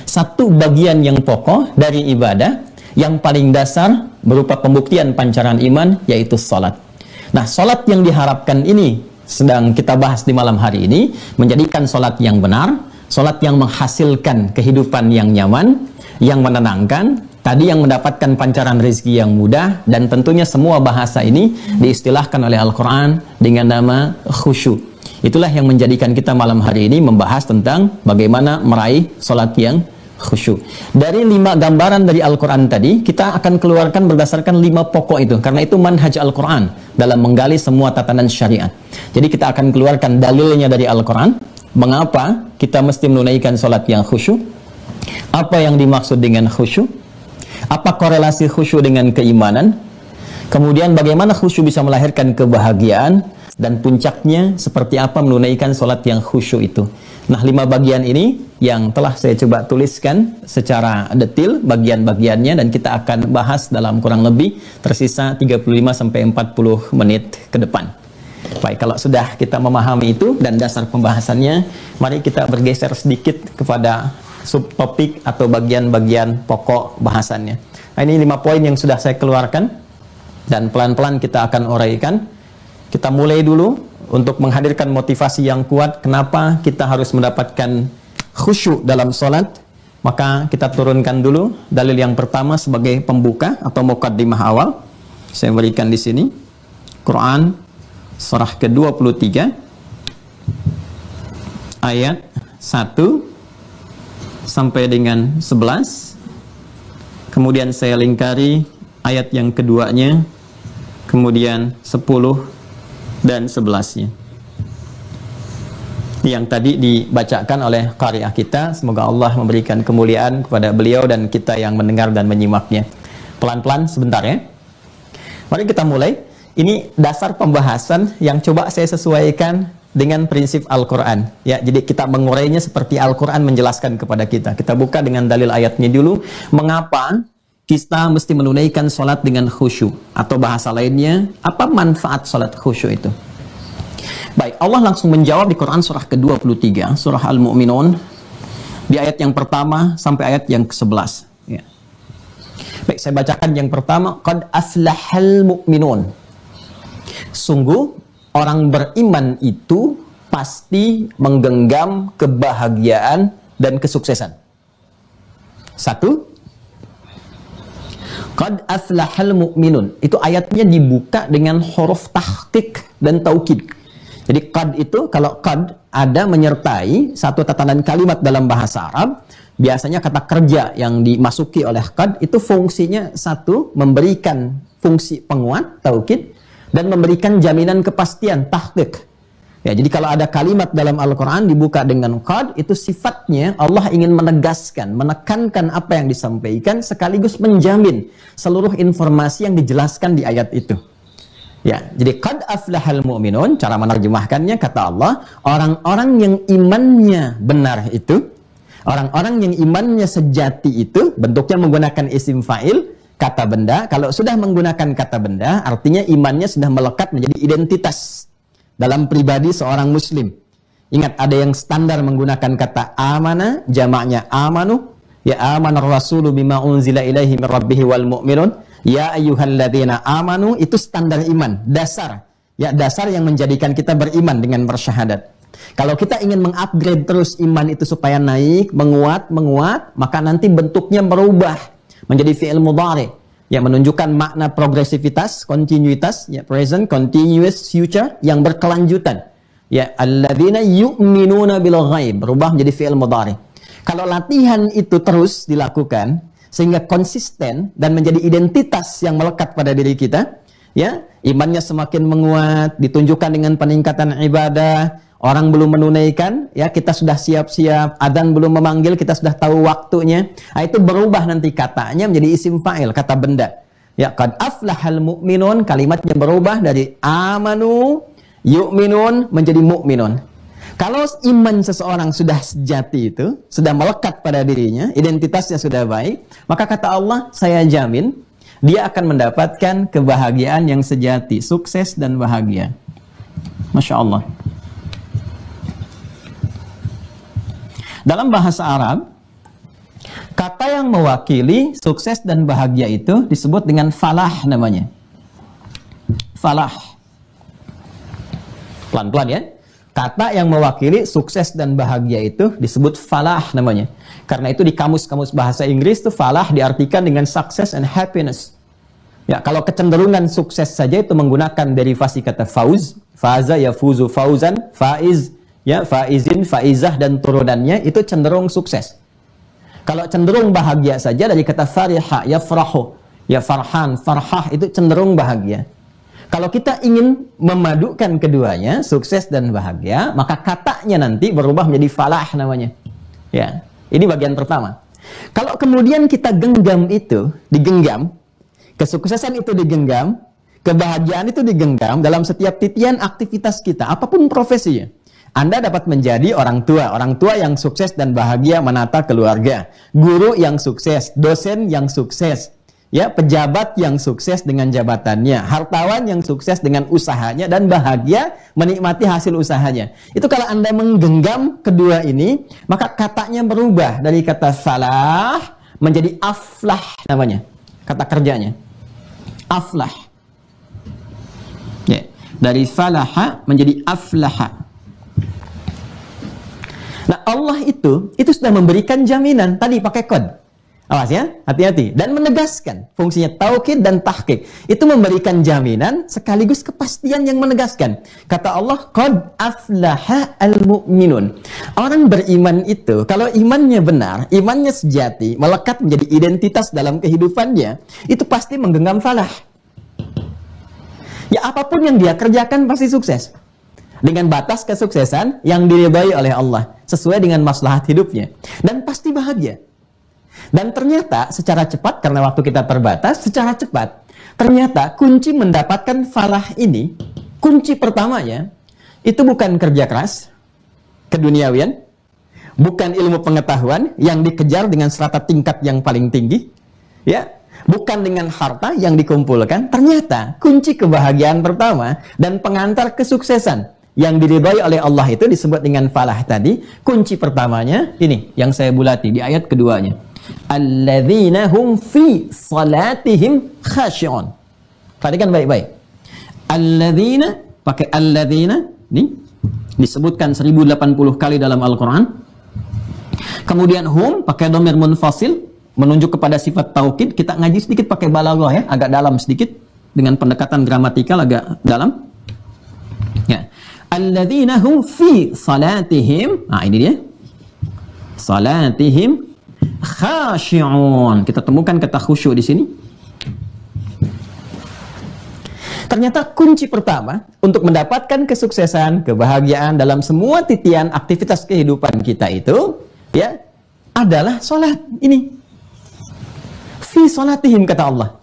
satu bagian yang pokok dari ibadah yang paling dasar berupa pembuktian pancaran iman, yaitu salat. Nah, salat yang diharapkan ini sedang kita bahas di malam hari ini, menjadikan salat yang benar, salat yang menghasilkan kehidupan yang nyaman, yang menenangkan, tadi yang mendapatkan pancaran rezeki yang mudah, dan tentunya semua bahasa ini diistilahkan oleh Al-Quran dengan nama khusyuk. Itulah yang menjadikan kita malam hari ini membahas tentang bagaimana meraih salat yang khusyuk. Dari 5 gambaran dari Al-Quran tadi, kita akan keluarkan berdasarkan 5 pokok itu, karena itu manhaj Al-Quran dalam menggali semua tatanan syariat. Jadi kita akan keluarkan dalilnya dari Al-Quran, mengapa kita mesti menunaikan salat yang khusyuk, apa yang dimaksud dengan khusyuk, apa korelasi khusyuk dengan keimanan, kemudian bagaimana khusyuk bisa melahirkan kebahagiaan, dan puncaknya seperti apa menunaikan salat yang khusyuk itu. Nah, 5 bagian ini yang telah saya coba tuliskan secara detail bagian-bagiannya, dan kita akan bahas dalam kurang lebih tersisa 35-40 menit ke depan. Baik, kalau sudah kita memahami itu dan dasar pembahasannya, mari kita bergeser sedikit kepada subtopik atau bagian-bagian pokok bahasannya. Nah, ini 5 poin yang sudah saya keluarkan dan pelan-pelan kita akan uraikan. Kita mulai dulu untuk menghadirkan motivasi yang kuat kenapa kita harus mendapatkan khusyuk dalam salat. Maka kita turunkan dulu dalil yang pertama sebagai pembuka atau muqaddimah awal. Saya berikan di sini Quran surah ke-23 ayat 1 sampai dengan 11. Kemudian saya lingkari ayat yang keduanya, kemudian 10 dan 11-nya. Yang tadi dibacakan oleh qari'ah kita, semoga Allah memberikan kemuliaan kepada beliau dan kita yang mendengar dan menyimaknya. Pelan-pelan sebentar ya. Mari kita mulai. Ini dasar pembahasan yang coba saya sesuaikan dengan prinsip Al-Quran. Ya, jadi kita mengurainya seperti Al-Quran menjelaskan kepada kita. Kita buka dengan dalil ayatnya dulu. Mengapa kita mesti menunaikan salat dengan khusyuk? Atau bahasa lainnya, apa manfaat salat khusyuk itu? Baik, Allah langsung menjawab di Quran surah ke-23, surah Al-Mu'minun, di ayat yang pertama sampai ayat yang ke-11. Ya. Baik, saya bacakan yang pertama. Qad aflahal mu'minun. Sungguh, orang beriman itu pasti menggenggam kebahagiaan dan kesuksesan. 1. Qad aflahal mu'minun. Itu ayatnya dibuka dengan huruf tahqiq dan taukid. Jadi qad itu, kalau qad ada menyertai satu tatanan kalimat dalam bahasa Arab, biasanya kata kerja yang dimasuki oleh qad itu fungsinya satu, memberikan fungsi penguat, taukid, dan memberikan jaminan kepastian, tahqiq. Ya, jadi kalau ada kalimat dalam Al-Quran dibuka dengan qad, itu sifatnya Allah ingin menegaskan, menekankan apa yang disampaikan, sekaligus menjamin seluruh informasi yang dijelaskan di ayat itu. Ya, jadi qad aflahal mu'minun, cara menerjemahkannya kata Allah, orang-orang yang imannya benar itu, orang-orang yang imannya sejati itu, bentuknya menggunakan isim fa'il, kata benda. Kalau sudah menggunakan kata benda, artinya imannya sudah melekat menjadi identitas dalam pribadi seorang muslim. Ingat, ada yang standar menggunakan kata amana, jamaknya amanu, ya amanar rasulu bima unzila ilaihi min rabbihi wal mu'minun, ya ayyuhalladzina amanu, itu standar iman, dasar. Ya, dasar yang menjadikan kita beriman dengan bersyahadat. Kalau kita ingin mengupgrade terus iman itu supaya naik, menguat, maka nanti bentuknya berubah menjadi fi'il mudhari, yang menunjukkan makna progresivitas, kontinuitas, ya, present, continuous, future, yang berkelanjutan. Ya, alladzina yu'minuna bil ghaib, berubah menjadi fi'il mudhari. Kalau latihan itu terus dilakukan sehingga konsisten dan menjadi identitas yang melekat pada diri kita, ya, imannya semakin menguat, ditunjukkan dengan peningkatan ibadah. Orang belum menunaikan, ya, kita sudah siap-siap. Adzan belum memanggil, kita sudah tahu waktunya. Nah, itu berubah nanti katanya menjadi isim fa'il, kata benda. Ya, qad aflahal mu'minun, kalimatnya berubah dari amanu, yu'minun menjadi mu'minun. Kalau iman seseorang sudah sejati itu, sudah melekat pada dirinya, identitasnya sudah baik, maka kata Allah, saya jamin dia akan mendapatkan kebahagiaan yang sejati, sukses dan bahagia. Masya Allah. Dalam bahasa Arab, Kata yang mewakili sukses dan bahagia itu disebut dengan falah namanya. Falah. Pelan-pelan ya. Kata yang mewakili sukses dan bahagia itu disebut falah namanya. Karena itu di kamus-kamus bahasa Inggris itu falah diartikan dengan success and happiness. Ya, kalau kecenderungan sukses saja itu menggunakan derivasi kata fauz, faza yafuzu fauzan, faiz, ya, faizin, faizah dan turunannya itu cenderung sukses. Kalau cenderung bahagia saja dari kata fariha, yafrahu, ya farhan, farhah itu cenderung bahagia. Kalau kita ingin memadukan keduanya, sukses dan bahagia, maka katanya nanti berubah menjadi falah namanya. Ya, ini bagian pertama. Kalau kemudian kita genggam itu, digenggam, kesuksesan itu digenggam, kebahagiaan itu digenggam dalam setiap titian aktivitas kita, apapun profesinya. Anda dapat menjadi orang tua yang sukses dan bahagia menata keluarga, guru yang sukses, dosen yang sukses, ya, pejabat yang sukses dengan jabatannya, hartawan yang sukses dengan usahanya dan bahagia menikmati hasil usahanya. Itu kalau Anda menggenggam kedua ini, maka katanya berubah dari kata falah menjadi aflah namanya. Kata kerjanya. Aflah. Ya, dari falaha menjadi aflaha. Nah, Allah itu sudah memberikan jaminan tadi pakai kod. Awas ya, hati-hati. Dan menegaskan fungsinya taukid dan tahqiq. Itu memberikan jaminan sekaligus kepastian yang menegaskan. Kata Allah, qad aflaha al-mu'minun. Orang beriman itu, kalau imannya benar, imannya sejati, melekat menjadi identitas dalam kehidupannya, itu pasti menggenggam falah. Ya, apapun yang dia kerjakan pasti sukses. Dengan batas kesuksesan yang diridhai oleh Allah, sesuai dengan maslahat hidupnya. Dan pasti bahagia. Dan ternyata secara cepat, karena waktu kita terbatas, secara cepat, ternyata kunci mendapatkan falah ini, kunci pertamanya, itu bukan kerja keras, keduniawian, bukan ilmu pengetahuan yang dikejar dengan serata tingkat yang paling tinggi, ya, bukan dengan harta yang dikumpulkan. Ternyata kunci kebahagiaan pertama dan pengantar kesuksesan yang diridhai oleh Allah itu disebut dengan falah tadi. Kunci pertamanya ini yang saya bulati di ayat keduanya. Alladzina hum fi salatihim khashi'un. Perhatikan baik-baik. Alladzina, pakai alladzina, ini disebutkan 1080 kali dalam Al-Quran. Kemudian hum, pakai dhamir munfasil, menunjuk kepada sifat taukid. Kita ngaji sedikit pakai balaghah ya, agak dalam sedikit. Dengan pendekatan gramatikal agak dalam. Ya. Alladzina hum fi salatihim, nah ini dia, salatihim khashi'un. Kita temukan kata khusyuk di sini. Ternyata kunci pertama untuk mendapatkan kesuksesan, kebahagiaan dalam semua titian aktivitas kehidupan kita itu, ya, adalah salat ini. Fi salatihim kata Allah.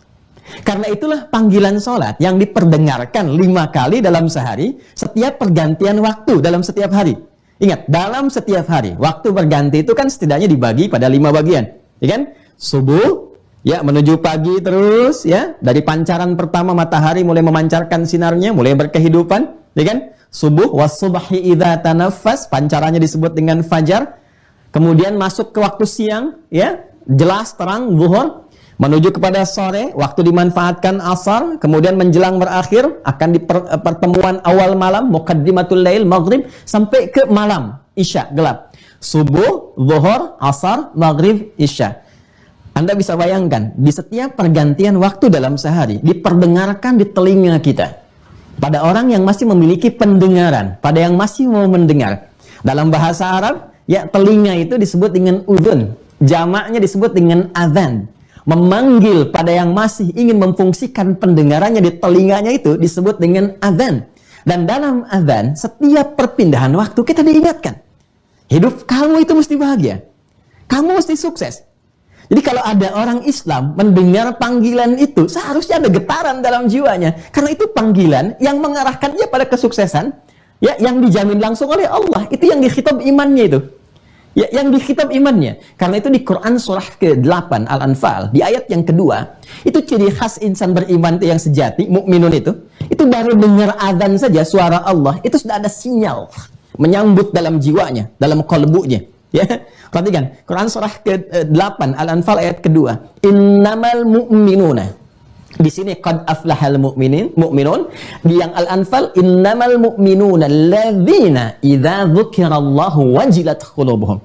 Karena itulah panggilan sholat yang diperdengarkan 5 kali dalam sehari, setiap pergantian waktu dalam setiap hari. Ingat, dalam setiap hari, waktu berganti itu kan setidaknya dibagi pada 5 bagian. Ya kan? Subuh, ya, menuju pagi terus, ya, dari pancaran pertama matahari mulai memancarkan sinarnya, mulai berkehidupan, ya kan? Subuh, was-subhi idza tanaffas, pancarannya disebut dengan fajar. Kemudian masuk ke waktu siang, ya, jelas terang, zuhur. Menuju kepada sore, waktu dimanfaatkan asar, kemudian menjelang berakhir, akan di pertemuan awal malam, muqaddimatul lail, maghrib, sampai ke malam, isya, gelap. Subuh, zuhur, asar, maghrib, isya. Anda bisa bayangkan, di setiap pergantian waktu dalam sehari, diperdengarkan di telinga kita. Pada orang yang masih memiliki pendengaran, pada yang masih mau mendengar. Dalam bahasa Arab, ya, telinga itu disebut dengan udhun. Jamaknya disebut dengan adhan. Memanggil pada yang masih ingin memfungsikan pendengarannya di telinganya itu disebut dengan adzan. Dan dalam adzan, setiap perpindahan waktu kita diingatkan. Hidup kamu itu mesti bahagia. Kamu mesti sukses. Jadi kalau ada orang Islam mendengar panggilan itu, seharusnya ada getaran dalam jiwanya. Karena itu panggilan yang mengarahkan dia pada kesuksesan, ya, yang dijamin langsung oleh Allah. Itu yang dikhitab imannya itu. Ya, yang dikhitab imannya. Karena itu di Quran surah ke-8 Al-Anfal, di ayat yang kedua, itu ciri khas insan beriman itu yang sejati, mukminun itu baru dengar azan saja suara Allah, itu sudah ada sinyal menyambut dalam jiwanya, dalam qalbunya. Ya, perhatikan Quran surah ke-8 Al-Anfal ayat kedua. Innamal mu'minuna. Di sini qad aflahal mu'minun. Di yang Al-Anfal innamal mu'minuna alladzina idza dzukirallahu wajilat qulubuhum.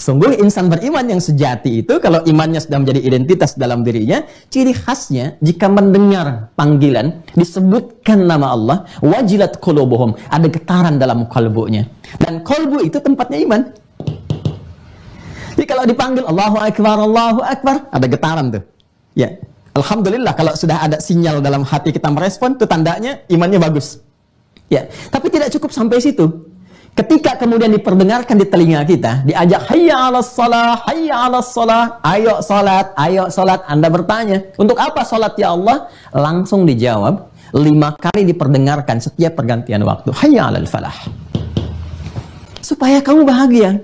Sungguh insan beriman yang sejati itu kalau imannya sudah menjadi identitas dalam dirinya, ciri khasnya jika mendengar panggilan disebutkan nama Allah, wajilat qulubuhum, ada getaran dalam kalbunya. Dan kalbu itu tempatnya iman. Jadi kalau dipanggil Allahu Akbar, ada getaran tuh. Ya, alhamdulillah kalau sudah ada sinyal dalam hati kita merespon, itu tandanya imannya bagus. Ya, tapi tidak cukup sampai situ. Ketika kemudian diperdengarkan di telinga kita, diajak hayya 'alas shalah, hayya 'alas shalah, ayo salat, ayo salat. Anda bertanya, untuk apa salat ya Allah? Langsung dijawab, 5 kali diperdengarkan setiap pergantian waktu. Hayya 'alal falah. Supaya kamu bahagia.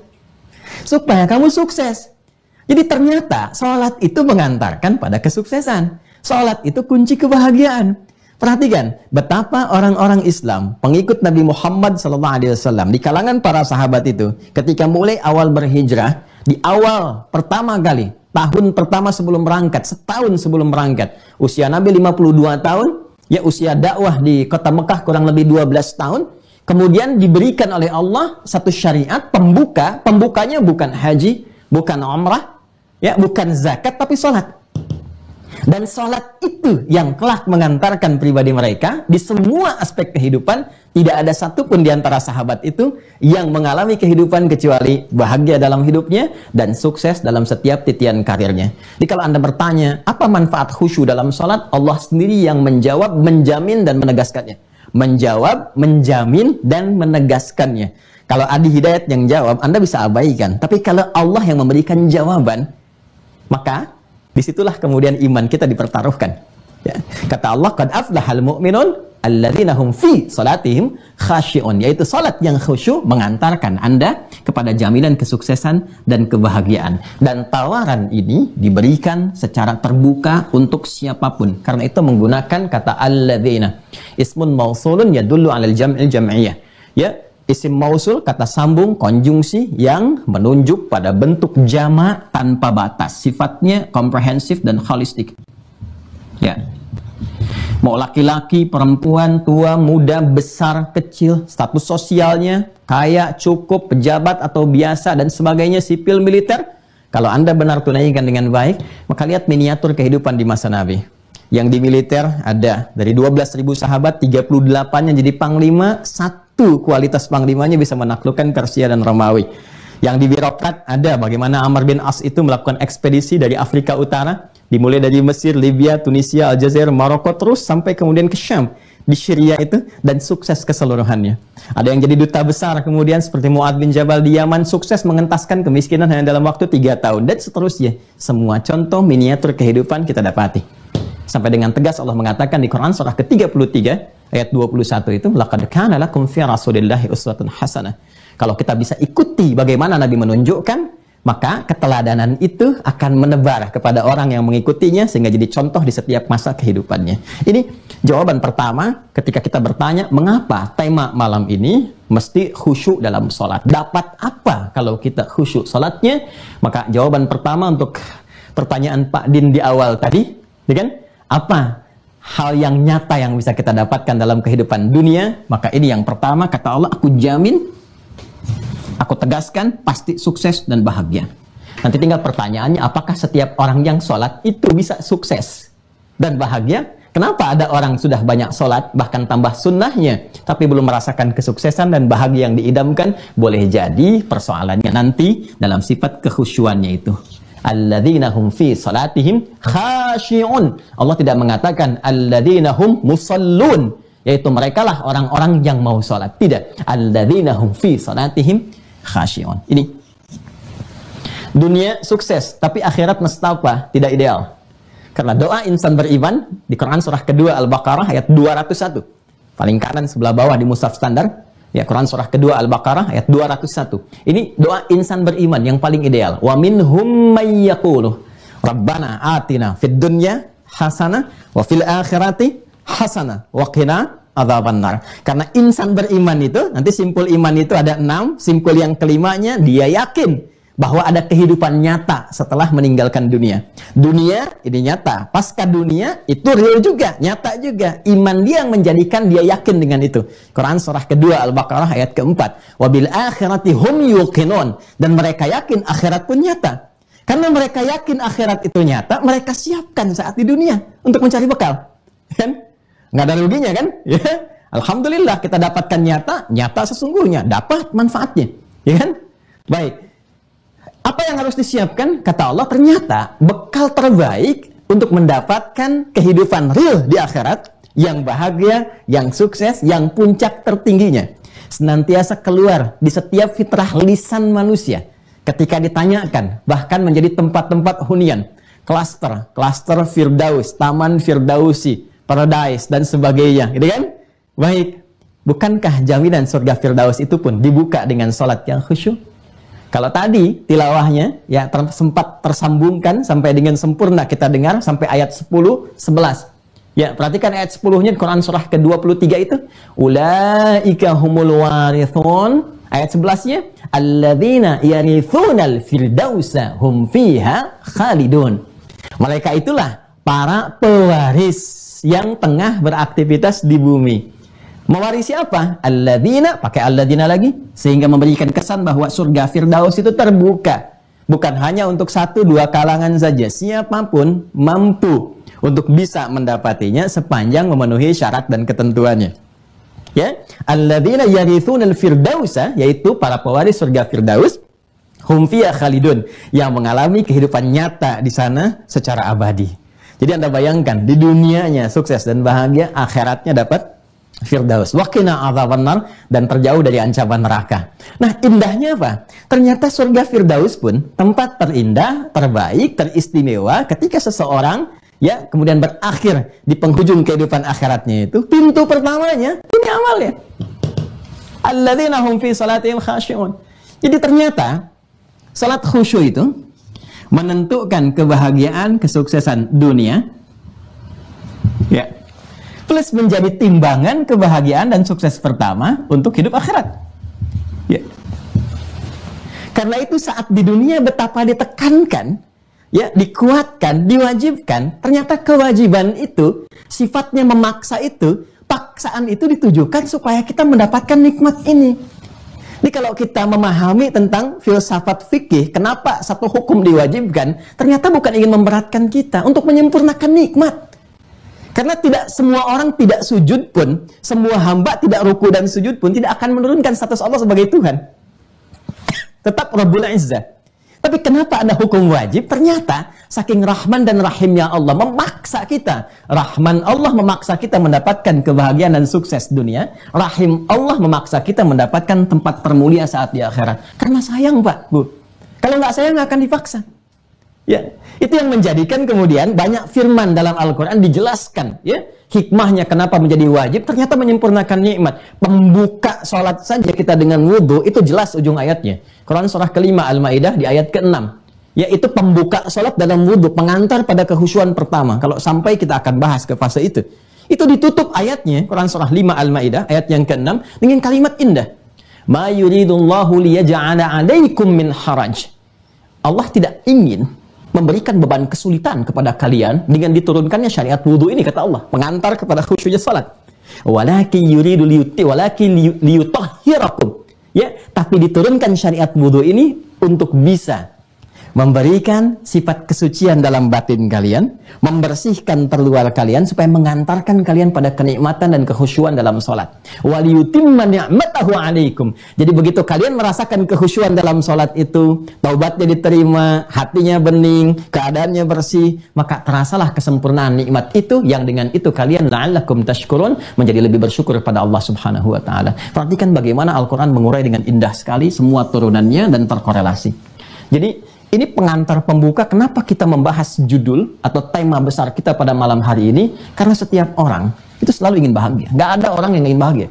Supaya kamu sukses. Jadi ternyata salat itu mengantarkan pada kesuksesan. Salat itu kunci kebahagiaan. Perhatikan betapa orang-orang Islam, pengikut Nabi Muhammad SAW di kalangan para sahabat itu, ketika mulai awal berhijrah, di awal pertama kali, tahun pertama sebelum berangkat, setahun sebelum berangkat, usia Nabi 52 tahun, ya usia dakwah di kota Mekah kurang lebih 12 tahun, kemudian diberikan oleh Allah satu syariat pembukanya bukan haji, bukan umrah, ya bukan zakat, tapi sholat. Dan sholat itu yang kelak mengantarkan pribadi mereka di semua aspek kehidupan. Tidak ada satupun di antara sahabat itu yang mengalami kehidupan kecuali bahagia dalam hidupnya dan sukses dalam setiap titian karirnya. Jadi kalau Anda bertanya, apa manfaat khusyuk dalam sholat? Allah sendiri yang menjawab, menjamin, dan menegaskannya. Menjawab, menjamin, dan menegaskannya. Kalau Adi Hidayat yang jawab, Anda bisa abaikan. Tapi kalau Allah yang memberikan jawaban, maka disitulah kemudian iman kita dipertaruhkan. Ya. Kata Allah, qad aflahal mu'minun alladzina hum fi salatihim khashi'un, yaitu salat yang khusyuk mengantarkan Anda kepada jaminan kesuksesan dan kebahagiaan. Dan tawaran ini diberikan secara terbuka untuk siapapun. Karena itu menggunakan kata alladzina. Ismun mausulun yadullu 'alal jam'il jam'iyah. Ya, isim mausul, kata sambung, konjungsi yang menunjuk pada bentuk jamak tanpa batas. Sifatnya komprehensif dan holistik. Ya. Mau laki-laki, perempuan, tua, muda, besar, kecil, status sosialnya, kaya, cukup, pejabat atau biasa, dan sebagainya, sipil, militer. Kalau Anda benar tunaikan dengan baik, maka lihat miniatur kehidupan di masa Nabi. Yang di militer ada dari 12.000 sahabat, 38 yang jadi panglima, satu kualitas panglimanya bisa menaklukkan Persia dan Romawi. Yang di birokrat ada bagaimana Amr bin As itu melakukan ekspedisi dari Afrika Utara, dimulai dari Mesir, Libya, Tunisia, Aljazair, Maroko, terus sampai kemudian ke Syam di Syria itu, dan sukses keseluruhannya. Ada yang jadi duta besar kemudian seperti Mu'adz bin Jabal di Yaman, sukses mengentaskan kemiskinan hanya dalam waktu 3 tahun, dan seterusnya. Semua contoh miniatur kehidupan kita dapati. Sampai dengan tegas Allah mengatakan di Quran surah ke-33 ayat 21 itu, laqad kana lakum fi rasulillahi uswatun hasanah. Kalau kita bisa ikuti bagaimana Nabi menunjukkan, maka keteladanan itu akan menebar kepada orang yang mengikutinya sehingga jadi contoh di setiap masa kehidupannya. Ini jawaban pertama ketika kita bertanya mengapa tema malam ini mesti khusyuk dalam sholat. Dapat apa kalau kita khusyuk sholatnya? Maka jawaban pertama untuk pertanyaan Pak Din di awal tadi, ya kan? Apa hal yang nyata yang bisa kita dapatkan dalam kehidupan dunia? Maka ini yang pertama, kata Allah, aku jamin, aku tegaskan, pasti sukses dan bahagia. Nanti tinggal pertanyaannya, apakah setiap orang yang sholat itu bisa sukses dan bahagia? Kenapa ada orang sudah banyak sholat, bahkan tambah sunnahnya, tapi belum merasakan kesuksesan dan bahagia yang diidamkan? Boleh jadi persoalannya nanti dalam sifat kekhusyuannya itu. Alladzina hum fi salatihim khashi'un. Allah tidak mengatakan alladzina hum musallun, yaitu merekalah orang-orang yang mau salat. Tidak. Alladzina hum fi salatihim khashi'un. Ini dunia sukses, tapi akhirat nestapa, tidak ideal. Karena doa insan beriman di Quran surah kedua Al-Baqarah ayat 201. Paling kanan sebelah bawah di mushaf standar. Ya, Quran surah kedua Al-Baqarah ayat 201. Ini doa insan beriman yang paling ideal. Wa minhum may yaqulu Rabbana atina fid dunya hasanah wa fil akhirati hasanah wa qina adzabannar. Karena insan beriman itu, nanti simpul iman itu ada 6, simpul yang kelimanya dia yakin bahwa ada kehidupan nyata setelah meninggalkan dunia. Dunia ini nyata, pasca dunia itu real juga, nyata juga. Iman dia yang menjadikan dia yakin dengan itu. Quran surah kedua Al-Baqarah ayat keempat. Wabil akhirati hum yuqinun. Dan mereka yakin akhirat pun nyata. Karena mereka yakin akhirat itu nyata, mereka siapkan saat di dunia untuk mencari bekal. Kan? Nggak ada ruginya kan? Ya. Alhamdulillah kita dapatkan nyata sesungguhnya, dapat manfaatnya. Ya kan? Baik. Apa yang harus disiapkan? Kata Allah, ternyata bekal terbaik untuk mendapatkan kehidupan real di akhirat, yang bahagia, yang sukses, yang puncak tertingginya, senantiasa keluar di setiap fitrah lisan manusia. Ketika ditanyakan, bahkan menjadi tempat-tempat hunian, klaster Firdaus, Taman Firdausi, Paradise, dan sebagainya. Gitu kan? Baik, bukankah jaminan surga Firdaus itu pun dibuka dengan sholat yang khusyuk? Kalau tadi tilawahnya ya sempat tersambungkan sampai dengan sempurna kita dengar sampai ayat 10, 11. Ya, perhatikan ayat 10-nya di Quran surah ke-23 itu. Ulaika humul warithun. Ayat 11-nya, alladzina yarithunal firdausa hum fiha khalidun. Mereka itulah para pewaris yang tengah beraktivitas di bumi. Mewarisi apa? Alladzina, pakai alladzina lagi, sehingga memberikan kesan bahwa surga Firdaus itu terbuka. Bukan hanya untuk 1-2 kalangan saja, siapapun mampu untuk bisa mendapatinya sepanjang memenuhi syarat dan ketentuannya. Ya, alladzina yarithunal firdausa, yaitu para pewaris surga Firdaus, hum fiha khalidun, yang mengalami kehidupan nyata di sana secara abadi. Jadi Anda bayangkan, di dunianya sukses dan bahagia, akhiratnya dapat Firdaus, waqina adzabannar, dan terjauh dari ancaman neraka. Nah, indahnya apa? Ternyata surga Firdaus pun tempat terindah, terbaik, teristimewa ketika seseorang ya kemudian berakhir di penghujung kehidupan akhiratnya itu, pintu pertamanya ini amalnya. Alladzina hum fi salatihim khashi'un. Jadi ternyata salat khusyuk itu menentukan kebahagiaan, kesuksesan dunia. Ya. Plus menjadi timbangan kebahagiaan dan sukses pertama untuk hidup akhirat. Ya. Karena itu saat di dunia betapa ditekankan, ya, dikuatkan, diwajibkan, ternyata kewajiban itu, sifatnya memaksa itu, paksaan itu ditujukan supaya kita mendapatkan nikmat ini. Jadi kalau kita memahami tentang filsafat fikih, kenapa satu hukum diwajibkan, ternyata bukan ingin memberatkan kita untuk menyempurnakan nikmat. Karena tidak semua orang tidak sujud pun, semua hamba tidak ruku dan sujud pun tidak akan menurunkan status Allah sebagai Tuhan. Tetap Rabbul Izzah. Tapi kenapa ada hukum wajib? Ternyata saking rahman dan rahimnya Allah memaksa kita. Rahman Allah memaksa kita mendapatkan kebahagiaan dan sukses dunia. Rahim Allah memaksa kita mendapatkan tempat termulia saat di akhirat. Karena sayang Pak, Bu. Kalau nggak sayang nggak akan dipaksa. Ya, itu yang menjadikan kemudian banyak firman dalam Al-Quran dijelaskan, ya, hikmahnya kenapa menjadi wajib, ternyata menyempurnakan nikmat. Pembuka sholat saja kita dengan wudhu, itu jelas ujung ayatnya. Quran surah ke-5 Al-Ma'idah di ayat ke-6. Yaitu pembuka sholat dalam wudhu, pengantar pada kehusyuan pertama. Kalau sampai kita akan bahas ke fase itu. Itu ditutup ayatnya, Quran surah 5 Al-Ma'idah, ayat yang ke-6, dengan kalimat indah. Ma yuridullahu liyaja'ala alaikum min haraj. Allah tidak ingin memberikan beban kesulitan kepada kalian dengan diturunkannya syariat wudhu ini, kata Allah, pengantar kepada khusyuknya salat. Walakin yuridu liyutahhirakum. Ya, tapi diturunkan syariat wudhu ini untuk bisa memberikan sifat kesucian dalam batin kalian, membersihkan terluar kalian supaya mengantarkan kalian pada kenikmatan dan kekhusyuan dalam salat. Waliyutimma ni'matahu 'alaikum. Jadi begitu kalian merasakan kekhusyuan dalam salat itu, taubatnya diterima, hatinya bening, keadaannya bersih, maka terasalah kesempurnaan nikmat itu yang dengan itu kalian la'allakum tashkurun, menjadi lebih bersyukur kepada Allah Subhanahu wa taala. Perhatikan bagaimana Al-Qur'an mengurai dengan indah sekali semua turunannya dan terkorelasi. Jadi ini pengantar pembuka kenapa kita membahas judul atau tema besar kita pada malam hari ini. Karena setiap orang itu selalu ingin bahagia. Nggak ada orang yang ingin bahagia.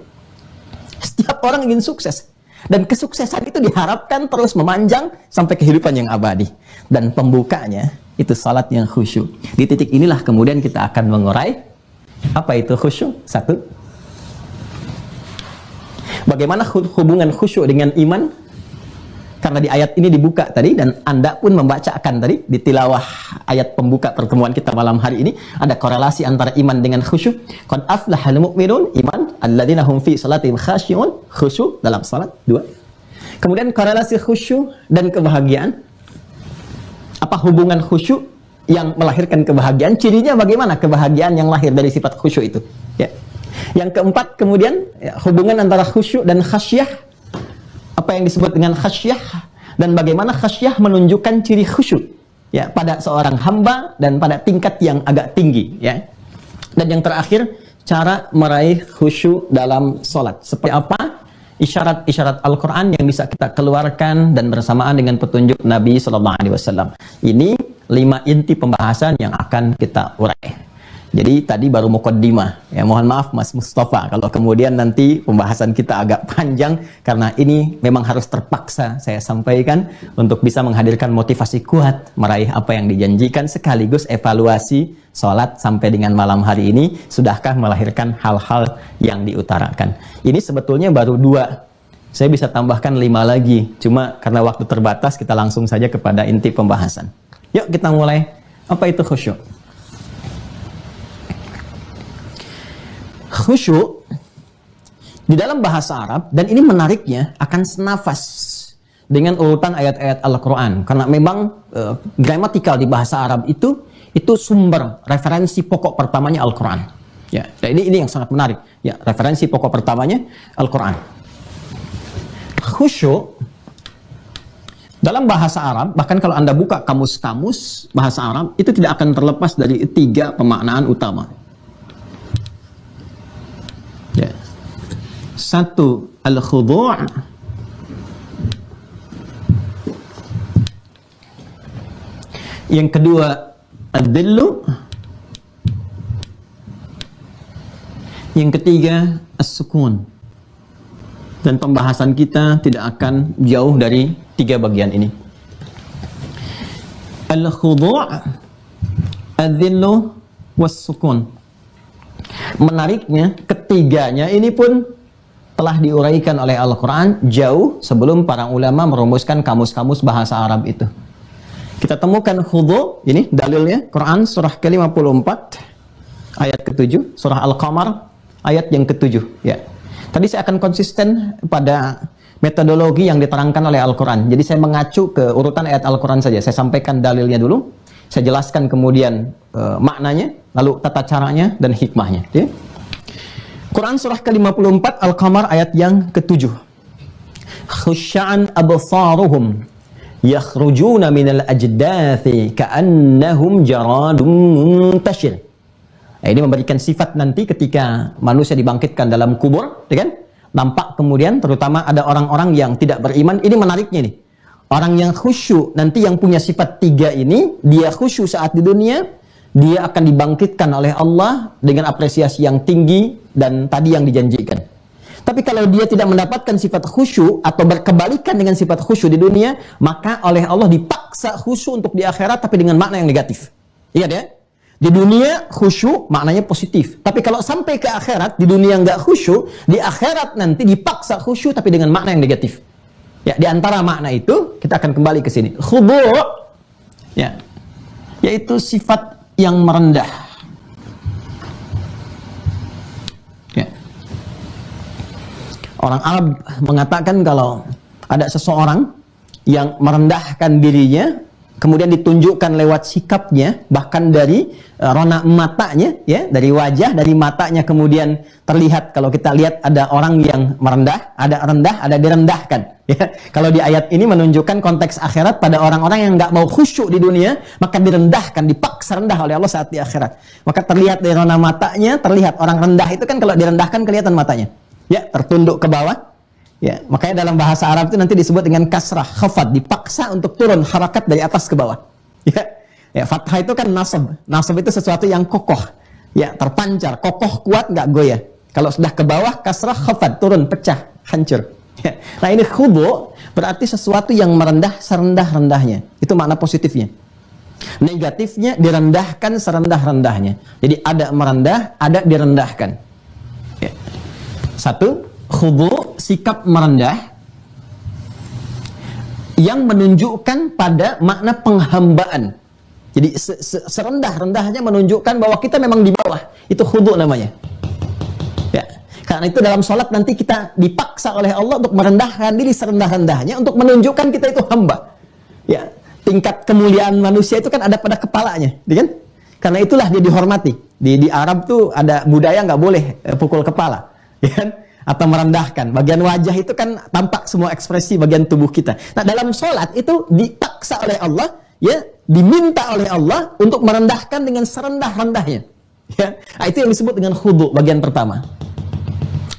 Setiap orang ingin sukses. Dan kesuksesan itu diharapkan terus memanjang sampai kehidupan yang abadi. Dan pembukanya itu salat yang khusyuk. Di titik inilah kemudian kita akan mengurai apa itu khusyuk. 1. Bagaimana hubungan khusyuk dengan iman? Karena di ayat ini dibuka tadi, dan Anda pun membacakan tadi di tilawah ayat pembuka pertemuan kita malam hari ini, ada korelasi antara iman dengan khusyuk. Qad aflahal mu'minun, iman, alladzina hum fi salatihim khasyi'un, khusyuk dalam salat, 2. Kemudian korelasi khusyuk dan kebahagiaan. Apa hubungan khusyuk yang melahirkan kebahagiaan? Cirinya bagaimana kebahagiaan yang lahir dari sifat khusyuk itu? Ya. Yang keempat, kemudian ya, hubungan antara khusyuk dan khasyah. Apa yang disebut dengan khasyah, dan bagaimana khasyah menunjukkan ciri khusyuk ya pada seorang hamba dan pada tingkat yang agak tinggi ya. Dan yang terakhir, cara meraih khusyuk dalam sholat. Seperti apa isyarat-isyarat Al-Quran yang bisa kita keluarkan dan bersamaan dengan petunjuk Nabi SAW. Ini 5 inti pembahasan yang akan kita urai. Jadi tadi baru muqaddimah. Ya, mohon maaf Mas Mustafa kalau kemudian nanti pembahasan kita agak panjang, karena ini memang harus terpaksa saya sampaikan untuk bisa menghadirkan motivasi kuat meraih apa yang dijanjikan, sekaligus evaluasi sholat sampai dengan malam hari ini sudahkah melahirkan hal-hal yang diutarakan. Ini sebetulnya baru 2. Saya bisa tambahkan 5 lagi, cuma karena waktu terbatas kita langsung saja kepada inti pembahasan. Yuk kita mulai. Apa itu khusyuk? Khusyuk di dalam bahasa Arab, dan ini menariknya akan senafas dengan urutan ayat-ayat Al-Quran, karena memang gramatikal di bahasa Arab itu sumber referensi pokok pertamanya Al-Quran ya. Nah, ini yang sangat menarik ya, referensi pokok pertamanya Al-Quran. Khusyuk dalam bahasa Arab, bahkan kalau Anda buka kamus-kamus bahasa Arab, itu tidak akan terlepas dari 3 pemaknaan utama. Ya. 1, al-khudu'. Yang kedua, ad-dhillu. Yang ketiga, as-sukun. Dan pembahasan kita tidak akan jauh dari 3 bagian ini. Al-khudu', ad-dhillu, was-sukun. Menariknya, ketiganya ini pun telah diuraikan oleh Al-Quran jauh sebelum para ulama merumuskan kamus-kamus bahasa Arab itu. Kita temukan khudu', ini dalilnya, Quran surah ke-54, ayat ke-7, surah Al-Qamar, ayat yang ke-7. Ya. Tadi saya akan konsisten pada metodologi yang diterangkan oleh Al-Quran. Jadi saya mengacu ke urutan ayat Al-Quran saja. Saya sampaikan dalilnya dulu, saya jelaskan kemudian maknanya, lalu tata caranya dan hikmahnya. Ya. Quran surah ke-54 Al-Qamar ayat yang ke-7. Khusya'an absaruhum yakhrujuna minal ajdathi ka'annahum jaradun muntashir. Nah, ini memberikan sifat nanti ketika manusia dibangkitkan dalam kubur, ya kan? Nampak kemudian terutama ada orang-orang yang tidak beriman. Ini menariknya nih. Orang yang khusyuk nanti yang punya sifat 3 ini, dia khusyuk saat di dunia, dia akan dibangkitkan oleh Allah dengan apresiasi yang tinggi dan tadi yang dijanjikan. Tapi kalau dia tidak mendapatkan sifat khusyuk atau berkebalikan dengan sifat khusyuk di dunia, maka oleh Allah dipaksa khusyuk untuk di akhirat tapi dengan makna yang negatif. Ingat ya? Di dunia khusyuk maknanya positif. Tapi kalau sampai ke akhirat, di dunia nggak khusyuk, di akhirat nanti dipaksa khusyuk tapi dengan makna yang negatif. Ya, di antara makna itu kita akan kembali ke sini. Khudu' ya, yaitu sifat yang merendah. Ya. Orang Arab mengatakan kalau ada seseorang yang merendahkan dirinya, kemudian ditunjukkan lewat sikapnya, bahkan dari rona matanya, ya, dari wajah, dari matanya kemudian terlihat. Kalau kita lihat ada orang yang merendah, ada rendah, ada direndahkan. Ya, kalau di ayat ini menunjukkan konteks akhirat pada orang-orang yang nggak mau khusyuk di dunia, maka direndahkan, dipaksa rendah oleh Allah saat di akhirat. Maka terlihat dari rona matanya, terlihat orang rendah itu kan kalau direndahkan kelihatan matanya, ya, tertunduk ke bawah. Ya, makanya dalam bahasa Arab itu nanti disebut dengan kasrah, khafad, dipaksa untuk turun harakat dari atas ke bawah. Ya, fathah itu kan nasab. Nasab itu sesuatu yang kokoh, ya, terpancar, kokoh, kuat, nggak goyah. Kalau sudah ke bawah, kasrah, khafad, turun, pecah, hancur. Ya. Nah ini khudu' berarti sesuatu yang merendah serendah-rendahnya. Itu makna positifnya. Negatifnya direndahkan serendah-rendahnya. Jadi ada merendah, ada direndahkan. Ya. 1, khudu' sikap merendah yang menunjukkan pada makna penghambaan. Jadi serendah-rendahnya menunjukkan bahwa kita memang di bawah. Itu khudu namanya. Ya. Karena itu dalam sholat nanti kita dipaksa oleh Allah untuk merendahkan diri serendah-rendahnya untuk menunjukkan kita itu hamba. Ya. Tingkat kemuliaan manusia itu kan ada pada kepalanya, kan? Karena itulah dia dihormati. Di Arab tuh ada budaya nggak boleh pukul kepala, ya kan? Atau merendahkan. Bagian wajah itu kan tampak semua ekspresi bagian tubuh kita. Nah, dalam sholat itu dipaksa oleh Allah, ya, diminta oleh Allah untuk merendahkan dengan serendah-rendahnya. Ya, nah, itu yang disebut dengan khudu bagian pertama.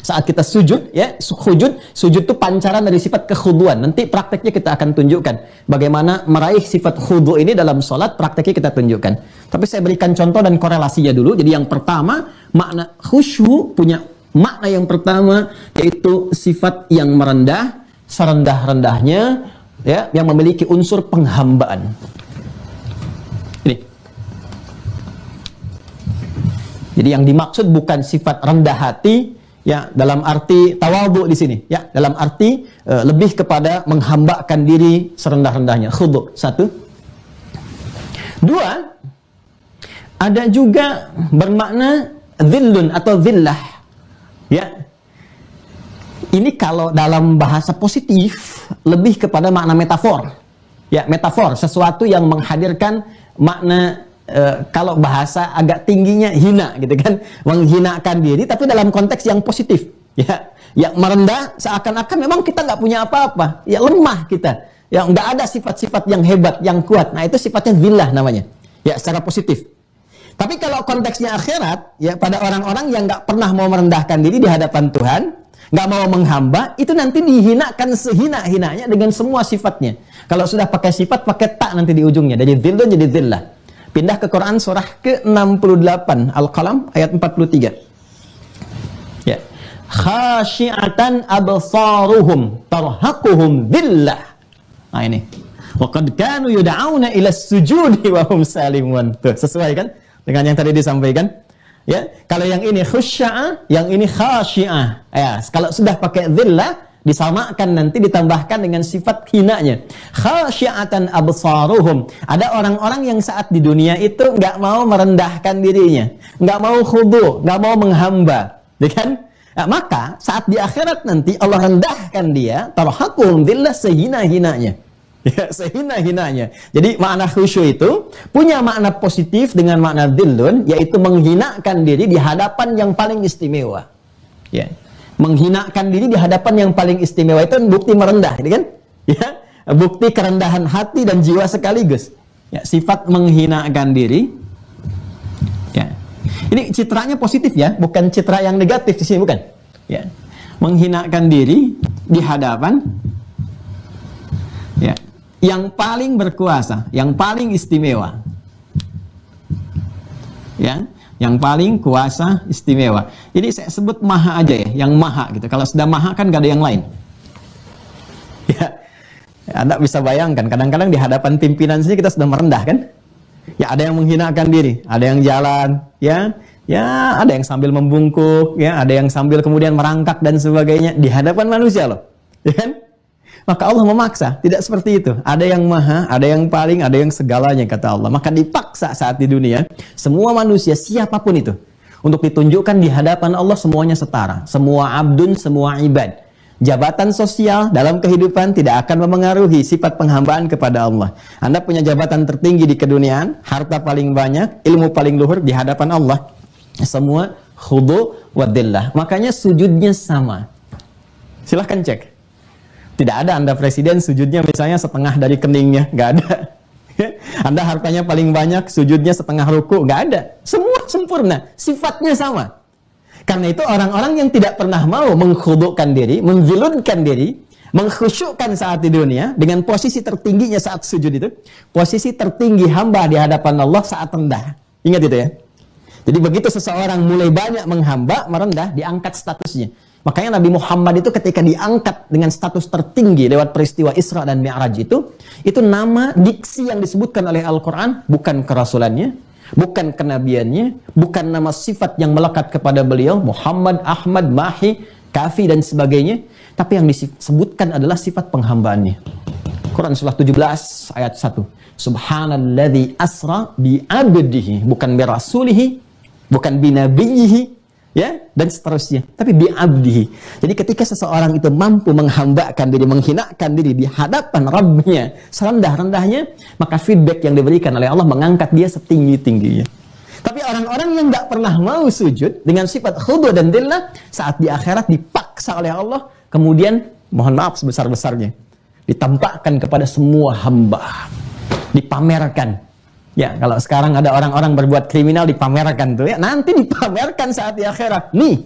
Saat kita sujud, ya, sujud itu pancaran dari sifat kekhuduan. Nanti prakteknya kita akan tunjukkan bagaimana meraih sifat khudu ini dalam sholat. Prakteknya kita tunjukkan. Tapi saya berikan contoh dan korelasinya dulu. Jadi yang pertama, makna khusyuk punya makna yang pertama yaitu sifat yang merendah, serendah-rendahnya, ya, yang memiliki unsur penghambaan. Ini. Jadi yang dimaksud bukan sifat rendah hati, ya, dalam arti tawadhu di sini, ya, dalam arti lebih kepada menghambakan diri serendah-rendahnya, khudu. Satu. Dua, ada juga bermakna dhillun atau dhillah. Ya, ini kalau dalam bahasa positif lebih kepada makna metafor. Ya, metafor, sesuatu yang menghadirkan makna kalau bahasa agak tingginya hina, gitu kan, menghinakan diri, tapi dalam konteks yang positif. Ya, yang merendah seakan-akan memang kita nggak punya apa-apa, ya lemah kita, ya nggak ada sifat-sifat yang hebat, yang kuat. Nah itu sifatnya zillah namanya. Ya, secara positif. Tapi kalau konteksnya akhirat, ya pada orang-orang yang nggak pernah mau merendahkan diri di hadapan Tuhan, nggak mau menghamba, itu nanti dihinakan sehina-hinanya dengan semua sifatnya. Kalau sudah pakai sifat, pakai tak nanti di ujungnya. Dari dhillun jadi dhillah. Pindah ke Quran surah ke-68, Al-Qalam ayat 43. Ya. Khasyi'atan absaruhum tarhaquhum dhillah. Nah ini. Wa qad kanu yud'auna ila sujudi wa hum salimun. Tuh, sesuai kan dengan yang tadi disampaikan, ya. Kalau yang ini khusya'ah, yang ini khasyi'ah. Ya, kalau sudah pakai dhillah, disamakan nanti ditambahkan dengan sifat hinanya. Khasyi'atan absaruhum. Ada orang-orang yang saat di dunia itu nggak mau merendahkan dirinya, nggak mau khudu, nggak mau menghamba, ya kan? Nah, maka saat di akhirat nanti Allah rendahkan dia, tarhaquhum dhillah sehina-hinanya. Ya, sehina-hinanya. Jadi makna khusyuk itu punya makna positif dengan makna dhillun, yaitu menghinakan diri di hadapan yang paling istimewa. Ya. Menghinakan diri di hadapan yang paling istimewa itu bukti merendah, kan? Ya, bukti kerendahan hati dan jiwa sekaligus. Ya, sifat menghinakan diri. Ya. Ini citranya positif ya, bukan citra yang negatif di sini, bukan. Ya. Menghinakan diri di hadapan, ya, yang paling berkuasa, yang paling istimewa, ya, yang paling kuasa istimewa. Jadi saya sebut maha aja ya, yang maha gitu. Kalau sudah maha kan gak ada yang lain. Ya, Anda bisa bayangkan, kadang-kadang di hadapan pimpinan saja kita sudah merendah kan? Ya, ada yang menghinakan diri, ada yang jalan, ya, ada yang sambil membungkuk, ya, ada yang sambil kemudian merangkak dan sebagainya di hadapan manusia loh, ya kan? Maka Allah memaksa, tidak seperti itu. Ada yang maha, ada yang paling, ada yang segalanya, kata Allah. Maka dipaksa saat di dunia, semua manusia, siapapun itu, untuk ditunjukkan di hadapan Allah semuanya setara. Semua abdun, semua ibad. Jabatan sosial dalam kehidupan tidak akan memengaruhi sifat penghambaan kepada Allah. Anda punya jabatan tertinggi di keduniaan, harta paling banyak, ilmu paling luhur di hadapan Allah. Semua khudu wa dhillah. Makanya sujudnya sama. Silahkan cek. Tidak ada Anda presiden sujudnya misalnya setengah dari keningnya, nggak ada. Anda hartanya paling banyak, sujudnya setengah ruku, nggak ada. Semua sempurna, sifatnya sama. Karena itu orang-orang yang tidak pernah mau mengkhudukkan diri, menjulunkan diri, mengkhusyukkan saat di dunia, dengan posisi tertingginya saat sujud itu, posisi tertinggi hamba di hadapan Allah saat rendah. Ingat itu ya. Jadi begitu seseorang mulai banyak menghamba, merendah, diangkat statusnya. Makanya Nabi Muhammad itu ketika diangkat dengan status tertinggi lewat peristiwa Isra dan Mi'raj itu nama diksi yang disebutkan oleh Al-Quran, bukan kerasulannya, bukan kenabiannya, bukan nama sifat yang melekat kepada beliau, Muhammad, Ahmad, Mahi, Kafi dan sebagainya. Tapi yang disebutkan adalah sifat penghambaannya. Quran surah 17 ayat 1. Subhanalladzi asra bi abdihi, bukan bi rasulihi, bukan bi nabiyhi, ya, dan seterusnya. Tapi bi abdihi. Jadi ketika seseorang itu mampu menghambakan diri, menghinakan diri di hadapan Rabbnya serendah-rendahnya, maka feedback yang diberikan oleh Allah mengangkat dia setinggi-tingginya. Tapi orang-orang yang nggak pernah mau sujud dengan sifat khudu dan dhillah, saat di akhirat dipaksa oleh Allah, kemudian mohon maaf sebesar-besarnya ditampakkan kepada semua hamba, dipamerkan. Ya, kalau sekarang ada orang-orang berbuat kriminal dipamerkan tuh ya, nanti dipamerkan saat di akhirat. Nih,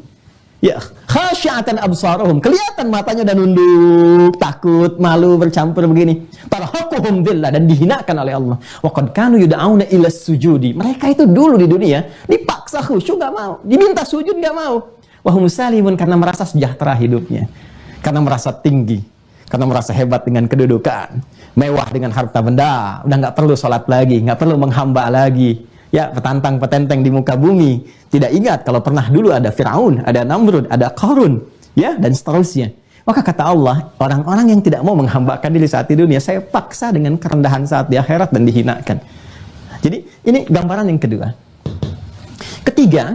ya, khasyatan absaruhum, kelihatan matanya dan nunduk, takut, malu, bercampur begini. Tarhaquhum dhillah, dan dihinakan oleh Allah. Wa qad kanu yud'auna ila sujudi. Mereka itu dulu di dunia dipaksa khusyuk enggak mau, diminta sujud enggak mau. Wa hum salimun, karena merasa sejahtera hidupnya. Karena merasa tinggi, karena merasa hebat dengan kedudukan, mewah dengan harta benda, udah nggak perlu sholat lagi, nggak perlu menghamba lagi, ya, petantang petenteng di muka bumi, tidak ingat kalau pernah dulu ada Firaun, ada Namrud, ada Qarun, ya, dan seterusnya. Maka kata Allah, orang-orang yang tidak mau menghambakan diri saat di dunia, saya paksa dengan kerendahan saat di akhirat dan dihinakan. Jadi ini gambaran yang kedua. Ketiga,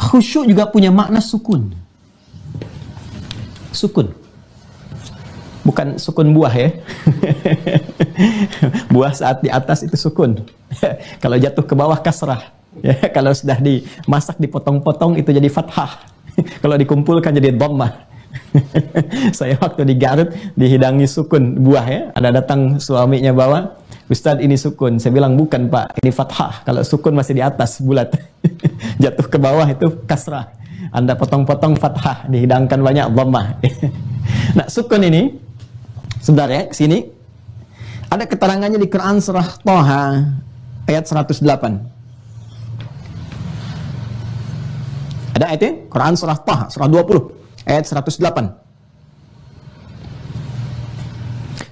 khusyuk juga punya makna sukun. Sukun, bukan sukun buah ya. Buah saat di atas itu sukun. Kalau jatuh ke bawah kasrah. Ya, kalau sudah dimasak dipotong-potong itu jadi fathah. Kalau dikumpulkan jadi dhammah. Saya waktu di Garut dihidangi sukun buah ya. Ada datang suaminya bawa, Ustadz ini sukun. Saya bilang bukan Pak, ini fathah. Kalau sukun masih di atas bulat. Jatuh ke bawah itu kasrah. Anda potong-potong fathah, dihidangkan banyak dhammah. Nah, sukun ini sebenarnya sini ada keterangannya di Quran surah Thaha ayat 108. Ada ayatnya? Quran surah Thaha surah 20 ayat 108.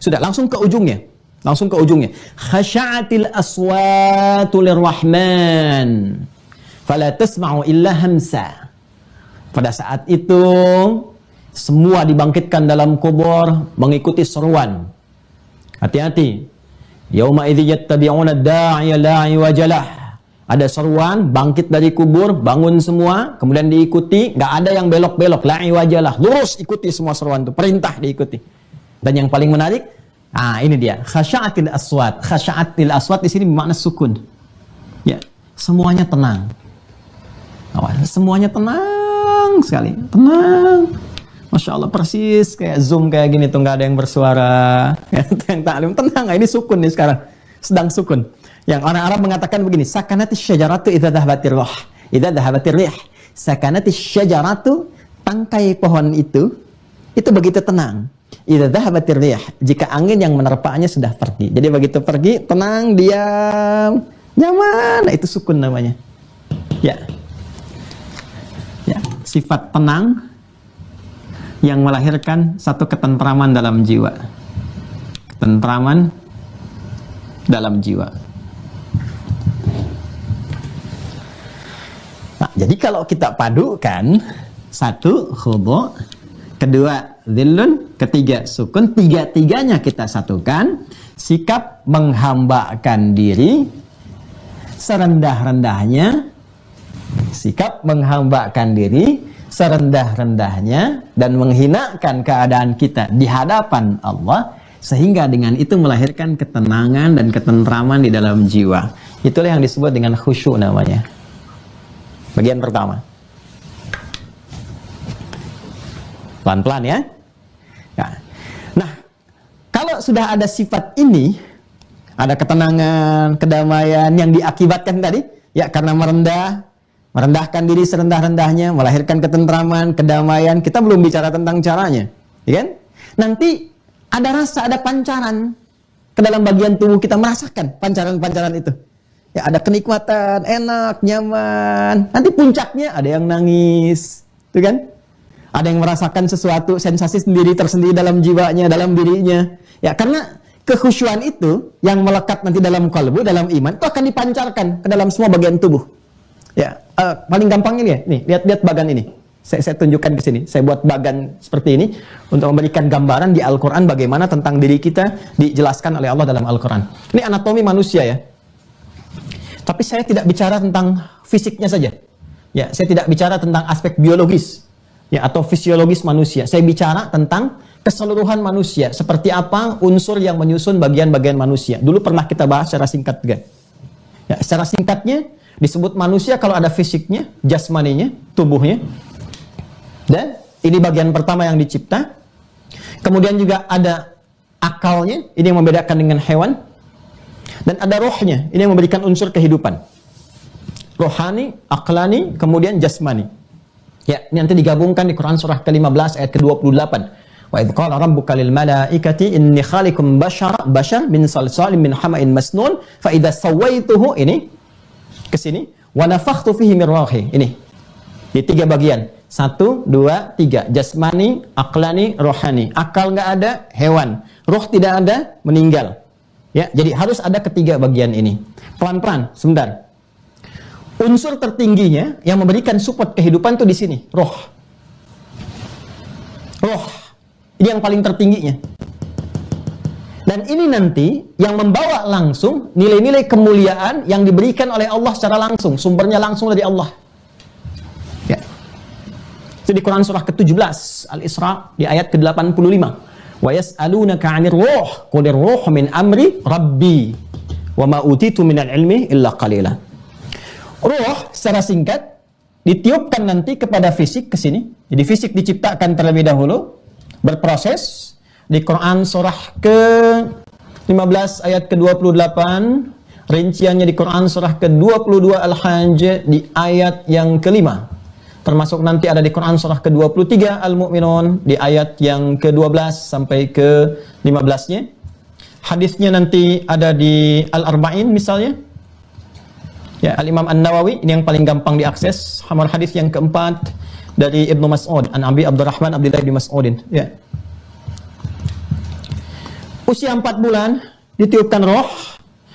Sudah, langsung ke ujungnya. Langsung ke ujungnya. Khasya'atil aswatu lirrahman fala tasma'u illa hamsa. Pada saat itu semua dibangkitkan dalam kubur mengikuti seruan. Hati-hati. Yauma idzi yattabi'una ad-da'iya la iwajalah. Ada seruan, bangkit dari kubur, bangun semua, kemudian diikuti, nggak ada yang belok-belok, la iwajalah. Lurus ikuti semua seruan itu, perintah diikuti. Dan yang paling menarik, ini dia, khasya'atil aswat. Khasya'atil aswat di sini bermakna sukun. Ya, semuanya tenang. Semuanya tenang sekali, tenang. Masya Allah, persis kayak Zoom kayak gini tuh, nggak ada yang bersuara. Yang taklim tenang, ini sukun nih sekarang, sedang sukun. Yang orang Arab mengatakan begini, sakanatis syajaratu idza dhahabatir rih, idza dhahabatir rih. Sakanatis syajaratu, tangkai pohon itu begitu tenang. Idza dhahabatir rih, jika angin yang menerpanya sudah pergi. Jadi begitu pergi, tenang, diam, nyaman. Nah, itu sukun namanya. Ya. Sifat tenang yang melahirkan satu ketentraman dalam jiwa. Ketentraman dalam jiwa. Nah, jadi kalau kita padukan, satu khudu', kedua dhillun, ketiga sukun, tiga-tiganya kita satukan, sikap menghambakan diri serendah-rendahnya, sikap menghambakan diri serendah-rendahnya dan menghinakan keadaan kita di hadapan Allah, sehingga dengan itu melahirkan ketenangan dan ketentraman di dalam jiwa. Itulah yang disebut dengan khusyuk namanya. Bagian pertama. Pelan-pelan ya. Nah, kalau sudah ada sifat ini, ada ketenangan, kedamaian yang diakibatkan tadi, ya karena merendahkan diri serendah-rendahnya, melahirkan ketentraman, kedamaian. Kita belum bicara tentang caranya, ya kan? Nanti ada rasa, ada pancaran ke dalam bagian tubuh kita, merasakan pancaran-pancaran itu. Ya, ada kenikmatan, enak, nyaman. Nanti puncaknya ada yang nangis, tuh kan? Ada yang merasakan sesuatu, sensasi sendiri tersendiri dalam jiwanya, dalam dirinya. Ya, karena kekhusyuan itu yang melekat nanti dalam kalbu, dalam iman, itu akan dipancarkan ke dalam semua bagian tubuh. Ya, paling gampang ini ya, nih, lihat bagan ini. Saya tunjukkan ke sini. Saya buat bagan seperti ini untuk memberikan gambaran di Al-Quran bagaimana tentang diri kita dijelaskan oleh Allah dalam Al-Quran. Ini anatomi manusia ya. Tapi saya tidak bicara tentang fisiknya saja. Ya, saya tidak bicara tentang aspek biologis ya atau fisiologis manusia. Saya bicara tentang keseluruhan manusia. Seperti apa unsur yang menyusun bagian-bagian manusia. Dulu pernah kita bahas secara singkat juga. Ya, secara singkatnya disebut manusia kalau ada fisiknya, jasmaninya, tubuhnya. Dan ini bagian pertama yang dicipta. Kemudian juga ada akalnya, ini yang membedakan dengan hewan. Dan ada rohnya, ini yang memberikan unsur kehidupan. Rohani, aklani, kemudian jasmani. Ya, ini nanti digabungkan di Quran surah ke-15 ayat ke-28. Wa idh qala rabbuka lil malaikati inni khaliqum bashar min salsalin min hama'in masnun fa idza sawaituhu, ini ke sini, wa nafakhtu fihi min ruhi. Ini di 3 bagian. 1, 2, 3. Jasmani, aklani, rohani. Akal nggak ada, hewan. Roh tidak ada, meninggal. Ya, jadi harus ada ketiga bagian ini. Pelan-pelan, sebentar. Unsur tertingginya yang memberikan support kehidupan tuh di sini, roh. Roh. Ini yang paling tertingginya. Dan ini nanti yang membawa langsung nilai-nilai kemuliaan yang diberikan oleh Allah secara langsung, sumbernya langsung dari Allah. Ya. Itu di Quran surah ke-17 Al-Isra di ayat ke-85. Wa yas'alunaka 'anir ruh qulir ruh min amri rabbi wa ma utitu minal ilmi illa qalila. Ruh secara singkat ditiupkan nanti kepada fisik ke sini. Jadi fisik diciptakan terlebih dahulu, berproses. Di Quran surah ke-15 ayat ke-28, rinciannya di Quran surah ke-22 Al-Hajj di ayat yang ke-5. Termasuk nanti ada di Quran surah ke-23 Al-Mu'minun di ayat yang ke-12 sampai ke-15-nya. Hadisnya nanti ada di Al-Arba'in misalnya. Ya, Al-Imam An-Nawawi, ini yang paling gampang diakses. Hadis yang keempat dari Ibnu Mas'ud, an Abi Abdurrahman Abdullah bin Mas'udin. Ya. Usia 4 bulan ditiupkan roh.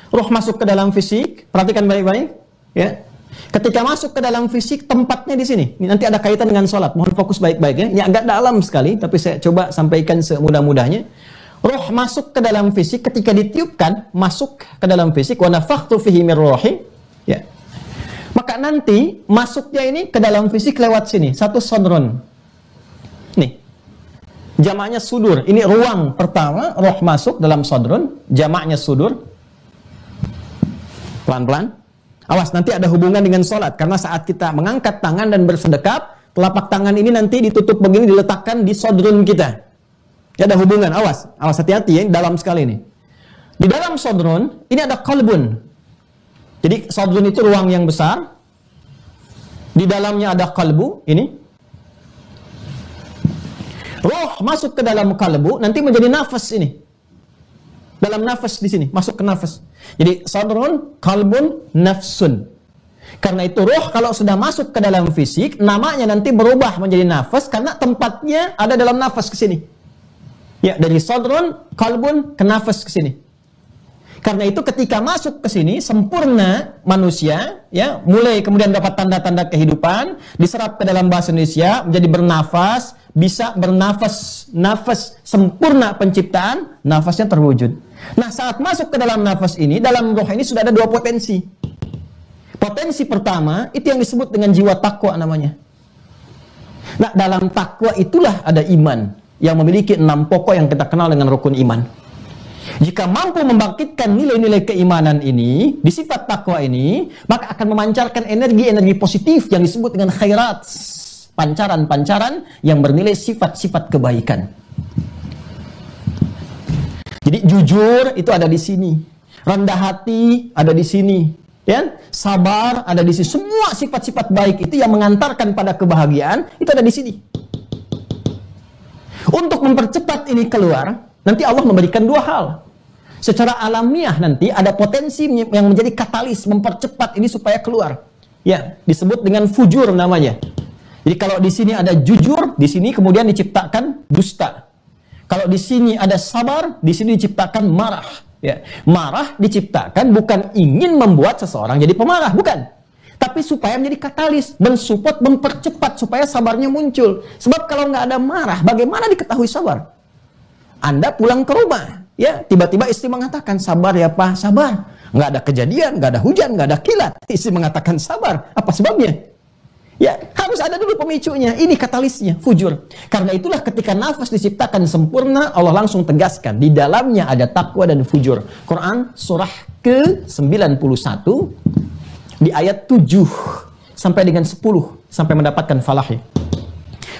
Roh masuk ke dalam fisik. Perhatikan baik-baik. Ya. Ketika masuk ke dalam fisik, tempatnya di sini. Ini nanti ada kaitan dengan sholat. Mohon fokus baik-baik ya. Ini agak dalam sekali, tapi saya coba sampaikan semudah-mudahnya. Roh masuk ke dalam fisik, ketika ditiupkan, masuk ke dalam fisik. Wa nafakhtu fihi min ruhi. Ya. Maka nanti masuknya ini ke dalam fisik lewat sini. Satu sodron. Nih. Jamaknya sudur. Ini ruang pertama, roh masuk dalam sodron. Jamaknya sudur. Pelan-pelan. Awas, nanti ada hubungan dengan sholat. Karena saat kita mengangkat tangan dan bersedekap, telapak tangan ini nanti ditutup begini, diletakkan di sodron kita. Ya, ada hubungan. Awas. Awas, hati-hati ya. Dalam sekali ini. Di dalam sodron, ini ada qalbun. Jadi sodron itu ruang yang besar. Di dalamnya ada kalbu, ini. Roh masuk ke dalam kalbu, nanti menjadi nafas ini. Dalam nafas di sini, masuk ke nafas. Jadi sodron, kalbun, nafsun. Karena itu roh kalau sudah masuk ke dalam fisik, namanya nanti berubah menjadi nafas karena tempatnya ada dalam nafas ke sini. Ya, dari sodron, kalbun, ke nafas ke sini. Karena itu ketika masuk ke sini sempurna manusia, ya, mulai kemudian dapat tanda-tanda kehidupan, diserap ke dalam bahasa Indonesia menjadi bernafas, bisa bernafas, nafas sempurna penciptaan, nafasnya terwujud. Nah, saat masuk ke dalam nafas ini, dalam roh ini sudah ada 2 potensi. Potensi pertama itu yang disebut dengan jiwa takwa namanya. Nah, dalam takwa itulah ada iman yang memiliki 6 pokok yang kita kenal dengan rukun iman. Jika mampu membangkitkan nilai-nilai keimanan ini, di sifat takwa ini, maka akan memancarkan energi-energi positif yang disebut dengan khairat. Pancaran-pancaran yang bernilai sifat-sifat kebaikan. Jadi jujur itu ada di sini. Rendah hati ada di sini. Ya? Sabar ada di sini. Semua sifat-sifat baik itu yang mengantarkan pada kebahagiaan, itu ada di sini. Untuk mempercepat ini keluar, nanti Allah memberikan 2 hal. Secara alamiah nanti ada potensi yang menjadi katalis mempercepat ini supaya keluar. Ya, disebut dengan fujur namanya. Jadi kalau di sini ada jujur, di sini kemudian diciptakan dusta. Kalau di sini ada sabar, di sini diciptakan marah. Ya, marah diciptakan bukan ingin membuat seseorang jadi pemarah, bukan. tapi supaya menjadi katalis, mensupport, mempercepat supaya sabarnya muncul. Sebab kalau nggak ada marah, bagaimana diketahui sabar? Anda pulang ke rumah, ya tiba-tiba istri mengatakan, sabar ya Pak, sabar. Nggak ada kejadian, nggak ada hujan, nggak ada kilat. Istri mengatakan sabar, apa sebabnya? Ya, harus ada dulu pemicunya. Ini katalisnya, fujur. Karena itulah ketika nafas diciptakan sempurna, Allah langsung tegaskan. Di dalamnya ada takwa dan fujur. Quran surah ke-91, di ayat 7 sampai dengan 10, sampai mendapatkan falahnya.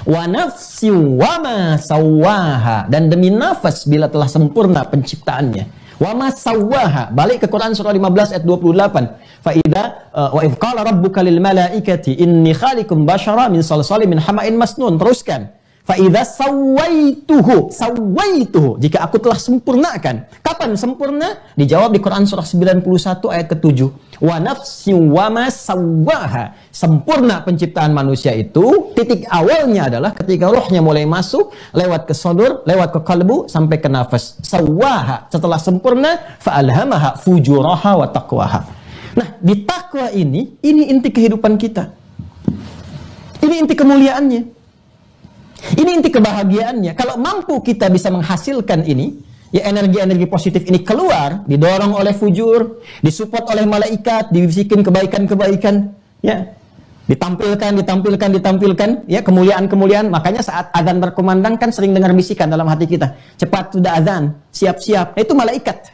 Wa nafsi wa ma sawaha. Dan demi nafas bila telah sempurna penciptaannya. Wa ma sawaha. Balik ke Quran surah 15 ayat 28. Faida wa idh qala rabbuka lil malaikati inni khaliqum basyara min salsalin min hama'in masnun. Teruskan. Faida sawaituhu. Jika aku telah sempurnakan. Kapan sempurna? Dijawab di Quran surah 91 ayat ke-7. Wa nafsi wa ma sawaha. Sempurna penciptaan manusia itu, titik awalnya adalah ketika rohnya mulai masuk, lewat ke sadur, lewat ke kalbu, sampai ke nafas. Sawaha. Setelah sempurna, fa'alhamaha fujuraha wa taqwaha. Nah, di takwa ini inti kehidupan kita. Ini inti kemuliaannya. Ini inti kebahagiaannya. Kalau mampu kita bisa menghasilkan ini, ya energi-energi positif ini keluar, didorong oleh fujur, disupport oleh malaikat, dibisikin kebaikan-kebaikan, ya. Ditampilkan, ya, kemuliaan-kemuliaan. Makanya saat azan berkumandang kan sering dengar bisikan dalam hati kita. Cepat sudah azan, siap-siap. Nah, itu malaikat.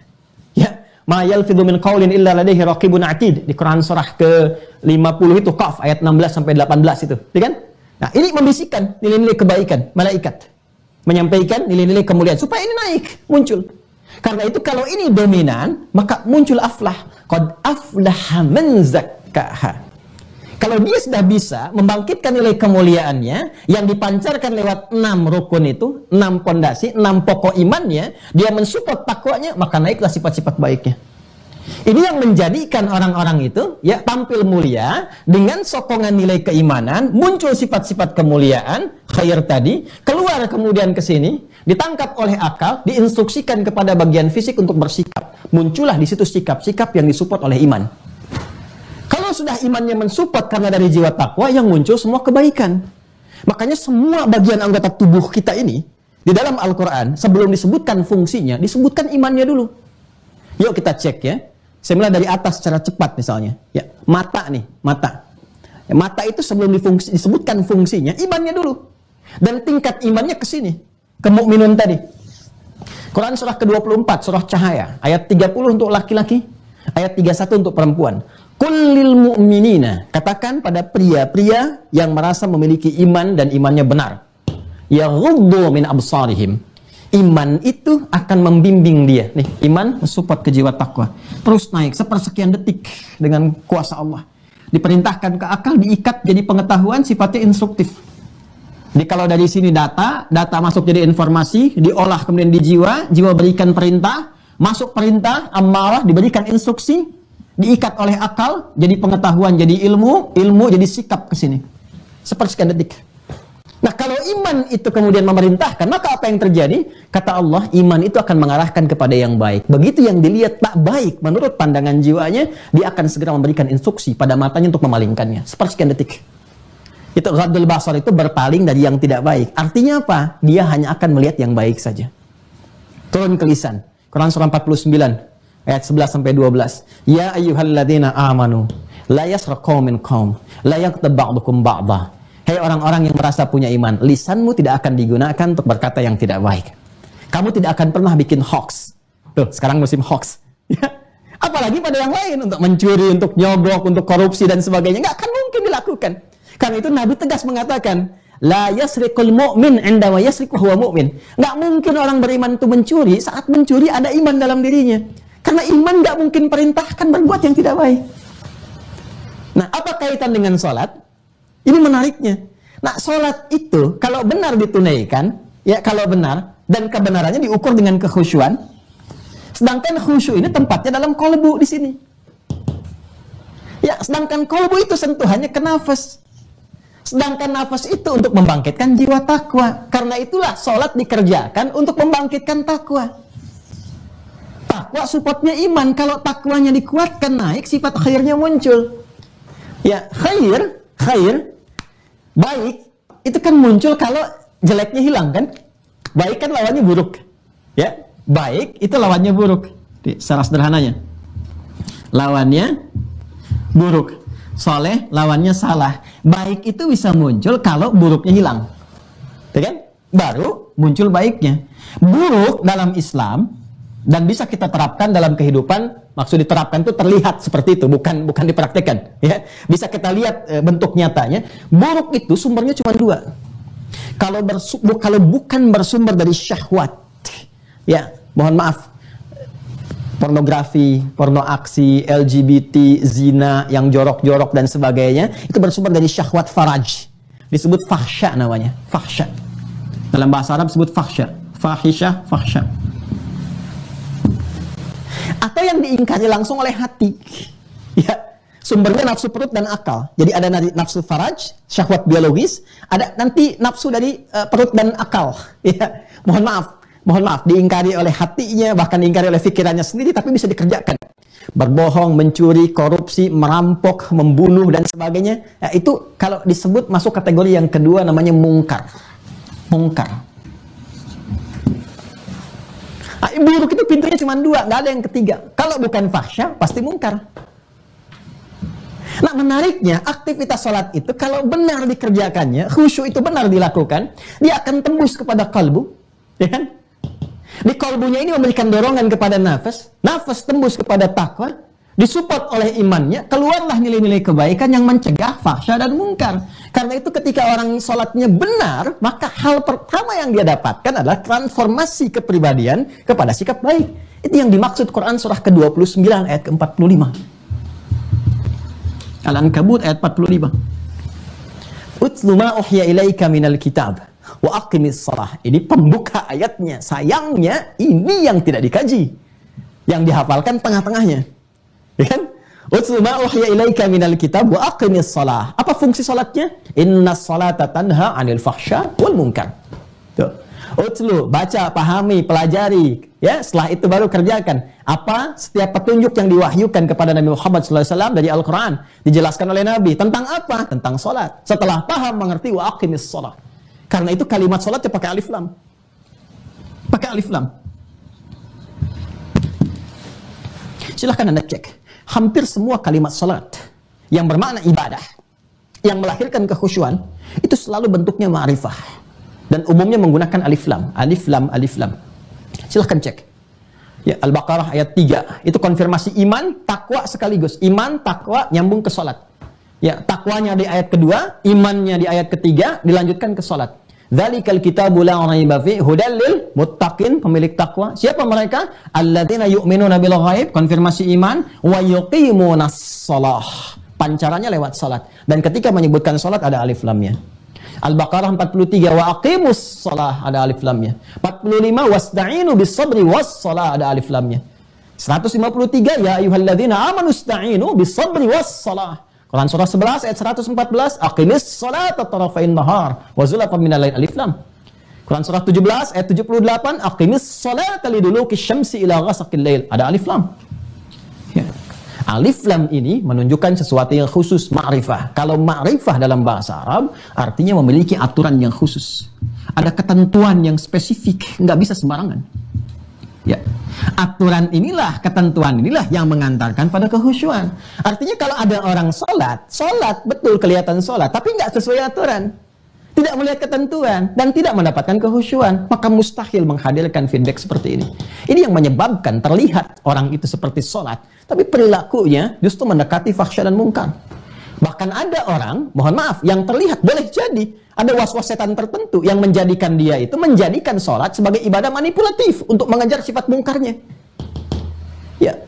Ya. Ma yalfidhu min qawlin illa ladaihi raqibun atid. Di Quran surah ke-50 itu Qaf ayat 16 sampai 18 itu, ya kan? Nah, ini membisikkan nilai-nilai kebaikan malaikat, menyampaikan nilai-nilai kemuliaan supaya ini naik, muncul. Karena itu kalau ini dominan, maka muncul aflah. Qad aflaha man zakkaha. Kalau dia sudah bisa membangkitkan nilai kemuliaannya yang dipancarkan lewat 6 rukun itu, 6 pondasi, 6 pokok imannya, dia mensupport takwanya, maka naiklah sifat-sifat baiknya. Ini yang menjadikan orang-orang itu ya tampil mulia dengan sokongan nilai keimanan, muncul sifat-sifat kemuliaan, khair tadi, keluar kemudian ke sini, ditangkap oleh akal, diinstruksikan kepada bagian fisik untuk bersikap. Muncullah di situ sikap-sikap yang disupport oleh iman. Kalau sudah imannya mensupport karena dari jiwa takwa, yang muncul semua kebaikan. Makanya semua bagian anggota tubuh kita ini, di dalam Al-Quran, sebelum disebutkan fungsinya, disebutkan imannya dulu. Yuk kita cek ya. Saya mulai dari atas secara cepat misalnya. Ya, mata nih, mata. Ya, mata itu sebelum disebutkan fungsinya, imannya dulu. Dan tingkat imannya ke sini, ke mukminun tadi. Quran surah ke-24, surah Cahaya, ayat 30 untuk laki-laki, ayat 31 untuk perempuan. Kullil mu'minina, katakan pada pria-pria yang merasa memiliki iman dan imannya benar. Yaghuddu min absarihim. Iman itu akan membimbing dia. Nih, iman mensupport ke jiwa takwa. Terus naik sepersekian detik dengan kuasa Allah. Diperintahkan ke akal, diikat jadi pengetahuan, sifatnya instruktif. Jadi kalau dari sini data masuk jadi informasi, diolah kemudian di jiwa, jiwa berikan perintah, masuk perintah, amarah, diberikan instruksi, diikat oleh akal, jadi pengetahuan, jadi ilmu jadi sikap ke sini. Sepersekian detik. Nah, kalau iman itu kemudian memerintahkan, maka apa yang terjadi? Kata Allah, iman itu akan mengarahkan kepada yang baik. Begitu yang dilihat tak baik menurut pandangan jiwanya, dia akan segera memberikan instruksi pada matanya untuk memalingkannya. Sepersekian detik. Itu ghaddul basar, itu berpaling dari yang tidak baik. Artinya apa? Dia hanya akan melihat yang baik saja. Turun ke lisan. Quran surah 49. Ayat 11 sampai 12. Ya ayyuhalladzina amanu la yasra qaumin qaum la yaghtab ba'dukum ba'dha. Hei orang-orang yang merasa punya iman, lisanmu tidak akan digunakan untuk berkata yang tidak baik. Kamu tidak akan pernah bikin hoax. Tuh, sekarang musim hoax. Ya. Apalagi pada yang lain, untuk mencuri, untuk nyogok, untuk korupsi dan sebagainya, nggak akan mungkin dilakukan. Karena itu Nabi tegas mengatakan, la yasriqul mu'min indama yasriqu huwa mu'min. Nggak mungkin orang beriman itu mencuri, saat mencuri ada iman dalam dirinya. Karena iman nggak mungkin perintahkan berbuat yang tidak baik. Nah, apa kaitan dengan sholat? Ini menariknya. Nah, sholat itu kalau benar ditunaikan, ya kalau benar, dan kebenarannya diukur dengan kekhusyuan. Sedangkan khusyuk ini tempatnya dalam kolbu di sini. Ya, sedangkan kolbu itu sentuhannya ke nafas. Sedangkan nafas itu untuk membangkitkan jiwa takwa. Karena itulah sholat dikerjakan untuk membangkitkan takwa. Takwa supportnya iman. Kalau takwanya dikuatkan naik, sifat khairnya muncul. Ya, khair, baik, itu kan muncul kalau jeleknya hilang kan? Baik kan lawannya buruk. Ya, baik itu lawannya buruk. Secara sederhananya. Lawannya buruk. Soleh lawannya salah. Baik itu bisa muncul kalau buruknya hilang. Ya kan? Baru muncul baiknya. Buruk dalam Islam dan bisa kita terapkan dalam kehidupan. Maksud diterapkan itu terlihat seperti itu, bukan dipraktekkan. Ya, bisa kita lihat bentuk nyatanya. Buruk itu sumbernya cuma dua. Kalau bukan bersumber dari syahwat, ya mohon maaf, pornografi, porno aksi, LGBT, zina yang jorok-jorok dan sebagainya, itu bersumber dari syahwat faraj. Disebut fahsya namanya, fahsya. Dalam bahasa Arab disebut fahsya, fahisyah, fahsya. Atau yang diingkari langsung oleh hati. Ya, sumbernya nafsu perut dan akal. Jadi ada nafsu faraj, syahwat biologis, ada nanti nafsu dari perut dan akal. Ya, mohon maaf, diingkari oleh hatinya, bahkan diingkari oleh pikirannya sendiri, tapi bisa dikerjakan. Berbohong, mencuri, korupsi, merampok, membunuh dan sebagainya. Ya, itu kalau disebut masuk kategori yang kedua namanya mungkar. Mungkar. Buruk itu pintunya cuma dua, nggak ada yang ketiga. Kalau bukan fahsya, pasti mungkar. Nah, menariknya, aktivitas sholat itu kalau benar dikerjakannya, khusyuk itu benar dilakukan, dia akan tembus kepada kalbu, ya kan? Di kalbunya ini memberikan dorongan kepada nafas tembus kepada takwa, disupport oleh imannya, keluarlah nilai-nilai kebaikan yang mencegah fahsya dan mungkar. Karena itu ketika orang sholatnya benar, maka hal pertama yang dia dapatkan adalah transformasi kepribadian kepada sikap baik. Itu yang dimaksud Quran surah ke-29 ayat ke-45. Al-Ankabut ayat 45. Utlu ma uhya ilaika minal kitab wa aqimis shalah. Ini pembuka ayatnya. Sayangnya ini yang tidak dikaji. Yang dihafalkan tengah-tengahnya. Ya kan? Utlu ma uhya ilaika minal kitab wa aqimis shalah. Apa fungsi salatnya? Innas salata tanha 'anil fahsya wal munkar. Tuh. Utlu, baca, pahami, pelajari, ya, setelah itu baru kerjakan. Apa setiap petunjuk yang diwahyukan kepada Nabi Muhammad SAW dari Al-Quran dijelaskan oleh Nabi tentang apa? Tentang salat. Setelah paham, mengerti, wa aqimis shalah. Karena itu kalimat salatnya pakai alif lam. Pakai alif lam. Silahkan Anda cek. Hampir semua kalimat salat yang bermakna ibadah, yang melahirkan kekhusyuan, itu selalu bentuknya ma'rifah. Dan umumnya menggunakan alif lam. Alif lam, alif lam. Silahkan cek. Ya, Al-Baqarah ayat 3. Itu konfirmasi iman, takwa sekaligus. Iman, takwa, nyambung ke salat. Ya, takwanya di ayat kedua, imannya di ayat ketiga, dilanjutkan ke salat. Dzalikal kitabu la raiba fi hudal lil muttaqin, pemilik takwa. Siapa mereka? Alladzina yu'minuna bil ghaib, konfirmasi iman, wa yuqimunas shalah. Pancarannya lewat salat. Dan ketika menyebutkan salat ada alif lamnya. Al-Baqarah 43, wa aqimus shalah, ada alif lamnya. 45, wasta'inu bis sabri was shalah, ada alif lamnya. 153, ya ayyuhalladzina amanu ista'inu bis sabri was shalah. Quran surah 11 ayat 114, aqimis sholata tarafain nahar wa zulafan minal lail, alif lam. Quran surah 17 ayat 78, aqimis sholata liduluki syamsi ila ghasaqil lail, ada alif lam. Ya. Alif lam ini menunjukkan sesuatu yang khusus, ma'rifah. Kalau ma'rifah dalam bahasa Arab artinya memiliki aturan yang khusus. Ada ketentuan yang spesifik, nggak bisa sembarangan. Ya. Aturan inilah, ketentuan inilah yang mengantarkan pada kehusyuan. Artinya kalau ada orang sholat betul kelihatan sholat, tapi nggak sesuai aturan, tidak melihat ketentuan, dan tidak mendapatkan kehusyuan, maka mustahil menghadirkan feedback seperti ini. Ini yang menyebabkan terlihat orang itu seperti sholat, tapi perilakunya justru mendekati fahsya dan mungkar. Bahkan ada orang, mohon maaf, yang terlihat boleh jadi ada was-was setan tertentu yang menjadikan dia itu menjadikan sholat sebagai ibadah manipulatif untuk mengejar sifat mungkarnya. Ya,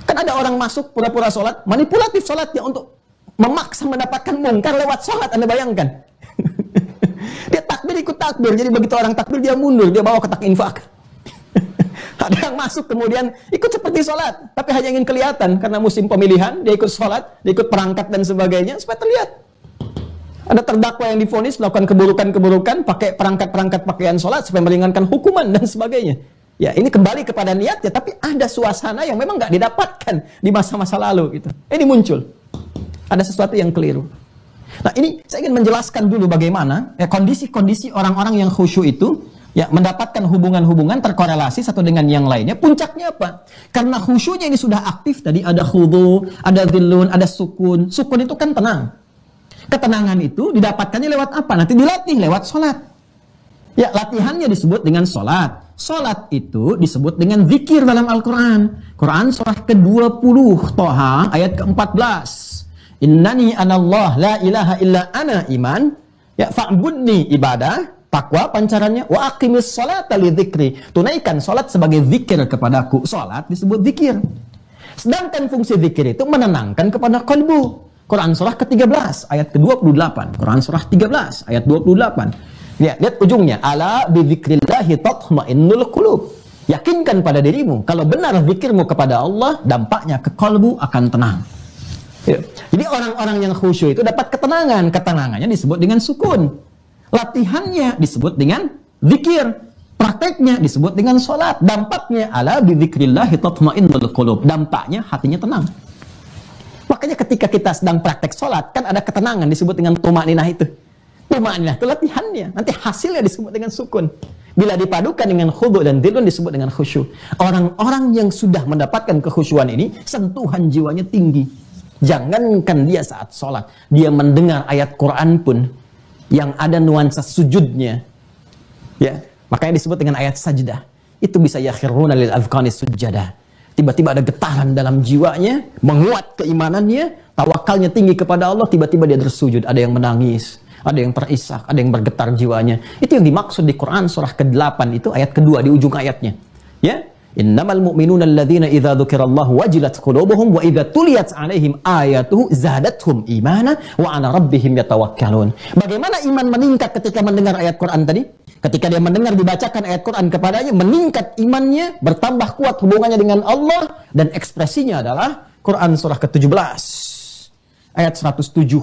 kan ada orang masuk pura-pura sholat, manipulatif sholatnya untuk memaksa mendapatkan mungkar lewat sholat. Anda bayangkan? Dia takbir ikut takbir, jadi begitu orang takbir dia mundur, dia bawa kotak infak. Ada yang masuk kemudian ikut seperti sholat, tapi hanya ingin kelihatan karena musim pemilihan, dia ikut sholat, dia ikut perangkat dan sebagainya supaya terlihat. Ada terdakwa yang divonis melakukan keburukan-keburukan, pakai perangkat-perangkat pakaian sholat supaya meringankan hukuman dan sebagainya. Ya, ini kembali kepada niatnya, tapi ada suasana yang memang nggak didapatkan di masa-masa lalu gitu. Ini muncul. Ada sesuatu yang keliru. Nah, ini saya ingin menjelaskan dulu bagaimana ya kondisi-kondisi orang-orang yang khusyuk itu ya mendapatkan hubungan-hubungan terkorelasi satu dengan yang lainnya. Puncaknya apa? Karena khusyuknya ini sudah aktif tadi, ada khudu, ada dhillun, ada sukun. Sukun itu kan tenang. Ketenangan itu didapatkannya lewat apa? Nanti dilatih lewat sholat. Ya, latihannya disebut dengan sholat. Sholat itu disebut dengan zikir dalam Al-Quran. Quran surah ke-20 Toha ayat ke-14. Innani anallah la ilaha illa ana iman. Ya, fa'budni ibadah, takwa pancarannya, wa aqimis sholata li dzikri. Tunaikan salat sebagai zikir kepadaku. Salat disebut zikir. Sedangkan fungsi zikir itu menenangkan kepada kalbu. Quran surah ke-13 ayat ke-28. Quran surah 13 ayat 28. Ya, lihat ujungnya. Ala bi dzikrillahi tatma'innul qulub. Yakinkan pada dirimu kalau benar zikirmu kepada Allah, dampaknya ke kalbu akan tenang. Ya. Jadi orang-orang yang khusyuk itu dapat ketenangan. Ketenangannya disebut dengan sukun. Latihannya disebut dengan zikir. Prakteknya disebut dengan sholat. Dampaknya ala bidzikrillahi tatma'innul qulub. Dampaknya hatinya tenang. Makanya ketika kita sedang praktek sholat, kan ada ketenangan disebut dengan tumakninah itu. Tumakninah itu latihannya. Nanti hasilnya disebut dengan sukun. Bila dipadukan dengan khudu dan dhillun disebut dengan khusyuk. Orang-orang yang sudah mendapatkan kekhusyuan ini, sentuhan jiwanya tinggi. Jangankan dia saat sholat, dia mendengar ayat Quran pun yang ada nuansa sujudnya, ya, makanya disebut dengan ayat sajdah. Itu bisa yakhiruna lil azqani sujada. Tiba-tiba ada getaran dalam jiwanya, menguat keimanannya, tawakalnya tinggi kepada Allah, tiba-tiba dia bersujud. Ada yang menangis, ada yang terisak, ada yang bergetar jiwanya. Itu yang dimaksud di Quran surah ke-8 itu ayat kedua di ujung ayatnya. Ya. Innamal mu'minuna alladzina idza dzukirallahu wajilat qulubuhum wa idza tuliyat 'alaihim ayatuhu zadatuhum imana wa 'ala rabbihim yatawakkalun. Bagaimana iman meningkat ketika mendengar ayat Quran tadi? Ketika dia mendengar dibacakan ayat Quran kepadanya, meningkat imannya, bertambah kuat hubungannya dengan Allah, dan ekspresinya adalah Quran surah ke-17 ayat 107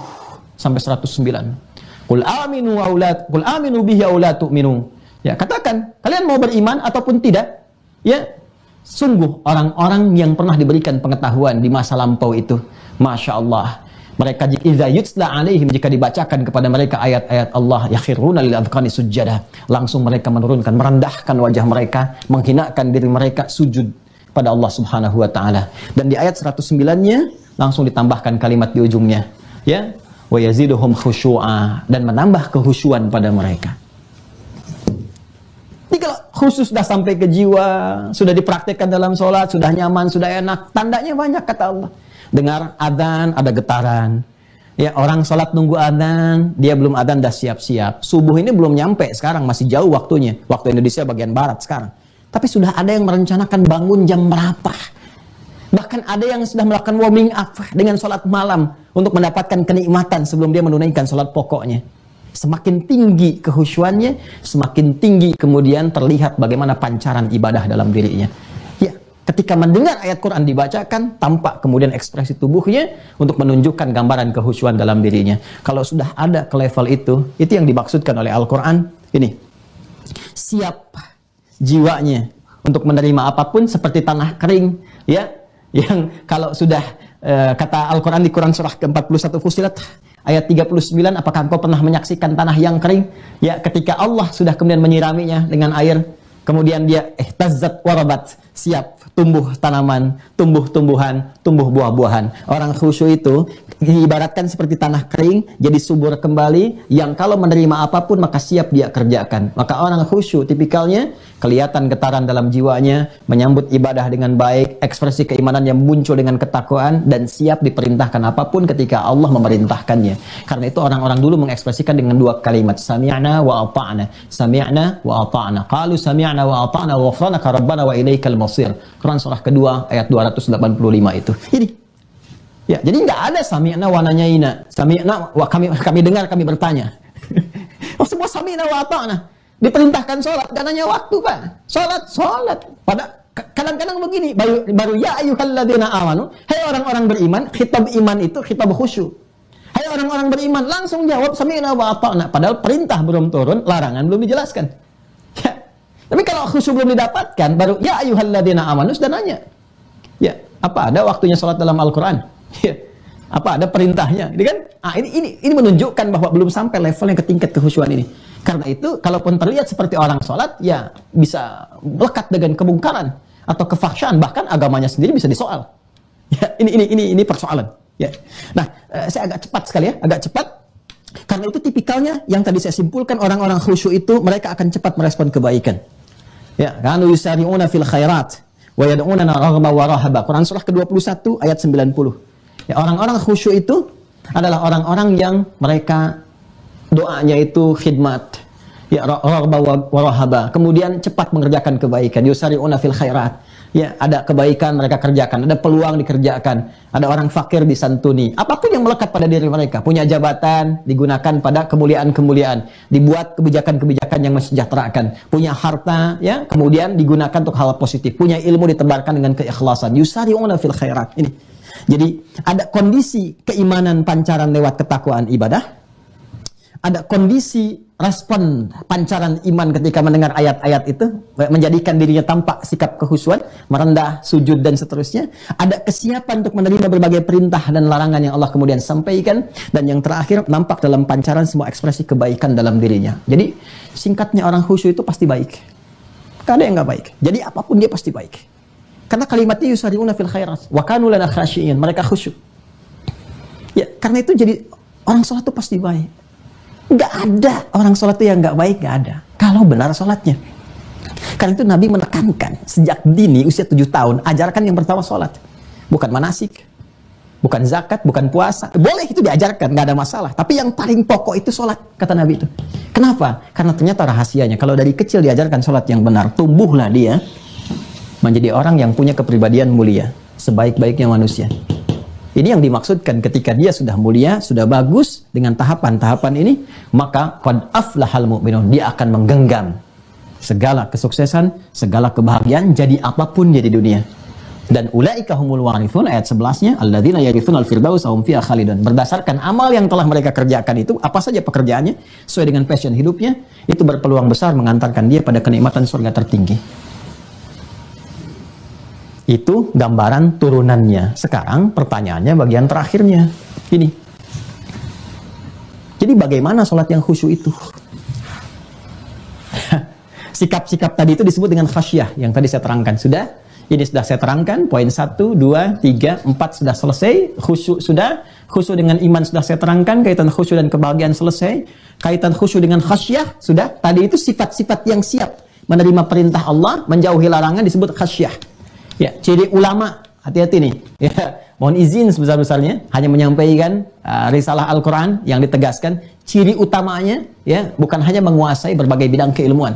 sampai 109. Qul aminu bihi aw la tu'minu. Ya, katakan, kalian mau beriman ataupun tidak? Ya, sungguh orang-orang yang pernah diberikan pengetahuan di masa lampau itu, Masya Allah, mereka idza yutla alaihim, jika dibacakan kepada mereka ayat-ayat Allah, yakhiruna lil adqani sujada, langsung mereka menurunkan, merendahkan wajah mereka, menghinakan diri mereka, sujud pada Allah Subhanahu wa taala. Dan di ayat 109-nya langsung ditambahkan kalimat di ujungnya, ya, wa yaziduhum khusyu'a, dan menambah kehusyuan pada mereka. Jadi kalau khusus sudah sampai ke jiwa, sudah dipraktekkan dalam sholat, sudah nyaman, sudah enak, tandanya banyak kata Allah. Dengar adzan, ada getaran. Ya, orang sholat nunggu adzan, dia belum adzan dah siap-siap. Subuh ini belum nyampe sekarang, masih jauh waktunya. Waktu Indonesia bagian barat sekarang. Tapi sudah ada yang merencanakan bangun jam berapa. Bahkan ada yang sudah melakukan warming up dengan sholat malam untuk mendapatkan kenikmatan sebelum dia menunaikan sholat pokoknya. Semakin tinggi kehusyuannya, semakin tinggi kemudian terlihat bagaimana pancaran ibadah dalam dirinya. Ya, ketika mendengar ayat Quran dibacakan, tampak kemudian ekspresi tubuhnya untuk menunjukkan gambaran kehusyuan dalam dirinya. Kalau sudah ada ke level itu yang dimaksudkan oleh Al-Quran. Ini, siap jiwanya untuk menerima apapun seperti tanah kering, ya, yang kalau sudah kata Al-Quran di Quran surah ke-41 Fussilat ayat 39, apakah engkau pernah menyaksikan tanah yang kering? Ya, ketika Allah sudah kemudian menyiraminya dengan air, kemudian dia tazzat warabat, siap tumbuh tanaman, tumbuh tumbuhan, tumbuh buah-buahan. Orang khusyuk itu diibaratkan seperti tanah kering, jadi subur kembali, yang kalau menerima apapun maka siap dia kerjakan. Maka orang khusyuk tipikalnya kelihatan getaran dalam jiwanya, menyambut ibadah dengan baik, ekspresi keimanan yang muncul dengan ketakwaan, dan siap diperintahkan apapun ketika Allah memerintahkannya. Karena itu orang-orang dulu mengekspresikan dengan dua kalimat, sami'na wa ata'na. Sami'na wa ata'na. Qalu sami'na wa ata'na wa ghufranaka rabbana wa ilaikal masir. Quran surah kedua ayat 285 itu. Ya, jadi nggak ada sami'na wa nanyaina. Sami'na wa kami dengar, kami bertanya. Oh, semua sami'na wa ata'na. Diperintahkan sholat, gak nanya waktu, Pak. Sholat. Pada kadang-kadang begini, baru ya ayyuhalladzina amanu, hai orang-orang beriman, khitab iman itu khitab khusyuk. Hai orang-orang beriman, langsung jawab sami'na wa ata'na. Padahal perintah belum turun, larangan belum dijelaskan. Ya. Tapi kalau khusyuk belum didapatkan, baru ya ayyuhalladzina amanu sudah nanya. Ya, apa ada waktunya sholat dalam Al-Quran? Ya. Apa ada perintahnya? Ini kan, ini menunjukkan bahwa belum sampai level yang ke tingkat kehusyuan ini. Karena itu, kalaupun terlihat seperti orang sholat, ya bisa melekat dengan kemungkaran atau kefahsyaan, bahkan agamanya sendiri bisa disoal. Ya, ini persoalan. Ya. Nah, saya agak cepat sekali ya, agak cepat. Karena itu tipikalnya yang tadi saya simpulkan, orang-orang khusyuk itu mereka akan cepat merespon kebaikan. Ya, kanu yusari'una fil khairat wa yad'unana raghaba wa rahaba. Quran surah ke-21 ayat 90. Ya, orang-orang khusyuk itu adalah orang-orang yang mereka doanya itu khidmat, ya, raghaba wa rahaba. Kemudian cepat mengerjakan kebaikan, yusari'una fil khairat. Ya, ada kebaikan mereka kerjakan, ada peluang dikerjakan, ada orang fakir disantuni. Apapun yang melekat pada diri mereka, punya jabatan digunakan pada kemuliaan-kemuliaan, dibuat kebijakan-kebijakan yang mensejahterakan, punya harta, ya, kemudian digunakan untuk hal positif, punya ilmu ditebarkan dengan keikhlasan. Yusari'una fil khairat. Ini. Jadi ada kondisi keimanan pancaran lewat ketakwaan ibadah, ada kondisi respon pancaran iman ketika mendengar ayat-ayat itu, menjadikan dirinya tampak sikap kehusuan, merendah, sujud, dan seterusnya. Ada kesiapan untuk menerima berbagai perintah dan larangan yang Allah kemudian sampaikan. Dan yang terakhir, nampak dalam pancaran semua ekspresi kebaikan dalam dirinya. Jadi, singkatnya orang khusyuk itu pasti baik. Gak ada yang gak baik. Jadi, apapun dia pasti baik. Karena kalimatnya yusari'una fil khairat. Wa kanu lana khasyi'in. Mereka khusyuk. Ya, karena itu jadi, orang sholat itu pasti baik. Nggak ada orang sholat itu yang nggak baik, nggak ada. Kalau benar sholatnya. Karena itu Nabi menekankan sejak dini usia 7 tahun, ajarkan yang pertama sholat. Bukan manasik, bukan zakat, bukan puasa. Boleh itu diajarkan, nggak ada masalah. Tapi yang paling pokok itu sholat, kata Nabi itu. Kenapa? Karena ternyata rahasianya, kalau dari kecil diajarkan sholat yang benar, tumbuhlah dia menjadi orang yang punya kepribadian mulia, sebaik-baiknya manusia. Ini yang dimaksudkan ketika dia sudah mulia, sudah bagus dengan tahapan-tahapan ini, maka qad aflahal mu'minun, dia akan menggenggam segala kesuksesan, segala kebahagiaan, jadi apapun dia di dunia. Dan ulaika humul warithun, ayat 11-nya, alladzina yarithunal firdaus hum fiha khalidun. Berdasarkan amal yang telah mereka kerjakan itu, apa saja pekerjaannya, sesuai dengan passion hidupnya, itu berpeluang besar mengantarkan dia pada kenikmatan surga tertinggi. Itu gambaran turunannya. Sekarang pertanyaannya bagian terakhirnya. Ini. Jadi bagaimana sholat yang khusyuk itu? Sikap-sikap tadi itu disebut dengan khasyah yang tadi saya terangkan. Sudah? Ini sudah saya terangkan. Poin 1, 2, 3, 4 sudah selesai. Khusyuk sudah. Khusyuk dengan iman sudah saya terangkan. Kaitan khusyuk dan kebahagiaan selesai. Kaitan khusyuk dengan khasyah sudah. Tadi itu sifat-sifat yang siap menerima perintah Allah, menjauhi larangan disebut khasyah. Ya, ciri ulama, hati-hati nih. Ya, mohon izin sebesar-besarnya, hanya menyampaikan risalah Al-Quran yang ditegaskan. Ciri utamanya, ya, bukan hanya menguasai berbagai bidang keilmuan,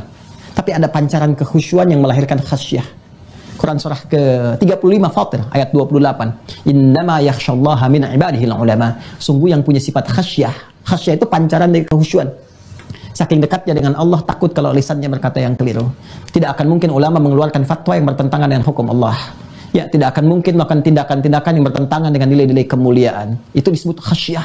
tapi ada pancaran kekhusyuan yang melahirkan khasyah. Quran surah ke-35 Fatir ayat 28. Innama yakhsyallaha min ibadihil ulama. Sungguh yang punya sifat khasyah. Khasyah itu pancaran dari kekhusyuan. Saking dekatnya dengan Allah, takut kalau lisannya berkata yang keliru. Tidak akan mungkin ulama mengeluarkan fatwa yang bertentangan dengan hukum Allah. Ya, tidak akan mungkin melakukan tindakan-tindakan yang bertentangan dengan nilai-nilai kemuliaan. Itu disebut khasyah.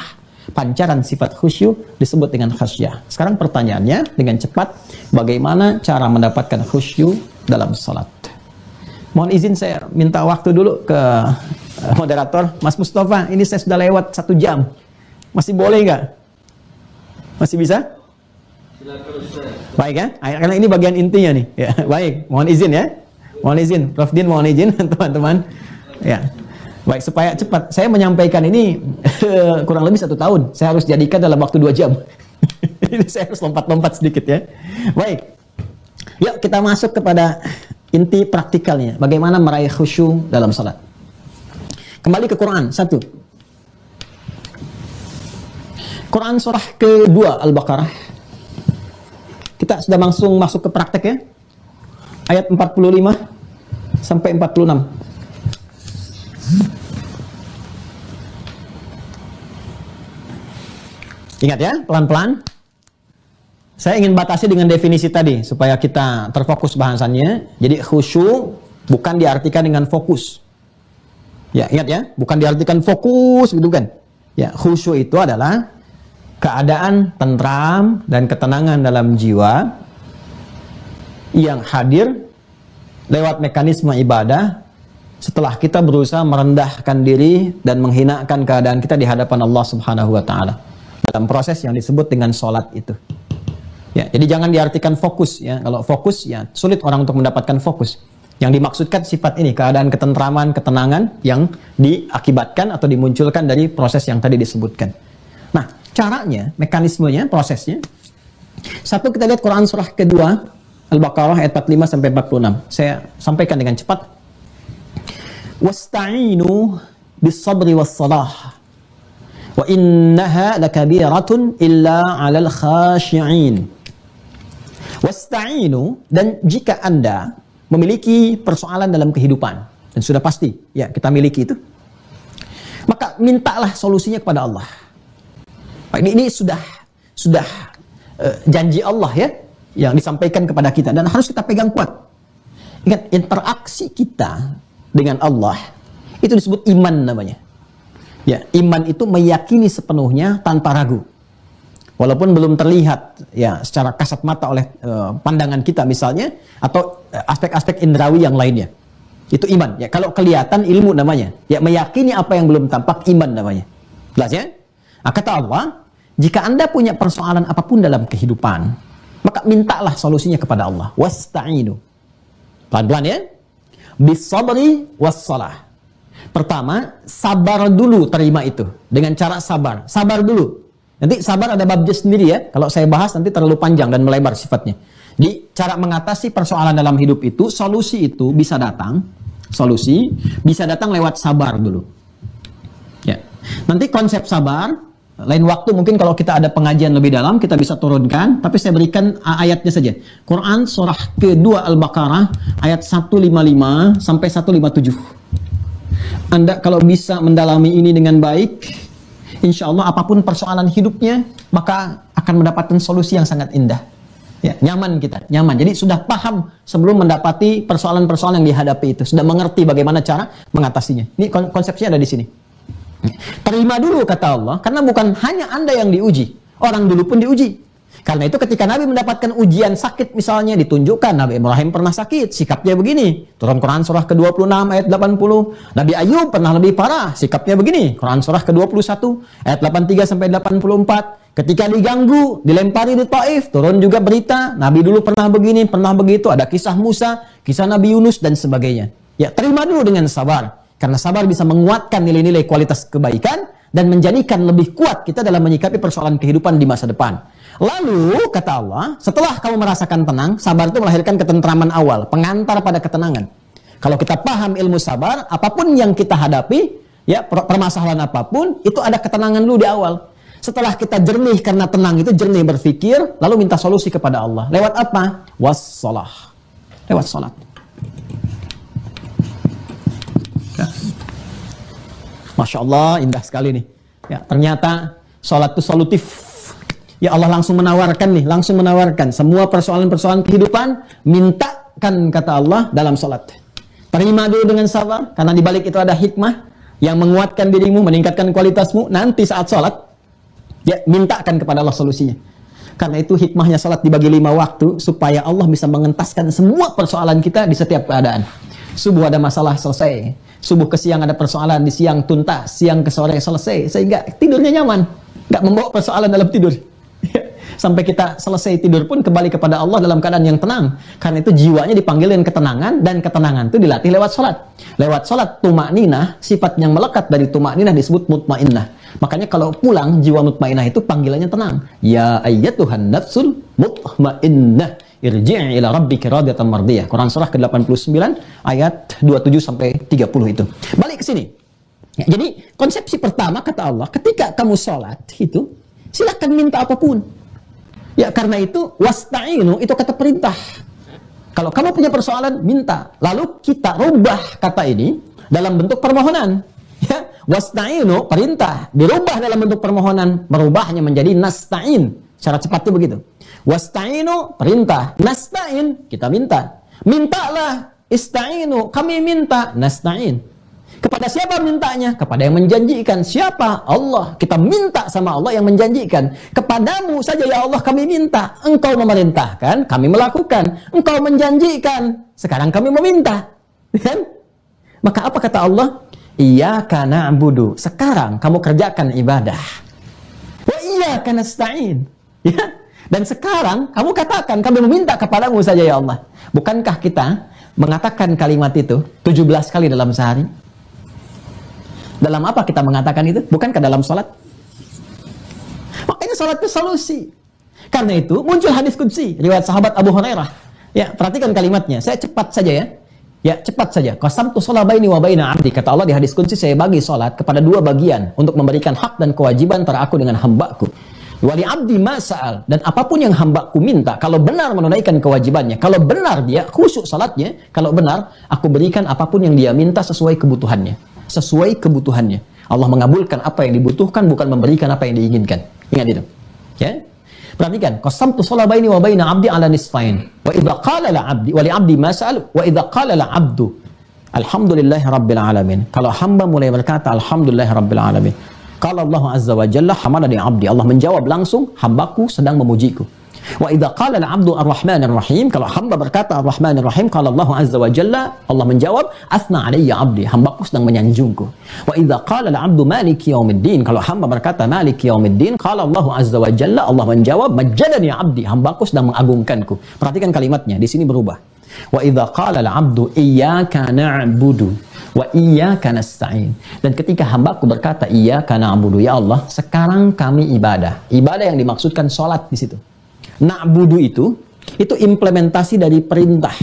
Pancaran sifat khusyuk disebut dengan khasyah. Sekarang pertanyaannya dengan cepat, bagaimana cara mendapatkan khusyuk dalam salat? Mohon izin saya minta waktu dulu ke moderator. Mas Mustafa, ini saya sudah lewat 1 jam. Masih boleh nggak? Masih bisa? Baik ya, karena ini bagian intinya nih. Ya, baik, mohon izin ya. Mohon izin, Prof. Din mohon izin teman-teman. Ya. Baik, supaya cepat. Saya menyampaikan ini kurang lebih 1 tahun. Saya harus jadikan dalam waktu 2 jam. Ini saya harus lompat-lompat sedikit ya. Baik. Yuk kita masuk kepada inti praktikalnya. Bagaimana meraih khusyuk dalam salat. Kembali ke Quran, 1. Quran surah ke-2 Al-Baqarah. Kita sudah langsung masuk ke praktek ya. Ayat 45 sampai 46. Ingat ya, pelan-pelan. Saya ingin batasi dengan definisi tadi supaya kita terfokus bahasannya. Jadi khusyuk bukan diartikan dengan fokus. Ya, ingat ya, bukan diartikan fokus gitu kan. Ya, khusyuk itu adalah keadaan tentram dan ketenangan dalam jiwa yang hadir lewat mekanisme ibadah setelah kita berusaha merendahkan diri dan menghinakan keadaan kita di hadapan Allah Subhanahu wa taala dalam proses yang disebut dengan sholat itu. Ya, jadi jangan diartikan fokus ya. Kalau fokus ya sulit orang untuk mendapatkan fokus. Yang dimaksudkan sifat ini, keadaan ketentraman, ketenangan yang diakibatkan atau dimunculkan dari proses yang tadi disebutkan. Nah, caranya, mekanismenya, prosesnya. Satu, kita lihat Quran surah kedua, Al-Baqarah ayat 45 sampai 46. Saya sampaikan dengan cepat. Wasta'inu bis-sabri was-salah. Wa innaha lakabiratun illa 'alal khashi'in. Wasta'inu, dan jika Anda memiliki persoalan dalam kehidupan, dan sudah pasti ya kita miliki itu, maka mintalah solusinya kepada Allah. Ini sudah janji Allah ya yang disampaikan kepada kita dan harus kita pegang kuat. Ingat, interaksi kita dengan Allah itu disebut iman namanya. Ya, iman itu meyakini sepenuhnya tanpa ragu. Walaupun belum terlihat ya secara kasat mata oleh pandangan kita misalnya, atau aspek-aspek indrawi yang lainnya. Itu iman. Ya, kalau kelihatan ilmu namanya. Ya, meyakini apa yang belum tampak iman namanya. Jelas ya? Nah, kata Allah, jika Anda punya persoalan apapun dalam kehidupan, maka mintalah solusinya kepada Allah. Wasta'inu. Pelan-pelan ya. Bis-sabri was-salah. Pertama, sabar dulu terima itu. Dengan cara sabar. Sabar dulu. Nanti sabar ada babnya sendiri ya. Kalau saya bahas nanti terlalu panjang dan melebar sifatnya. Jadi cara mengatasi persoalan dalam hidup itu, solusi itu bisa datang. Solusi bisa datang lewat sabar dulu. Ya. Nanti konsep sabar, lain waktu mungkin kalau kita ada pengajian lebih dalam, kita bisa turunkan. Tapi saya berikan ayatnya saja. Quran surah kedua Al-Baqarah ayat 155 sampai 157. Anda kalau bisa mendalami ini dengan baik, insya Allah apapun persoalan hidupnya, maka akan mendapatkan solusi yang sangat indah. Ya, nyaman kita, nyaman. Jadi sudah paham sebelum mendapati persoalan-persoalan yang dihadapi itu. Sudah mengerti bagaimana cara mengatasinya. Ini konsepsinya ada di sini. Terima dulu kata Allah, karena bukan hanya Anda yang diuji. Orang dulu pun diuji. Karena itu ketika Nabi mendapatkan ujian sakit misalnya, ditunjukkan Nabi Ibrahim pernah sakit, sikapnya begini. Turun Quran surah ke-26 ayat 80. Nabi Ayub pernah lebih parah, sikapnya begini. Quran surah ke-21 ayat 83 sampai 84. Ketika diganggu, dilempari di Taif, turun juga berita. Nabi dulu pernah begini, pernah begitu. Ada kisah Musa, kisah Nabi Yunus dan sebagainya. Ya, terima dulu dengan sabar. Karena sabar bisa menguatkan nilai-nilai kualitas kebaikan dan menjadikan lebih kuat kita dalam menyikapi persoalan kehidupan di masa depan. Lalu, kata Allah, setelah kamu merasakan tenang, sabar itu melahirkan ketentraman awal, pengantar pada ketenangan. Kalau kita paham ilmu sabar, apapun yang kita hadapi, ya permasalahan apapun, itu ada ketenangan dulu di awal. Setelah kita jernih karena tenang itu, jernih berpikir, lalu minta solusi kepada Allah. Lewat apa? Wassalah. Lewat salat. Ya. Masya Allah, indah sekali nih. Ya, ternyata salat itu solutif. Ya Allah langsung menawarkan semua persoalan-persoalan kehidupan, mintakan kata Allah dalam salat. Terima dulu dengan sabar, karena di balik itu ada hikmah yang menguatkan dirimu, meningkatkan kualitasmu. Nanti saat salat, ya mintakan kepada Allah solusinya. Karena itu hikmahnya salat dibagi 5 waktu, supaya Allah bisa mengentaskan semua persoalan kita di setiap keadaan. Subuh ada masalah, selesai. Subuh ke siang ada persoalan, di siang tuntas, siang ke sore selesai. Sehingga tidurnya nyaman, nggak membawa persoalan dalam tidur. Sampai kita selesai tidur pun kembali kepada Allah dalam keadaan yang tenang. Karena itu jiwanya dipanggil dengan ketenangan, dan ketenangan itu dilatih lewat salat. Lewat salat tumakninah, sifat yang melekat dari tumakninah disebut mutmainnah. Makanya kalau pulang jiwa mutmainnah itu panggilannya tenang. Ya ayyatuhan nafsul mutmainnah, irji'i ila rabbiki radiyatan mardiyah. Quran surah ke-89 ayat 27 sampai 30 itu. Balik ke sini. Ya, jadi konsepsi pertama kata Allah, ketika kamu sholat itu silakan minta apapun. Ya karena itu wasta'inu itu kata perintah. Kalau kamu punya persoalan, minta. Lalu kita rubah kata ini dalam bentuk permohonan. Ya, wasta'inu perintah dirubah dalam bentuk permohonan, merubahnya menjadi nasta'in. Cara cepatnya begitu. Wasta'inu perintah, nasta'in kita minta. Mintalah, ista'inu kami minta, nasta'in. Kepada siapa mintanya? Kepada yang menjanjikan. Siapa? Allah. Kita minta sama Allah yang menjanjikan. Kepadamu saja ya Allah kami minta. Engkau memerintahkan, kami melakukan. Engkau menjanjikan, sekarang kami meminta. Kan? Maka apa kata Allah? Iyyaka na'budu. Sekarang kamu kerjakan ibadah. Wa iyyaka nasta'in. Ya. Dan sekarang kamu katakan, kami meminta kepadamu saja ya Allah. Bukankah kita mengatakan kalimat itu 17 kali dalam sehari? Dalam apa kita mengatakan itu? Bukankah dalam sholat? Makanya sholat itu solusi. Karena itu muncul hadis qudsi riwayat sahabat Abu Hurairah. Ya, perhatikan kalimatnya. Saya cepat saja ya. Ya, cepat saja. Qasamtu shalah baini wa baina 'abdi. Kata Allah di hadis qudsi, saya bagi salat kepada dua bagian untuk memberikan hak dan kewajiban antara aku dengan hamba-Ku. Wa li 'abdi ma sa'al, dan apapun yang hamba-Ku minta, kalau benar menunaikan kewajibannya, kalau benar dia khusyuk salatnya, kalau benar aku berikan apapun yang dia minta sesuai kebutuhannya. Sesuai kebutuhannya. Allah mengabulkan apa yang dibutuhkan, bukan memberikan apa yang diinginkan. Ingat itu. Ya. Perhatikan, qasamtu shalah baini wa baina 'abdi 'ala nisfain. Wa idza qala la 'abdi wa li 'abdi ma sa'al wa idza qala la 'abdu alhamdulillahi rabbil alamin. Kalau hamba mulai berkata alhamdulillahi rabbil alamin, qala Allah azza wa jalla hamadani 'abdi. Allah menjawab langsung, hambaku sedang memujiku. Wa idza qala la 'abdu ar-rahmanir rahim. Kalau hamba berkata ar-rahmanir rahim, qala Allah azza wa jalla, Allah menjawab athna 'alayya 'abdi. Hambaku sedang menyanjungku. Wa idza qala la 'abdu maliki yaumiddin. Kalau hamba berkata maliki yaumiddin, qala Allah azza wa jalla, Allah menjawab majjadani 'abdi. Hambaku sedang mengagungkanku. Perhatikan kalimatnya, di sini berubah. Wa idza qala la 'abdu iyyaka na'budu wa iyyaka nasta'in. Dan ketika hambaku berkata iyyaka na'budu, ya Allah, sekarang kami ibadah. Ibadah yang dimaksudkan salat di situ. Na'budu itu implementasi dari perintah.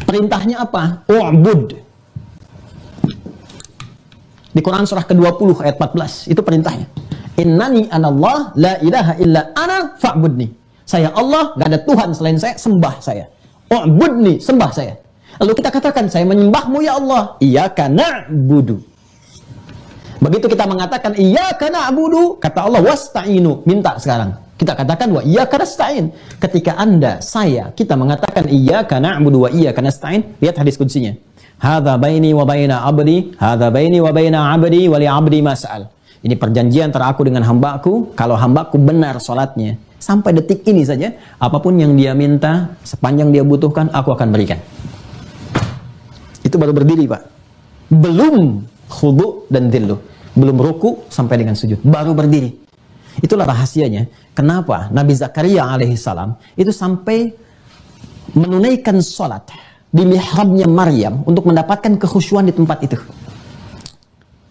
Perintahnya apa? U'bud. Di Quran surah ke-20 ayat 14, itu perintahnya. Innani anallah la ilaha illa ana fa'budni. Saya Allah, gak ada Tuhan selain saya, sembah saya. U'budni, sembah saya. Lalu kita katakan, saya menyembahmu ya Allah. Iyyaka na'budu. Begitu kita mengatakan iyyaka na'budu, kata Allah wasta'inu, minta sekarang. Kita katakan wa iyyaka nasta'in. Ketika Anda, saya, kita mengatakan iyyaka na'budu wa iyyaka nasta'in, lihat hadis qudsinya. Hadza baini wa baina 'abdi, hadza baini wa baina 'abdi wa li 'abdi ma sa'al. Ini perjanjian antara aku dengan hambaku, kalau hambaku benar salatnya, sampai detik ini saja, apapun yang dia minta, sepanjang dia butuhkan, aku akan berikan. Itu baru berdiri, Pak. Belum khudu dan dhillu. Belum ruku sampai dengan sujud. Baru berdiri. Itulah rahasianya. Kenapa Nabi Zakaria alaihissalam itu sampai menunaikan sholat di mihrabnya Maryam untuk mendapatkan kekhusyuan di tempat itu.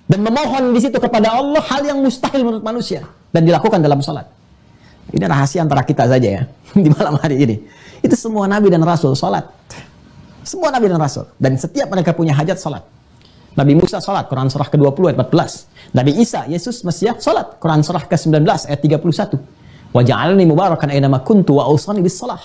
Dan memohon di situ kepada Allah hal yang mustahil menurut manusia. Dan dilakukan dalam sholat. Ini rahasia antara kita saja ya. Di malam hari ini. Itu semua Nabi dan Rasul sholat. Semua Nabi dan Rasul. Dan setiap mereka punya hajat sholat. Nabi Musa sholat, Quran surah ke-20 ayat 14. Nabi Isa, Yesus, Mesias, sholat, Quran surah ke-19 ayat 31. Wa ja'alni mubarakan aynama kuntu wa awsani bis shalah.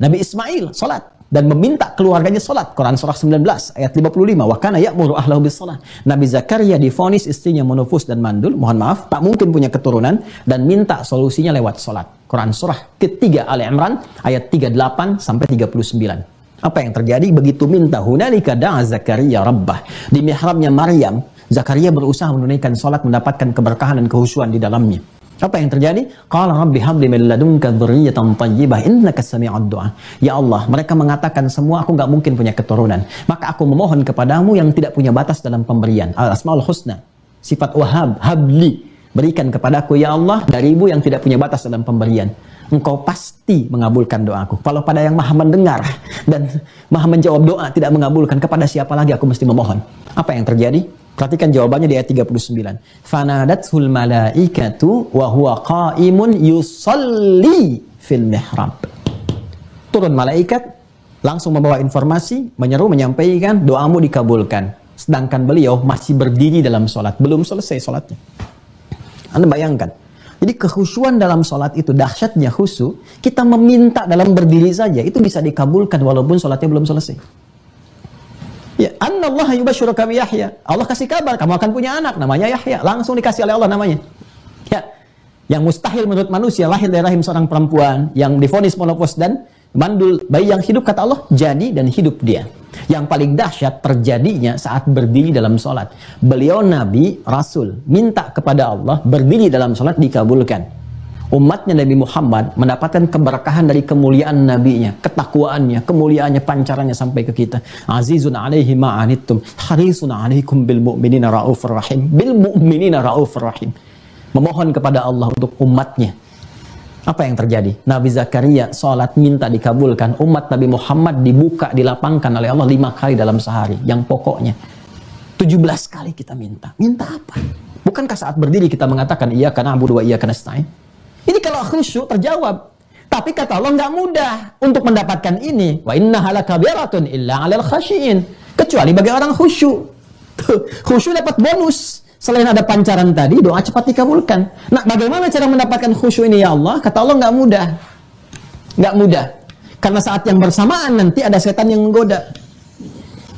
Nabi Ismail sholat dan meminta keluarganya sholat, Quran surah 19 ayat 55. Wa kana ya'muru ahlahu bis shalah. Nabi Zakaria divonis istrinya monofus dan mandul, mohon maaf, tak mungkin punya keturunan, dan minta solusinya lewat sholat. Quran surah ketiga Ali Imran ayat 38 sampai 39. Apa yang terjadi begitu minta hunalika da'a Zakaria rabbah. Di mihrabnya Maryam, Zakaria berusaha menunaikan salat, mendapatkan keberkahan dan kehusyuan di dalamnya. Apa yang terjadi? Qala rabbi habli min ladunka dzurriyyatan thayyibah innaka sami'ud du'a. Ya Allah, mereka mengatakan semua aku enggak mungkin punya keturunan. Maka aku memohon kepadamu yang tidak punya batas dalam pemberian. Al-Asmaul Husna. Sifat Wahhab, habli. Berikan kepadaku ya Allah darimu yang tidak punya batas dalam pemberian. Engkau pasti mengabulkan doaku. Kalau pada yang maha mendengar dan maha menjawab doa tidak mengabulkan, kepada siapa lagi aku mesti memohon? Apa yang terjadi? Perhatikan jawabannya di ayat 39. Fanadathul malaikatu wa huwa qa'imun yusalli fil mihrab. Turun malaikat, langsung membawa informasi, menyeru, menyampaikan, doamu dikabulkan. Sedangkan beliau masih berdiri dalam sholat. Belum selesai sholatnya. Anda bayangkan. Jadi kekhusyuan dalam sholat itu, dahsyatnya khusyuk, kita meminta dalam berdiri saja, itu bisa dikabulkan walaupun sholatnya belum selesai. Ya, Annallaha yubasyiruka bi Yahya. Allah kasih kabar, kamu akan punya anak, namanya Yahya. Langsung dikasih oleh Allah namanya. Ya, yang mustahil menurut manusia, lahir dari rahim seorang perempuan, yang divonis monopos dan mandul, bayi yang hidup, kata Allah, jadi dan hidup dia. Yang paling dahsyat terjadinya saat berdiri dalam sholat. Beliau Nabi, Rasul, minta kepada Allah, berdiri dalam sholat dikabulkan. Umatnya Nabi Muhammad mendapatkan keberkahan dari kemuliaan nabinya, ketakwaannya, kemuliaannya, pancarannya sampai ke kita. Azizun alaihi ma'anittum, harisun alaikum bil mu'minina raufur rahim. Bil mu'minina raufur rahim. Memohon kepada Allah untuk umatnya. Apa yang terjadi? Nabi Zakaria sholat minta dikabulkan. Umat Nabi Muhammad dibuka, dilapangkan oleh Allah 5 kali dalam sehari. Yang pokoknya 17 kali kita minta. Minta apa? Bukankah saat berdiri kita mengatakan iyyaka na'budu wa iyyaka nasta'in? Ini kalau khusyuk terjawab. Tapi kata Allah nggak mudah untuk mendapatkan ini. Wa innaha lakabiratun illa 'alal khashiin. Kecuali bagi orang khusyuk. Khusyuk dapat bonus. Selain ada pancaran tadi, doa cepat dikabulkan. Nah, bagaimana cara mendapatkan khusyuk ini ya Allah? Kata Allah nggak mudah. Nggak mudah. Karena saat yang bersamaan nanti ada setan yang menggoda.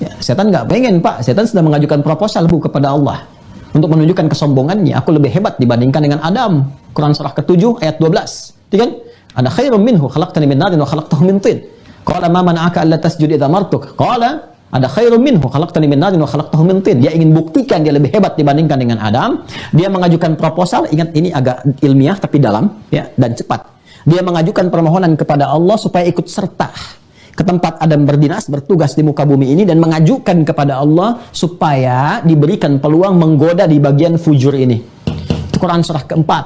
Ya, setan nggak pengen, Pak. Setan sudah mengajukan proposal kepada Allah untuk menunjukkan kesombongannya. Aku lebih hebat dibandingkan dengan Adam. Quran surah ke-7 ayat 12. Kan? Ada khairum minhu khalaqtani min narin wa khalaqtahu min tin. Qala ma mana'aka alla tasjud idza martuk? Qala ada khairum minhu khalaqtani min narin wa khalaqtahu min tin. Dia ingin buktikan dia lebih hebat dibandingkan dengan Adam. Dia mengajukan proposal, ingat ini agak ilmiah tapi dalam ya dan cepat. Dia mengajukan permohonan kepada Allah supaya ikut serta ke tempat Adam berdinas, bertugas di muka bumi ini dan mengajukan kepada Allah supaya diberikan peluang menggoda di bagian fujur ini. Itu Quran surah keempat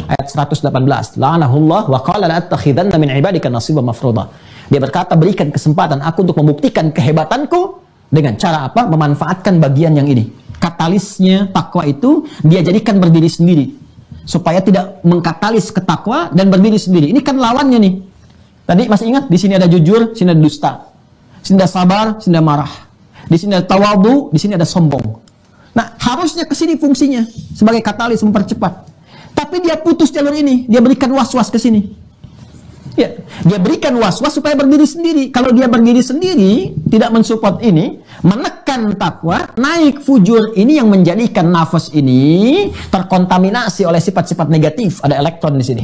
ayat 118. La'anahullah wa qala la'attakhidanna min ibadika nasiban mafruḍa. Dia berkata, berikan kesempatan aku untuk membuktikan kehebatanku dengan cara apa? Memanfaatkan bagian yang ini. Katalisnya takwa itu dia jadikan berdiri sendiri supaya tidak mengkatalis ke takwa dan berdiri sendiri. Ini kan lawannya nih. Tadi masih ingat, di sini ada jujur, di sini ada dusta. Di sini ada sabar, di sini ada marah. Di sini ada tawadhu, di sini ada sombong. Nah, harusnya ke sini fungsinya sebagai katalis mempercepat. Tapi dia putus jalur ini, dia berikan was-was ke sini. Ya, dia berikan was-was supaya berdiri sendiri. Kalau dia berdiri sendiri, tidak mensupport ini, menekan takwa, naik fujur ini yang menjadikan nafas ini terkontaminasi oleh sifat-sifat negatif. Ada elektron di sini.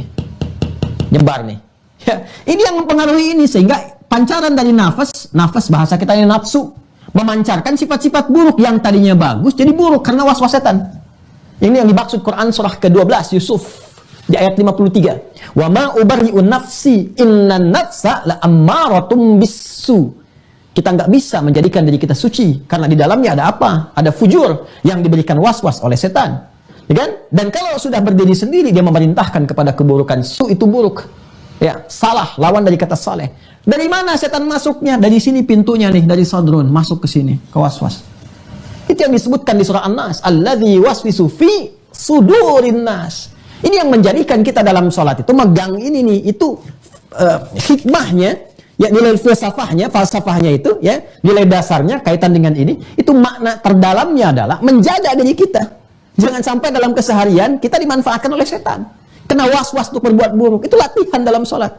Nyebar nih. Ya, ini yang mempengaruhi ini sehingga pancaran dari nafas bahasa kita ini nafsu, memancarkan sifat-sifat buruk yang tadinya bagus jadi buruk karena was-was setan. Ini yang dimaksud Quran surah ke-12 Yusuf di ayat 53. Wa ma ubarri'u nafsi innan nafsa la ammaratum bisu. Kita nggak bisa menjadikan diri kita suci karena di dalamnya ada apa? Ada fujur yang diberikan was-was oleh setan. Ya kan? Dan kalau sudah berdiri sendiri dia memerintahkan kepada keburukan. Su itu buruk. Ya, salah, lawan dari kata saleh. Dari mana setan masuknya? Dari sini pintunya nih, dari sadrun, masuk ke sini, ke was-was. Itu yang disebutkan di surah An-Nas, alladzi waswisu fi sudurin nas. Ini yang menjadikan kita dalam sholat itu megang ini nih, itu hikmahnya, ya nilai falsafahnya itu, ya nilai dasarnya kaitan dengan ini, itu makna terdalamnya adalah menjaga diri kita. Jangan sampai dalam keseharian kita dimanfaatkan oleh setan. Kena was-was untuk berbuat buruk. Itu latihan dalam sholat.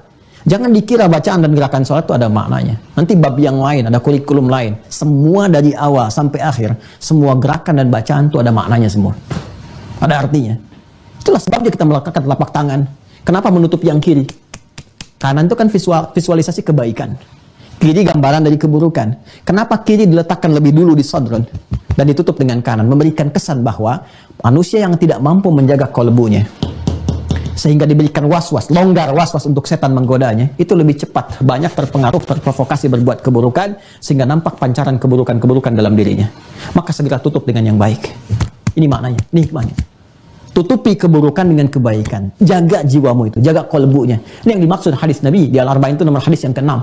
Jangan dikira bacaan dan gerakan sholat itu ada maknanya. Nanti bab yang lain, ada kurikulum lain. Semua dari awal sampai akhir, semua gerakan dan bacaan itu ada maknanya semua. Ada artinya. Itulah sebabnya kita melakukan telapak tangan. Kenapa menutup yang kiri? Kanan itu kan visualisasi kebaikan. Kiri gambaran dari keburukan. Kenapa kiri diletakkan lebih dulu di sadrun dan ditutup dengan kanan? Memberikan kesan bahwa manusia yang tidak mampu menjaga kolbunya, sehingga diberikan was-was, longgar was-was untuk setan menggodanya, itu lebih cepat, banyak terpengaruh, terprovokasi berbuat keburukan, sehingga nampak pancaran keburukan-keburukan dalam dirinya. Maka segera tutup dengan yang baik. Ini maknanya, ini hikmahnya. Tutupi keburukan dengan kebaikan. Jaga jiwamu itu, jaga kolbunya. Ini yang dimaksud hadis Nabi, di Al-Arba'in itu nomor hadis yang ke-6.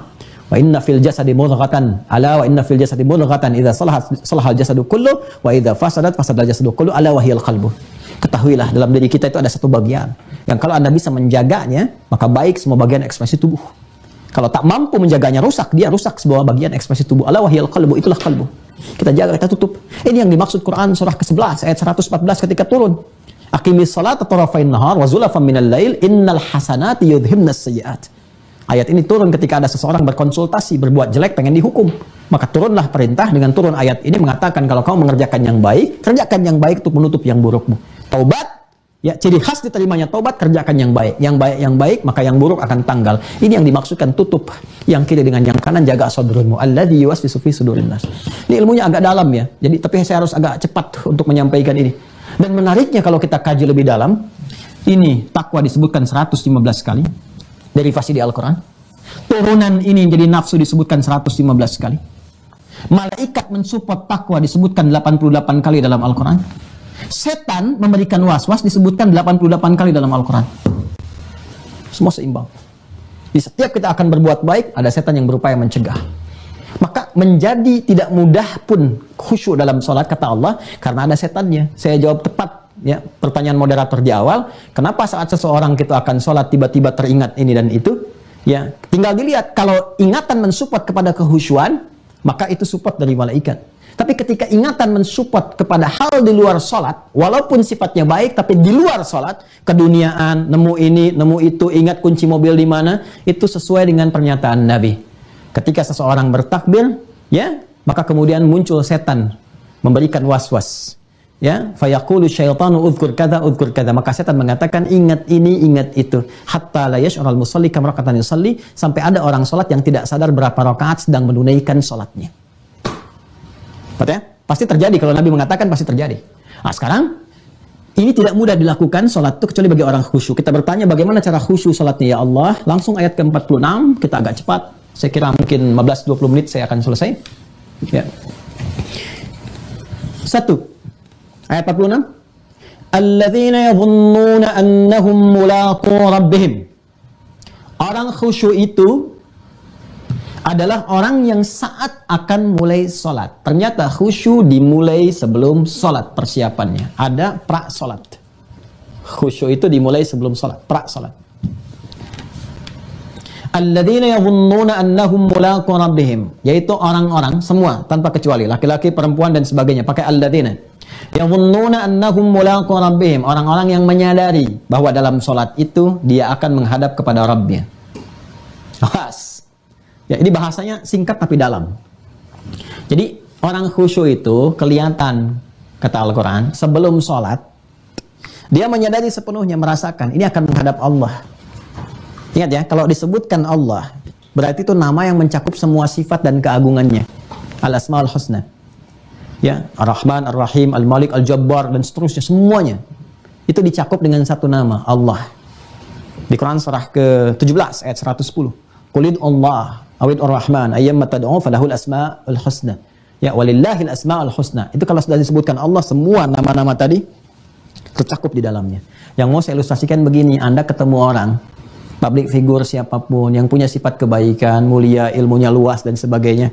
Wa inna fil jasadi mudghatan, ala wa inna fil jasadi mudghatan, idza salahal jasadu kullu, wa idza fasadat fasadal jasadu kullu, ala wa hiyal qalbu. Ketahuilah dalam diri kita itu ada satu bagian yang kalau Anda bisa menjaganya, maka baik semua bagian ekspresi tubuh. Kalau tak mampu menjaganya, rusak, dia rusak sebuah bagian ekspresi tubuh. Ala wahiyal qalbu, itulah qalbu. Kita jaga, kita tutup. Ini yang dimaksud Quran surah ke-11 ayat 114 ketika turun. Aqimis salata tarafain nahar wa zulafan minal lail innal hasanati yudhibnas sayyi'at. Ayat ini turun ketika ada seseorang berkonsultasi, berbuat jelek, pengen dihukum. Maka turunlah perintah dengan turun ayat ini mengatakan kalau kamu mengerjakan yang baik, kerjakan yang baik untuk menutup yang burukmu. Taubat, ya ciri khas diterimanya taubat, kerjakan yang baik. Yang baik, maka yang buruk akan tanggal. Ini yang dimaksudkan tutup yang kiri dengan yang kanan, jaga sadrunmu. Alladzi yuwaswisu fi sudurin nas. Ini ilmunya agak dalam ya. Jadi tapi saya harus agak cepat untuk menyampaikan ini. Dan menariknya kalau kita kaji lebih dalam, ini takwa disebutkan 115 kali, derivasi di Al-Quran. Turunan ini jadi nafsu disebutkan 115 kali. Malaikat mensupport takwa disebutkan 88 kali dalam Al-Quran. Setan memberikan was-was disebutkan 88 kali dalam Al-Quran. Semua seimbang. Di setiap kita akan berbuat baik, ada setan yang berupaya mencegah. Maka menjadi tidak mudah pun khusyuk dalam sholat, kata Allah, karena ada setannya. Saya jawab tepat ya pertanyaan moderator di awal. Kenapa saat seseorang kita akan sholat tiba-tiba teringat ini dan itu? Ya, tinggal dilihat. Kalau ingatan mensupport kepada kehusyuan, maka itu support dari malaikat. Tapi ketika ingatan mensupport kepada hal di luar sholat, walaupun sifatnya baik, tapi di luar sholat, keduniaan, nemu ini, nemu itu, ingat kunci mobil di mana, itu sesuai dengan pernyataan Nabi. Ketika seseorang bertakbir, ya, maka kemudian muncul setan memberikan was-was. Ya, fayaqulu syaitanu udhkur kada, maka setan mengatakan ingat ini, ingat itu. Hatta la yash'ural musalli kam raka'atan yusalli, sampai ada orang sholat yang tidak sadar berapa rakaat sedang menunaikan sholatnya. Ya? Pasti terjadi, kalau Nabi mengatakan pasti terjadi. Nah, sekarang ini tidak mudah dilakukan sholat itu kecuali bagi orang khusyuk. Kita bertanya bagaimana cara khusyuk sholatnya ya Allah. Langsung ayat ke-46, kita agak cepat. Saya kira mungkin 15-20 menit saya akan selesai. Ya. 1. Ayat 46. Alladzina yadhunnuna annahum mulaqu rabbihim. Orang khusyuk itu adalah orang yang saat akan mulai sholat. Ternyata khusyuk dimulai sebelum sholat persiapannya. Ada pra-sholat. Khusyuk itu dimulai sebelum sholat, pra-sholat. Alladzina yadhunnuna annahum mulaqu rabbihim, yaitu orang-orang semua tanpa kecuali, laki-laki, perempuan dan sebagainya, pakai alladzina. Yadhunnuna annahum mulaqu rabbihim, orang-orang yang menyadari bahwa dalam sholat itu dia akan menghadap kepada Rabbnya. Awas. Ya, ini bahasanya singkat tapi dalam. Jadi orang khusyuk itu kelihatan, kata Al-Quran, sebelum sholat dia menyadari sepenuhnya, merasakan ini akan menghadap Allah. Ingat ya, kalau disebutkan Allah berarti itu nama yang mencakup semua sifat dan keagungannya. Al-Asma'ul Husna. Ya, Ar-Rahman, Ar-Rahim, Al-Malik, Al-Jabbar dan seterusnya, semuanya itu dicakup dengan satu nama, Allah. Di Quran surah ke-17 ayat 110. Qulid Allah awid ar-Rahman ayyamma tad'u falahul asma'ul husna. Ya, walillahil asma'ul husna. Itu kalau sudah disebutkan Allah, semua nama-nama tadi tercakup di dalamnya. Yang mau saya ilustrasikan begini, Anda ketemu orang, public figure siapapun yang punya sifat kebaikan, mulia, ilmunya luas dan sebagainya.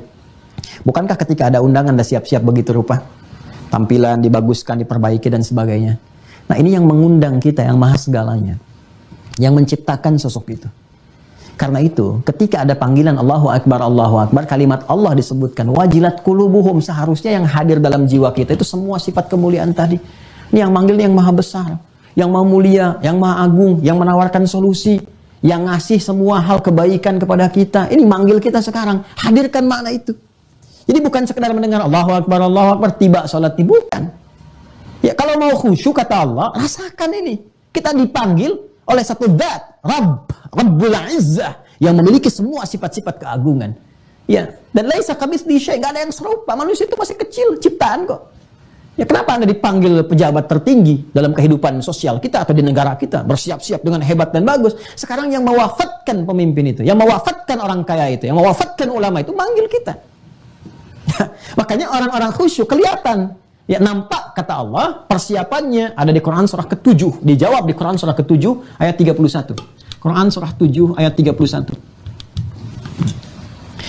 Bukankah ketika ada undangan Anda siap-siap begitu rupa? Tampilan dibaguskan, diperbaiki dan sebagainya. Nah, ini yang mengundang kita, yang maha segalanya, yang menciptakan sosok itu. Karena itu, ketika ada panggilan Allahu Akbar, kalimat Allah disebutkan, wajilat qulubuhum, seharusnya yang hadir dalam jiwa kita itu semua sifat kemuliaan tadi. Ini yang manggil yang maha besar, yang maha mulia, yang maha agung, yang menawarkan solusi, yang ngasih semua hal kebaikan kepada kita. Ini manggil kita sekarang, hadirkan makna itu. Jadi bukan sekedar mendengar Allahu Akbar, tiba sholat, bukan. Ya, kalau mau khusyuk, kata Allah, rasakan ini. Kita dipanggil oleh satu zat, Rabbul Izzah, yang memiliki semua sifat-sifat keagungan. Ya, dan laisa kamitslihi syai', enggak ada yang serupa. Manusia itu masih kecil, ciptaan kok. Ya, kenapa Anda dipanggil pejabat tertinggi dalam kehidupan sosial kita atau di negara kita, bersiap-siap dengan hebat dan bagus. Sekarang yang mewafatkan pemimpin itu, yang mewafatkan orang kaya itu, yang mewafatkan ulama itu, manggil kita. Ya, makanya orang-orang khusyuk kelihatan. Ya, nampak, kata Allah, persiapannya ada di Quran surah ke-7. Dijawab di Quran surah ke-7 ayat 31. Quran surah 7 ayat 31.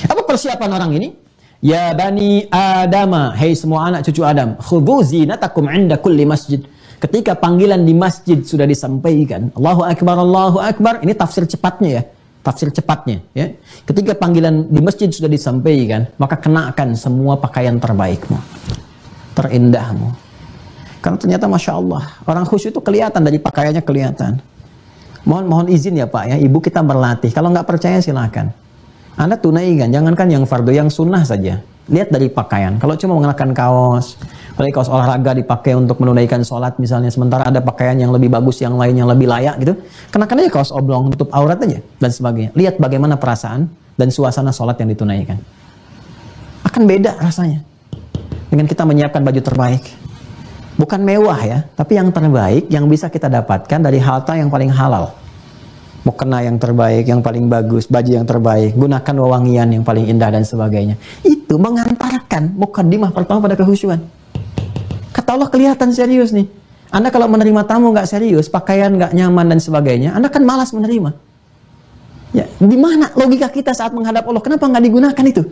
Apa persiapan orang ini? Ya bani Adama, hei semua anak cucu Adam, khudhu zinatakum 'inda kulli masjid. Ketika panggilan di masjid sudah disampaikan, Allahu Akbar, ini tafsir cepatnya ya. Tafsir cepatnya ya. Ketika panggilan di masjid sudah disampaikan, maka kenakan semua pakaian terbaikmu, terindahmu. Karena ternyata Masya Allah, orang khusyuk itu kelihatan, dari pakaiannya kelihatan. Mohon izin ya Pak ya, ibu kita berlatih. Kalau nggak percaya silakan. Anda tunaikan, jangankan yang fardu, yang sunnah saja. Lihat dari pakaian. Kalau cuma mengenakan kaos, apalagi kaos olahraga dipakai untuk menunaikan sholat misalnya, sementara ada pakaian yang lebih bagus, yang lain yang lebih layak gitu, kenakan aja kaos oblong, tutup aurat aja, dan sebagainya. Lihat bagaimana perasaan dan suasana sholat yang ditunaikan. Akan beda rasanya dengan kita menyiapkan baju terbaik. Bukan mewah ya, tapi yang terbaik yang bisa kita dapatkan dari harta yang paling halal. Mukena yang terbaik, yang paling bagus, baju yang terbaik, gunakan wewangian yang paling indah dan sebagainya. Itu mengantarkan mukaddimah pertama pada kehusyuan. Kata Allah kelihatan serius nih. Anda kalau menerima tamu nggak serius, pakaian nggak nyaman dan sebagainya, Anda kan malas menerima. Ya, di mana logika kita saat menghadap Allah? Kenapa nggak digunakan itu?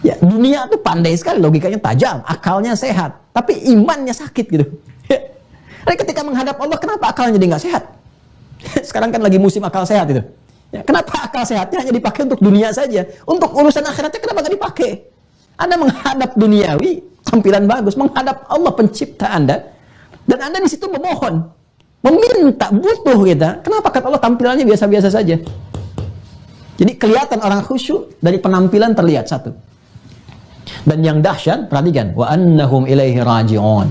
Ya, dunia itu pandai sekali, logikanya tajam, akalnya sehat, tapi imannya sakit gitu. Jadi ketika menghadap Allah, kenapa akalnya jadi nggak sehat? Sekarang kan lagi musim akal sehat itu. Ya, kenapa akal sehatnya hanya dipakai untuk dunia saja? Untuk urusan akhiratnya kenapa nggak dipakai? Anda menghadap duniawi, tampilan bagus, menghadap Allah pencipta Anda, dan Anda di situ memohon, meminta, butuh kita. Kenapa kata Allah tampilannya biasa-biasa saja? Jadi kelihatan orang khusyuk dari penampilan terlihat satu. Dan yang dahsyat, perhatikan, wa annahum ilaihi raji'un.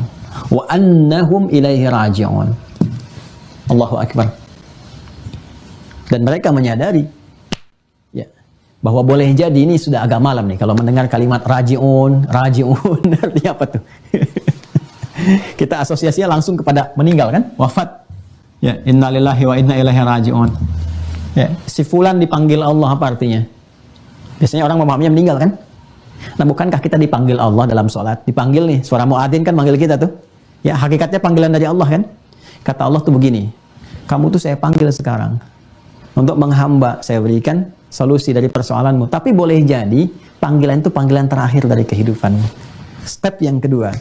Wa annahum ilaihi raji'un. Allahu akbar. Dan mereka menyadari ya, bahwa boleh jadi ini sudah agak malam nih kalau mendengar kalimat raji'un, raji'un artinya apa tuh? Kita asosiasinya langsung kepada meninggal kan? Wafat. Ya, innalillahi wa inna ilaihi raji'un. Ya, si fulan dipanggil Allah apa artinya? Biasanya orang memahaminya meninggal kan? Nah, bukankah kita dipanggil Allah dalam sholat? Dipanggil nih, suara muadzin kan manggil kita tuh. Ya, hakikatnya panggilan dari Allah kan? Kata Allah tuh begini, kamu tuh saya panggil sekarang untuk menghamba, saya berikan solusi dari persoalanmu. Tapi boleh jadi panggilan itu panggilan terakhir dari kehidupanmu. Step yang kedua,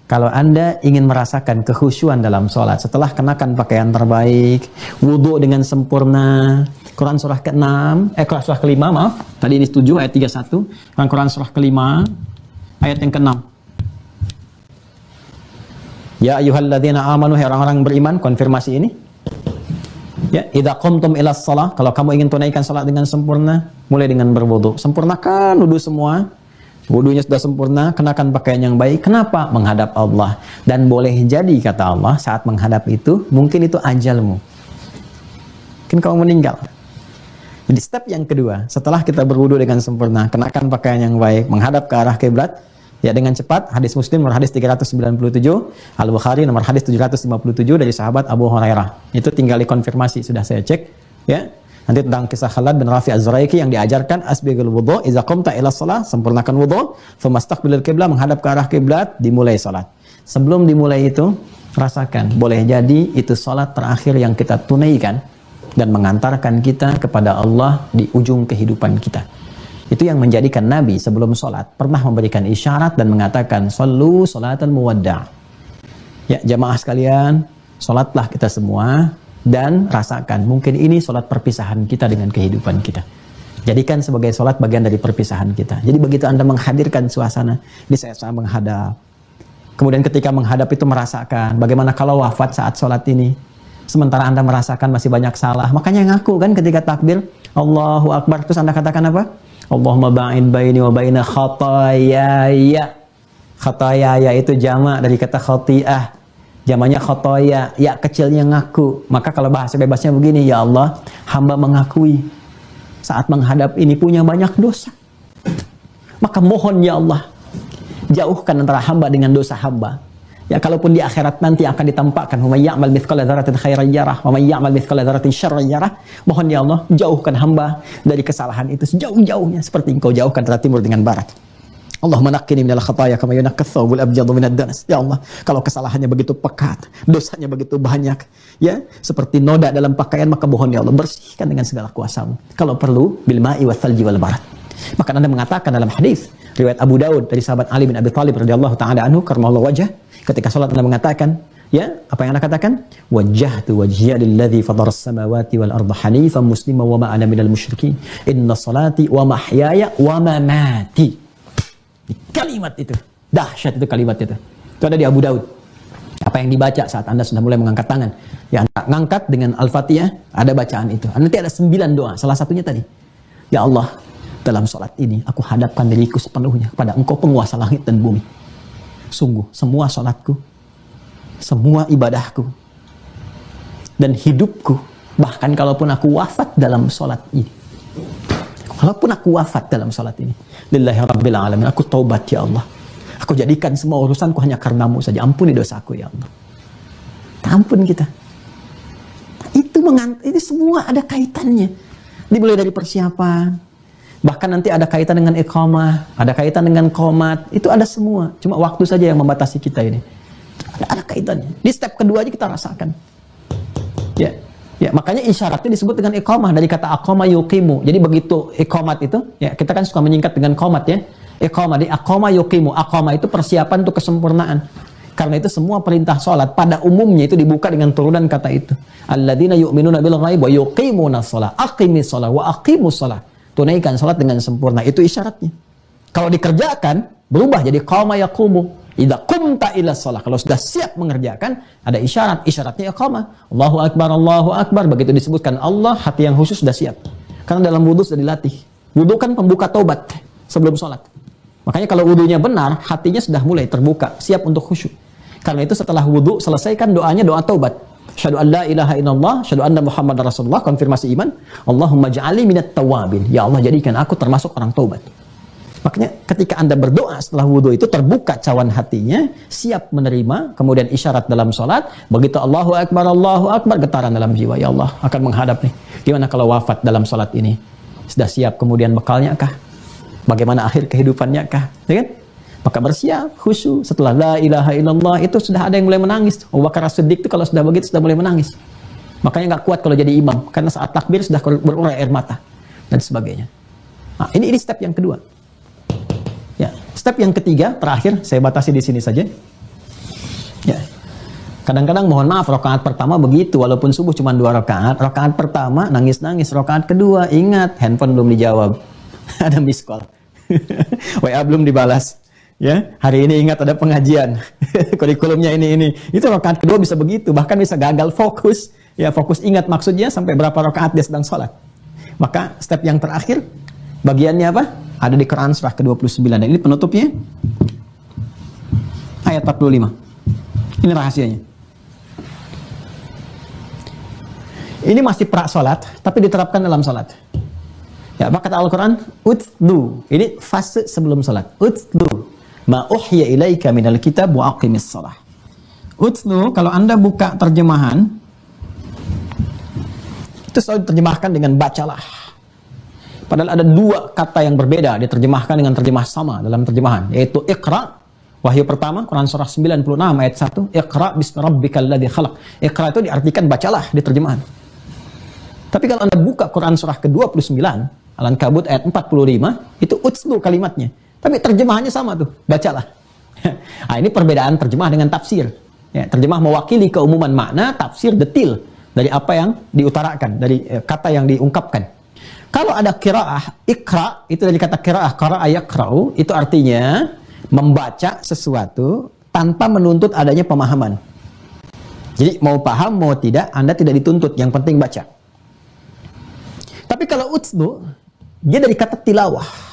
kalau Anda ingin merasakan kekhusyuan dalam sholat, setelah kenakan pakaian terbaik, wudhu dengan sempurna, Quran surah ke-6, Quran surah ke-5, maaf, tadi ini 7 ayat 31, Quran surah ke-5, ayat yang ke-6. Ya ayyuhalladzina amanu, orang-orang beriman, konfirmasi ini. Ya, idza qumtum ilas shalah, kalau kamu ingin tunaikan salat dengan sempurna, mulai dengan berwudu. Sempurnakan wudu semua. Wudunya sudah sempurna, kenakan pakaian yang baik. Kenapa? Menghadap Allah. Dan boleh jadi, kata Allah, saat menghadap itu, mungkin itu ajalmu. Mungkin kamu meninggal. Jadi step yang kedua, setelah kita berwudu dengan sempurna, kenakan pakaian yang baik, menghadap ke arah kiblat, ya dengan cepat. Hadis Muslim nomor hadis 397, Al-Bukhari nomor hadis 757 dari sahabat Abu Hurairah. Itu tinggal dikonfirmasi, sudah saya cek, ya. Nanti tentang kisah Khalad bin Rafi Az-Zuraiki yang diajarkan asbigul wudu, idza qumta ila shalah, sempurnakan wudu, famastaqbilul qiblah, menghadap ke arah kiblat, dimulai salat. Sebelum dimulai itu, rasakan, boleh jadi itu salat terakhir yang kita tunaikan dan mengantarkan kita kepada Allah di ujung kehidupan kita. Itu yang menjadikan Nabi sebelum sholat pernah memberikan isyarat dan mengatakan, Sallu sholatal muwadda'. Ya, jamaah sekalian, sholatlah kita semua dan rasakan, mungkin ini sholat perpisahan kita dengan kehidupan kita. Jadikan sebagai sholat bagian dari perpisahan kita. Jadi begitu Anda menghadirkan suasana, ini saya menghadap. Kemudian ketika menghadap itu merasakan, bagaimana kalau wafat saat sholat ini? Sementara Anda merasakan masih banyak salah. Makanya ngaku kan ketika takbir, Allahu Akbar. Terus Anda katakan apa? Allahumma ba'id baini wa baina khataayaya. Khataayaya itu jamak dari kata khati'ah. Jamaknya khotoya, ya kecilnya ngaku. Maka kalau bahasa bebasnya begini, ya Allah, hamba mengakui saat menghadap ini punya banyak dosa. Maka mohon ya Allah, jauhkan antara hamba dengan dosa hamba. Ya, kalaupun di akhirat nanti akan ditampakkan, wa may ya'mal mithqala dzarratin khairan yarah, wa may ya'mal mithqala dzarratin syarran yarah. Mohon ya Allah, jauhkan hamba dari kesalahan itu sejauh-jauhnya seperti Engkau jauhkan antara timur dengan barat. Allahumma naqqini minal khataaya kama yunaqqas thawbul abyadu minad danas. Ya Allah, kalau kesalahannya begitu pekat, dosanya begitu banyak, ya, seperti noda dalam pakaian, maka mohon ya Allah, bersihkan dengan segala kuasa-Mu. Kalau perlu, bil ma'i wal thalji wal barat. Maka Anda mengatakan dalam hadis riwayat Abu Daud dari sahabat Ali bin Abi Thalib radhiyallahu taala anhu karramallahu wajhah, ketika salat Anda mengatakan, ya, apa yang Anda katakan? Wajjahtu wajhiya lilladzi fatara as-samawati wal arda hanifan musliman wa ma ana minal musyrikin. Inna salati wa mahyaya wa mamati. Kalimat itu, dahsyat itu kalimat itu. Itu ada di Abu Daud. Apa yang dibaca saat Anda sudah mulai mengangkat tangan? Ya, Anda ngangkat dengan Al-Fatihah, ada bacaan itu. Nanti ada 9 doa, salah satunya tadi. Ya Allah, dalam sholat ini aku hadapkan diriku sepenuhnya kepada Engkau penguasa langit dan bumi. Sungguh, semua sholatku, semua ibadahku, dan hidupku, bahkan kalaupun aku wafat dalam sholat ini, lillahi rabbil alamin, aku taubat ya Allah, Aku jadikan semua urusanku hanya karenamu saja. Ampuni dosaku ya Allah. Ampun kita. Itu semua ada kaitannya. Dimulai dari persiapan. Bahkan nanti ada kaitan dengan iqamah, ada kaitan dengan qomat. Itu ada semua. Cuma waktu saja yang membatasi kita ini. Ada kaitannya. Di step kedua aja kita rasakan. Ya, makanya isyaratnya disebut dengan iqamah dari kata aqama yuqimu. Jadi begitu iqamat itu, ya kita kan suka menyingkat dengan qomat ya. Iqamah di aqama yuqimu. Aqama itu persiapan untuk kesempurnaan. Karena itu semua perintah sholat pada umumnya itu dibuka dengan turunan kata itu. Alladzina yu'minuna bil ghaib wa yuqimuna shalah. Aqimis shalah wa aqimus shalah. Tunaikan sholat dengan sempurna. Itu isyaratnya. Kalau dikerjakan berubah jadi qama yaqumu. Idza qumta ila shalah. Kalau sudah siap mengerjakan, ada isyarat. Isyaratnya iqamah. Allahu akbar, Allahu akbar. Begitu disebutkan Allah, hati yang khusyuk sudah siap. Karena dalam wudu sudah dilatih. Wudu kan pembuka taubat sebelum sholat. Makanya kalau wudunya benar, hatinya sudah mulai terbuka, siap untuk khusyuk. Karena itu setelah wudu, selesaikan doanya doa taubat. Asyhadu an la ilaha illallah, asyhadu anna Muhammadar Rasulullah, konfirmasi iman. Allahumma ja'alni minat tawabin. Ya Allah, jadikan aku termasuk orang taubat. Makanya ketika Anda berdoa setelah wudhu itu terbuka cawan hatinya, siap menerima, kemudian isyarat dalam sholat, begitu Allahu Akbar, getaran dalam jiwa, ya Allah akan menghadap nih. Gimana kalau wafat dalam sholat ini? Sudah siap kemudian bekalnya kah? Bagaimana akhir kehidupannya kah? Ya kan? Maka bersiap, khusyuk, setelah la ilaha illallah itu sudah ada yang mulai menangis. Abu Bakar As-Siddiq itu kalau sudah begitu sudah mulai menangis. Makanya nggak kuat kalau jadi imam, karena saat takbir sudah berurai air mata, dan sebagainya. Nah, ini step yang kedua. Ya, step yang ketiga, terakhir, saya batasi di sini saja. Ya, kadang-kadang mohon maaf, rakaat pertama begitu, walaupun subuh cuma 2 rakaat. Rakaat pertama nangis-nangis, rakaat kedua ingat handphone belum dijawab, ada miss call, WA belum dibalas. Ya, hari ini ingat ada pengajian, kurikulumnya ini. Itu rakaat kedua bisa begitu, bahkan bisa gagal fokus. Ya, fokus ingat maksudnya sampai berapa rakaat dia sedang sholat. Maka step yang terakhir, bagiannya apa? Ada di Quran surah ke-29. Dan ini penutupnya. Ayat 45. Ini rahasianya. Ini masih pra sholat, tapi diterapkan dalam sholat. Ya, apa kata Al-Quran? Utlu. Ini fase sebelum sholat. Utlu. Ma uhya ilaika minal kitab wa aqimis sholah. Utlu, kalau Anda buka terjemahan, itu selalu diterjemahkan dengan bacalah. Padahal ada 2 kata yang berbeda diterjemahkan dengan terjemah sama dalam terjemahan, yaitu Iqra, wahyu pertama, Quran surah 96 ayat 1, Iqra bismi rabbikal ladzi khalaq. Iqra itu diartikan bacalah di terjemahan. Tapi kalau Anda buka Quran surah ke-29, Al-Ankabut ayat 45, itu utslu kalimatnya. Tapi terjemahannya sama tuh, bacalah. Nah, ini perbedaan terjemah dengan tafsir. Ya, terjemah mewakili keumuman makna, tafsir detil dari apa yang diutarakan, dari kata yang diungkapkan. Kalau ada qiraah, ikra, itu dari kata qiraah, qara'a yaqra'u, itu artinya membaca sesuatu tanpa menuntut adanya pemahaman. Jadi mau paham, mau tidak, Anda tidak dituntut, yang penting baca. Tapi kalau utslu, dia dari kata tilawah.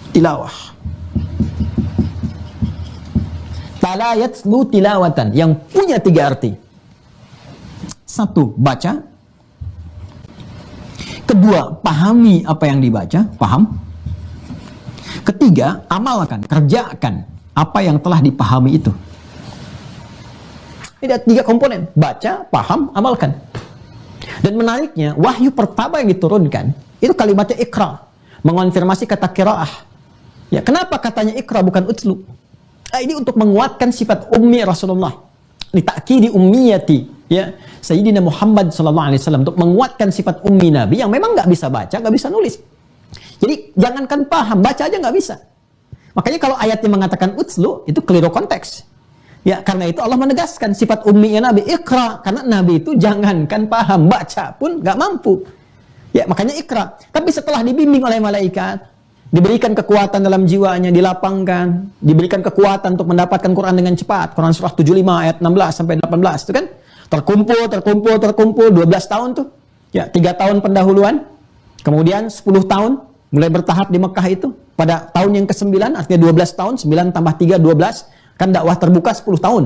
Tilawah. Tala yatslu tilawatan, yang punya 3 arti. 1, baca. Kedua, pahami apa yang dibaca, paham. Ketiga, amalkan, kerjakan apa yang telah dipahami itu. Ini ada 3 komponen, baca, paham, amalkan. Dan menariknya, wahyu pertama yang diturunkan, itu kalimatnya ikra, mengonfirmasi kata qiraah. Ya, kenapa katanya ikra bukan utslu? Ini untuk menguatkan sifat ummi Rasulullah. Litakidi ummiyati. Ya, Sayyidina Muhammad SAW, untuk menguatkan sifat ummi Nabi yang memang nggak bisa baca, nggak bisa nulis. Jadi jangankan paham, baca aja nggak bisa. Makanya kalau ayatnya mengatakan utslu, itu keliru konteks. Ya, karena itu Allah menegaskan sifat umminya Nabi, ikra, karena Nabi itu jangankan paham, baca pun nggak mampu. Ya, makanya ikra. Tapi setelah dibimbing oleh malaikat, diberikan kekuatan dalam jiwanya, dilapangkan, diberikan kekuatan untuk mendapatkan Quran dengan cepat. Quran surah 75 ayat 16 sampai 18 itu kan. Terkumpul 12 tahun tuh. Ya, 3 tahun pendahuluan. Kemudian 10 tahun mulai bertahap di Mekah itu. Pada tahun yang ke-9, artinya 12 tahun, 9 tambah 3 12, kan dakwah terbuka 10 tahun.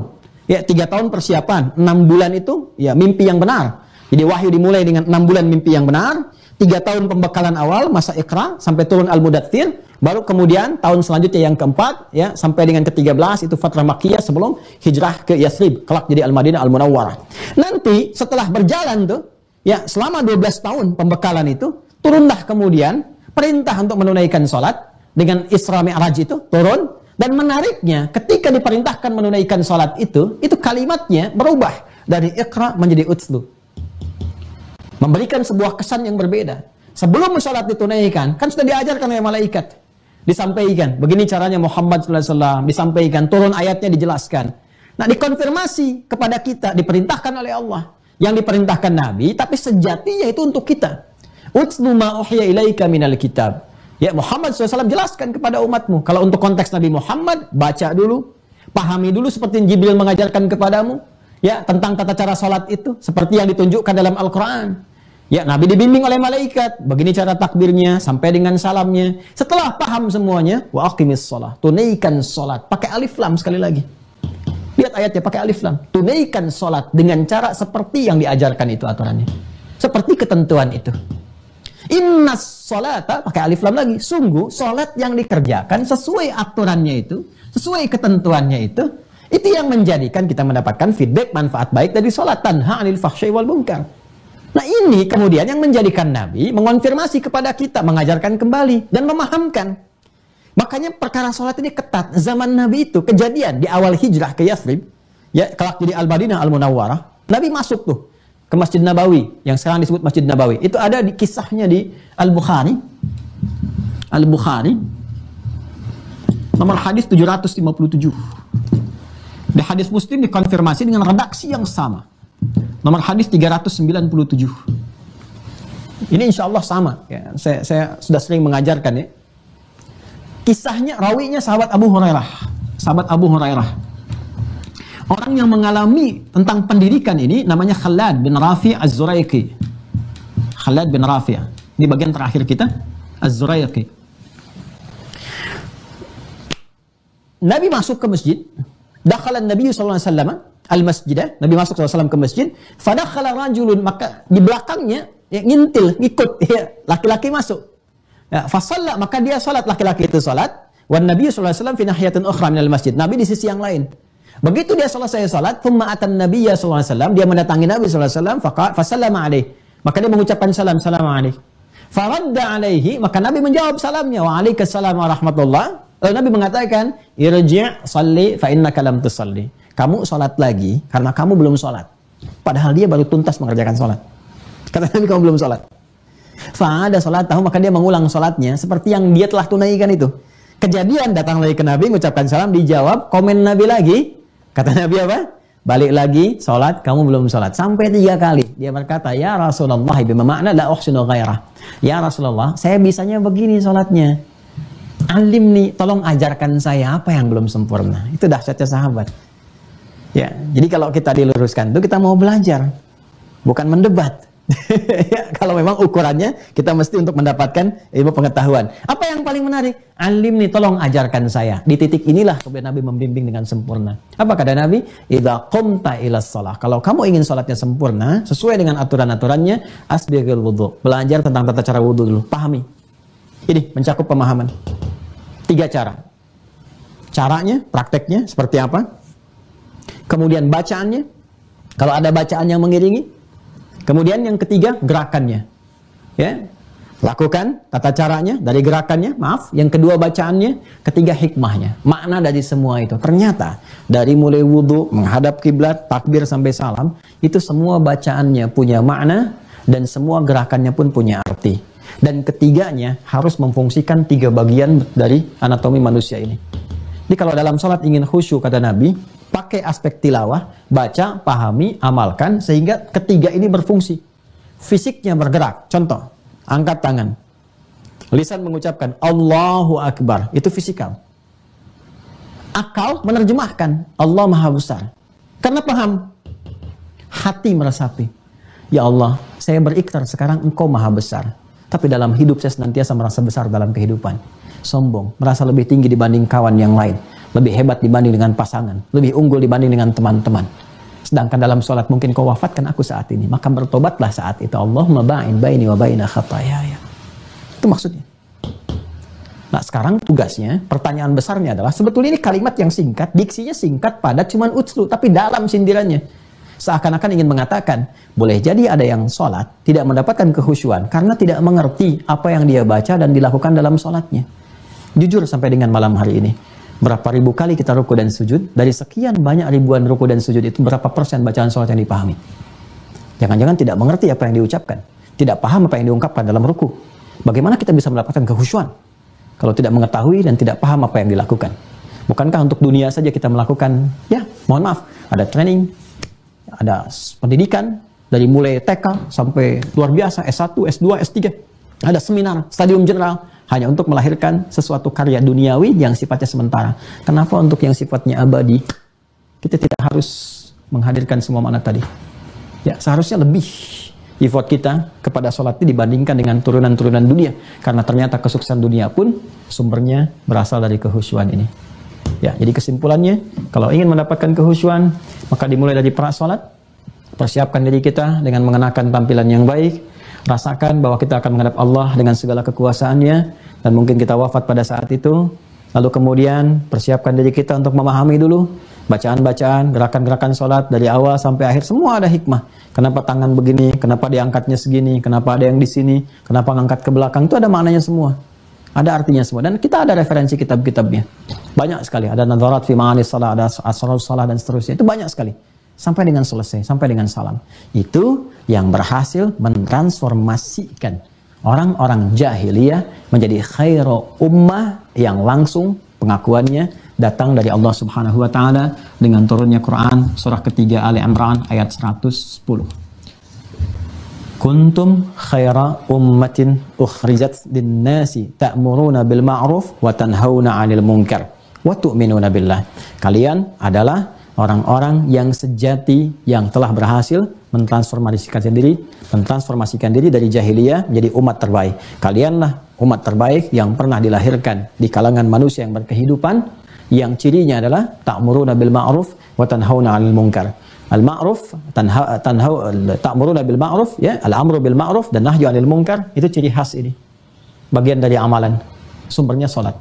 Ya, 3 tahun persiapan, 6 bulan itu ya mimpi yang benar. Jadi wahyu dimulai dengan 6 bulan mimpi yang benar, 3 3 tahun pembekalan awal, masa Iqra, sampai turun Al-Mudaththir, baru kemudian tahun selanjutnya yang keempat, ya, sampai dengan ke-13, itu Fatrah Makkiyah sebelum hijrah ke Yathrib, kelak jadi Al-Madinah Al-Munawwarah. Nanti, setelah berjalan tuh, ya, selama 12 tahun pembekalan itu, turunlah kemudian perintah untuk menunaikan sholat, dengan Isra Mi'raj itu, turun, dan menariknya, ketika diperintahkan menunaikan sholat itu kalimatnya berubah, dari Iqra menjadi Utlu. Memberikan sebuah kesan yang berbeda. Sebelum sholat ditunaikan, kan sudah diajarkan oleh malaikat. Disampaikan, begini caranya Muhammad SAW, disampaikan, turun ayatnya dijelaskan. Nah, dikonfirmasi kepada kita, diperintahkan oleh Allah. Yang diperintahkan Nabi, tapi sejatinya itu untuk kita. Utlu ma uhiya ilaika minal kitab. Ya, Muhammad SAW jelaskan kepada umatmu. Kalau untuk konteks Nabi Muhammad, baca dulu, pahami dulu seperti Jibril mengajarkan kepadamu. Ya, tentang tata cara sholat itu, seperti yang ditunjukkan dalam Al-Quran. Ya, Nabi dibimbing oleh malaikat, begini cara takbirnya, sampai dengan salamnya. Setelah paham semuanya, wa aqimis sholat, tunaikan sholat, pakai alif lam sekali lagi. Lihat ayatnya, pakai alif lam. Tunaikan sholat dengan cara seperti yang diajarkan itu aturannya. Seperti ketentuan itu. Innas sholata, pakai alif lam lagi. Sungguh, sholat yang dikerjakan sesuai aturannya itu, sesuai ketentuannya itu yang menjadikan kita mendapatkan feedback, manfaat baik dari sholat. Tanha anil fahsyai wal munkar. Nah, ini kemudian yang menjadikan Nabi mengonfirmasi kepada kita, mengajarkan kembali dan memahamkan. Makanya perkara sholat ini ketat. Zaman Nabi itu kejadian di awal hijrah ke Yathrib, ya, kelak jadi Al-Madinah Al-Munawwarah. Nabi masuk tuh ke Masjid Nabawi, yang sekarang disebut Masjid Nabawi. Itu ada di kisahnya di Al-Bukhari. Al-Bukhari nomor hadis 757. Di hadis Muslim dikonfirmasi dengan redaksi yang sama. Nomor hadis 397. Ini insya Allah sama. Ya, saya sudah sering mengajarkan ya. Kisahnya, rawinya sahabat Abu Hurairah. Sahabat Abu Hurairah. Orang yang mengalami tentang pendidikan ini namanya Khalad bin Rafi' Az-Zuraiqi. Khalad bin Rafi'. Ini bagian terakhir kita. Az-Zuraiqi. Nabi masuk ke masjid. Dakhala Nabi sallallahu alaihi wasallam al-masjidah. Nabi masuk SAW ke masjid. Fadakhala rajulun, maka di belakangnya ya, ngintil, ngikut ya, laki-laki masuk. Ya, fasalla, maka dia salat, laki-laki itu salat. Wan Nabi sallallahu alaihi wasallam fi nahiyatin ukhra minal masjid. Nabi di sisi yang lain. Begitu dia selesai salat, thumma atan Nabi sallallahu alaihi wasallam, dia mendatangi Nabi sallallahu alaihi wasallam, fasallama alaihi. Maka dia mengucapkan salam, salamu alaihi. Faradda alaihi, maka Nabi menjawab salamnya, wa alaikassalam wa rahmatullah. Lalu Nabi mengatakan, irji' salli fa innaka lam tusalli. Kamu sholat lagi karena kamu belum sholat. Padahal dia baru tuntas mengerjakan sholat. Kata Nabi, kamu belum sholat. Fa'ada sholat tahu, maka dia mengulang sholatnya seperti yang dia telah tunaikan itu. Kejadian datang lagi ke Nabi, mengucapkan salam, dijawab, komen Nabi lagi. Kata Nabi apa? Balik lagi, sholat, kamu belum sholat. Sampai 3 kali. Dia berkata, ya Rasulullah, bima makna la uhsinu ghairah. Ya Rasulullah, saya bisanya begini sholatnya. Alim nih, tolong ajarkan saya apa yang belum sempurna. Itu dahsyatnya sahabat. Ya, jadi kalau kita diluruskan itu kita mau belajar, bukan mendebat. Ya, kalau memang ukurannya kita mesti untuk mendapatkan ilmu pengetahuan. Apa yang paling menarik? Alim nih, tolong ajarkan saya. Di titik inilah kemudian Nabi membimbing dengan sempurna. Apa kata Nabi? Idza qumta ilas shalah. Kalau kamu ingin salatnya sempurna sesuai dengan aturan-aturannya, asbighul wudu. Belajar tentang tata cara wudu dulu, pahami. Ini mencakup pemahaman. 3 cara. Caranya, prakteknya seperti apa? Kemudian bacaannya, kalau ada bacaan yang mengiringi. Kemudian yang ketiga, gerakannya. Ya, lakukan tata caranya dari gerakannya, maaf. Yang kedua bacaannya, ketiga hikmahnya. Makna dari semua itu. Ternyata dari mulai wudu, menghadap kiblat, takbir sampai salam, itu semua bacaannya punya makna dan semua gerakannya pun punya arti. Dan ketiganya harus memfungsikan 3 bagian dari anatomi manusia ini. Jadi kalau dalam sholat ingin khusyuk, kata Nabi, pakai aspek tilawah, baca, pahami, amalkan, sehingga ketiga ini berfungsi. Fisiknya bergerak. Contoh, angkat tangan. Lisan mengucapkan Allahu Akbar. Itu fisikal. Akal menerjemahkan Allah Maha Besar. Karena paham. Hati meresapi. Ya Allah, saya berikrar sekarang Engkau Maha Besar. Tapi dalam hidup saya senantiasa merasa besar dalam kehidupan. Sombong, merasa lebih tinggi dibanding kawan yang lain. Lebih hebat dibanding dengan pasangan. Lebih unggul dibanding dengan teman-teman. Sedangkan dalam sholat mungkin kau wafatkan aku saat ini, maka bertobatlah saat itu. Allahumma ba'in baini wa baina khatayaya. Itu maksudnya. Nah sekarang tugasnya, pertanyaan besarnya adalah, sebetulnya ini kalimat yang singkat, diksinya singkat, padat, cuman utslu, tapi dalam sindirannya. Seakan-akan ingin mengatakan, boleh jadi ada yang sholat, tidak mendapatkan kehusyuan, karena tidak mengerti apa yang dia baca dan dilakukan dalam sholatnya. Jujur sampai dengan malam hari ini, berapa ribu kali kita ruku dan sujud, dari sekian banyak ribuan ruku dan sujud itu berapa persen bacaan sholat yang dipahami? Jangan-jangan tidak mengerti apa yang diucapkan, tidak paham apa yang diungkapkan dalam ruku. Bagaimana kita bisa mendapatkan kehusyuan kalau tidak mengetahui dan tidak paham apa yang dilakukan? Bukankah untuk dunia saja kita melakukan, ya mohon maaf, ada training, ada pendidikan, dari mulai TK sampai luar biasa, S1, S2, S3, ada seminar, stadium general, hanya untuk melahirkan sesuatu karya duniawi yang sifatnya sementara. Kenapa untuk yang sifatnya abadi kita tidak harus menghadirkan semua makna tadi? Ya, seharusnya lebih effort kita kepada sholat ini dibandingkan dengan turunan-turunan dunia, karena ternyata kesuksesan dunia pun sumbernya berasal dari kehusyuan ini. Ya, jadi kesimpulannya, kalau ingin mendapatkan kehusyuan, maka dimulai dari pra-sholat. Persiapkan diri kita dengan mengenakan tampilan yang baik. Rasakan bahwa kita akan menghadap Allah dengan segala kekuasaannya, dan mungkin kita wafat pada saat itu. Lalu kemudian persiapkan diri kita untuk memahami dulu bacaan-bacaan, gerakan-gerakan sholat dari awal sampai akhir, semua ada hikmah. Kenapa tangan begini, kenapa diangkatnya segini, kenapa ada yang di sini, kenapa ngangkat ke belakang, itu ada maknanya semua. Ada artinya semua, dan kita ada referensi kitab-kitabnya. Banyak sekali, ada nadharat fi ma'anis salat, ada asrar salat dan seterusnya. Itu banyak sekali. Sampai dengan selesai, sampai dengan salam. Itu yang berhasil mentransformasikan orang-orang jahiliyah menjadi khairu ummah, yang langsung pengakuannya datang dari Allah Subhanahu wa taala dengan turunnya Quran surah ketiga Ali Imran ayat 110. Kuntum khaira ummatin ukhrijat lin-nasi ta'muruna bil ma'ruf wa tanhauna 'anil munkar wa tu'minuna billah. Kalian adalah orang-orang yang sejati, yang telah berhasil mentransformasikan diri dari jahiliyah menjadi umat terbaik. Kalianlah umat terbaik yang pernah dilahirkan di kalangan manusia yang berkehidupan, yang cirinya adalah ta'muruna bil ma'ruf wa tanhauna 'anil munkar. Al-ma'ruf, ta'muruna bil ma'ruf, ya, al-amru bil ma'ruf dan nahyu 'anil munkar, itu ciri khas ini. Bagian dari amalan. Sumbernya salat.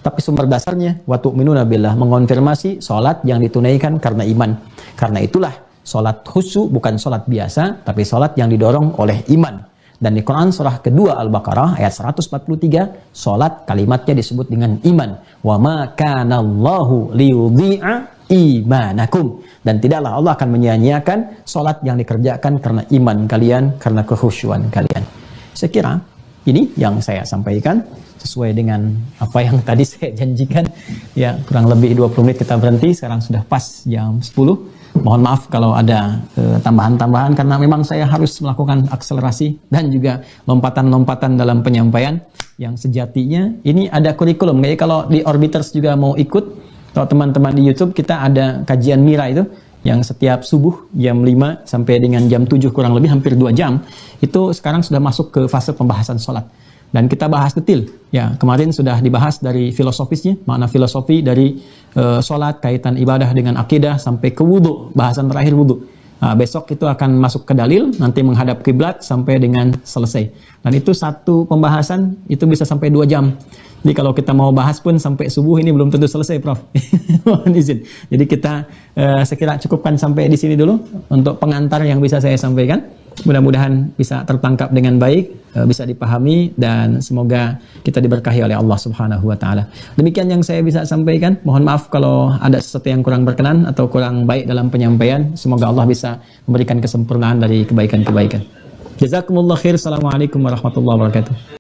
Tapi sumber dasarnya wa tu'minuna billah, mengonfirmasi salat yang ditunaikan karena iman. Karena itulah salat khusyuk bukan salat biasa, tapi salat yang didorong oleh iman. Dan di Quran surah kedua Al-Baqarah ayat 143, salat kalimatnya disebut dengan iman. Wa ma kana Allahu liyudhi'a imanakum. Dan tidaklah Allah akan menyia-nyiakan salat yang dikerjakan karena iman kalian, karena kekhusyuan kalian. Saya kira ini yang saya sampaikan sesuai dengan apa yang tadi saya janjikan. Ya, kurang lebih 20 menit kita berhenti, sekarang sudah pas jam 10. Mohon maaf kalau ada tambahan-tambahan, karena memang saya harus melakukan akselerasi dan juga lompatan-lompatan dalam penyampaian yang sejatinya. Ini ada kurikulum, kayak kalau di Orbiters juga mau ikut, kalau teman-teman di YouTube kita ada kajian Mira itu, yang setiap subuh jam 5 sampai dengan jam 7 kurang lebih hampir 2 jam, itu sekarang sudah masuk ke fase pembahasan sholat. Dan kita bahas detail. Ya, kemarin sudah dibahas dari filosofisnya, makna filosofi dari sholat, kaitan ibadah dengan akidah, sampai ke wudhu, bahasan terakhir wudhu. Nah, besok itu akan masuk ke dalil, nanti menghadap kiblat sampai dengan selesai. Dan itu satu pembahasan, itu bisa sampai 2 jam. Jadi kalau kita mau bahas pun sampai subuh ini belum tentu selesai, Prof. Mohon izin. Jadi kita sekira cukupkan sampai di sini dulu untuk pengantar yang bisa saya sampaikan. Mudah-mudahan bisa tertangkap dengan baik, bisa dipahami, dan semoga kita diberkahi oleh Allah Subhanahu wa taala. Demikian yang saya bisa sampaikan. Mohon maaf kalau ada sesuatu yang kurang berkenan atau kurang baik dalam penyampaian. Semoga Allah bisa memberikan kesempurnaan dari kebaikan-kebaikan. Jazakumullah khair. Assalamualaikum warahmatullahi wabarakatuh.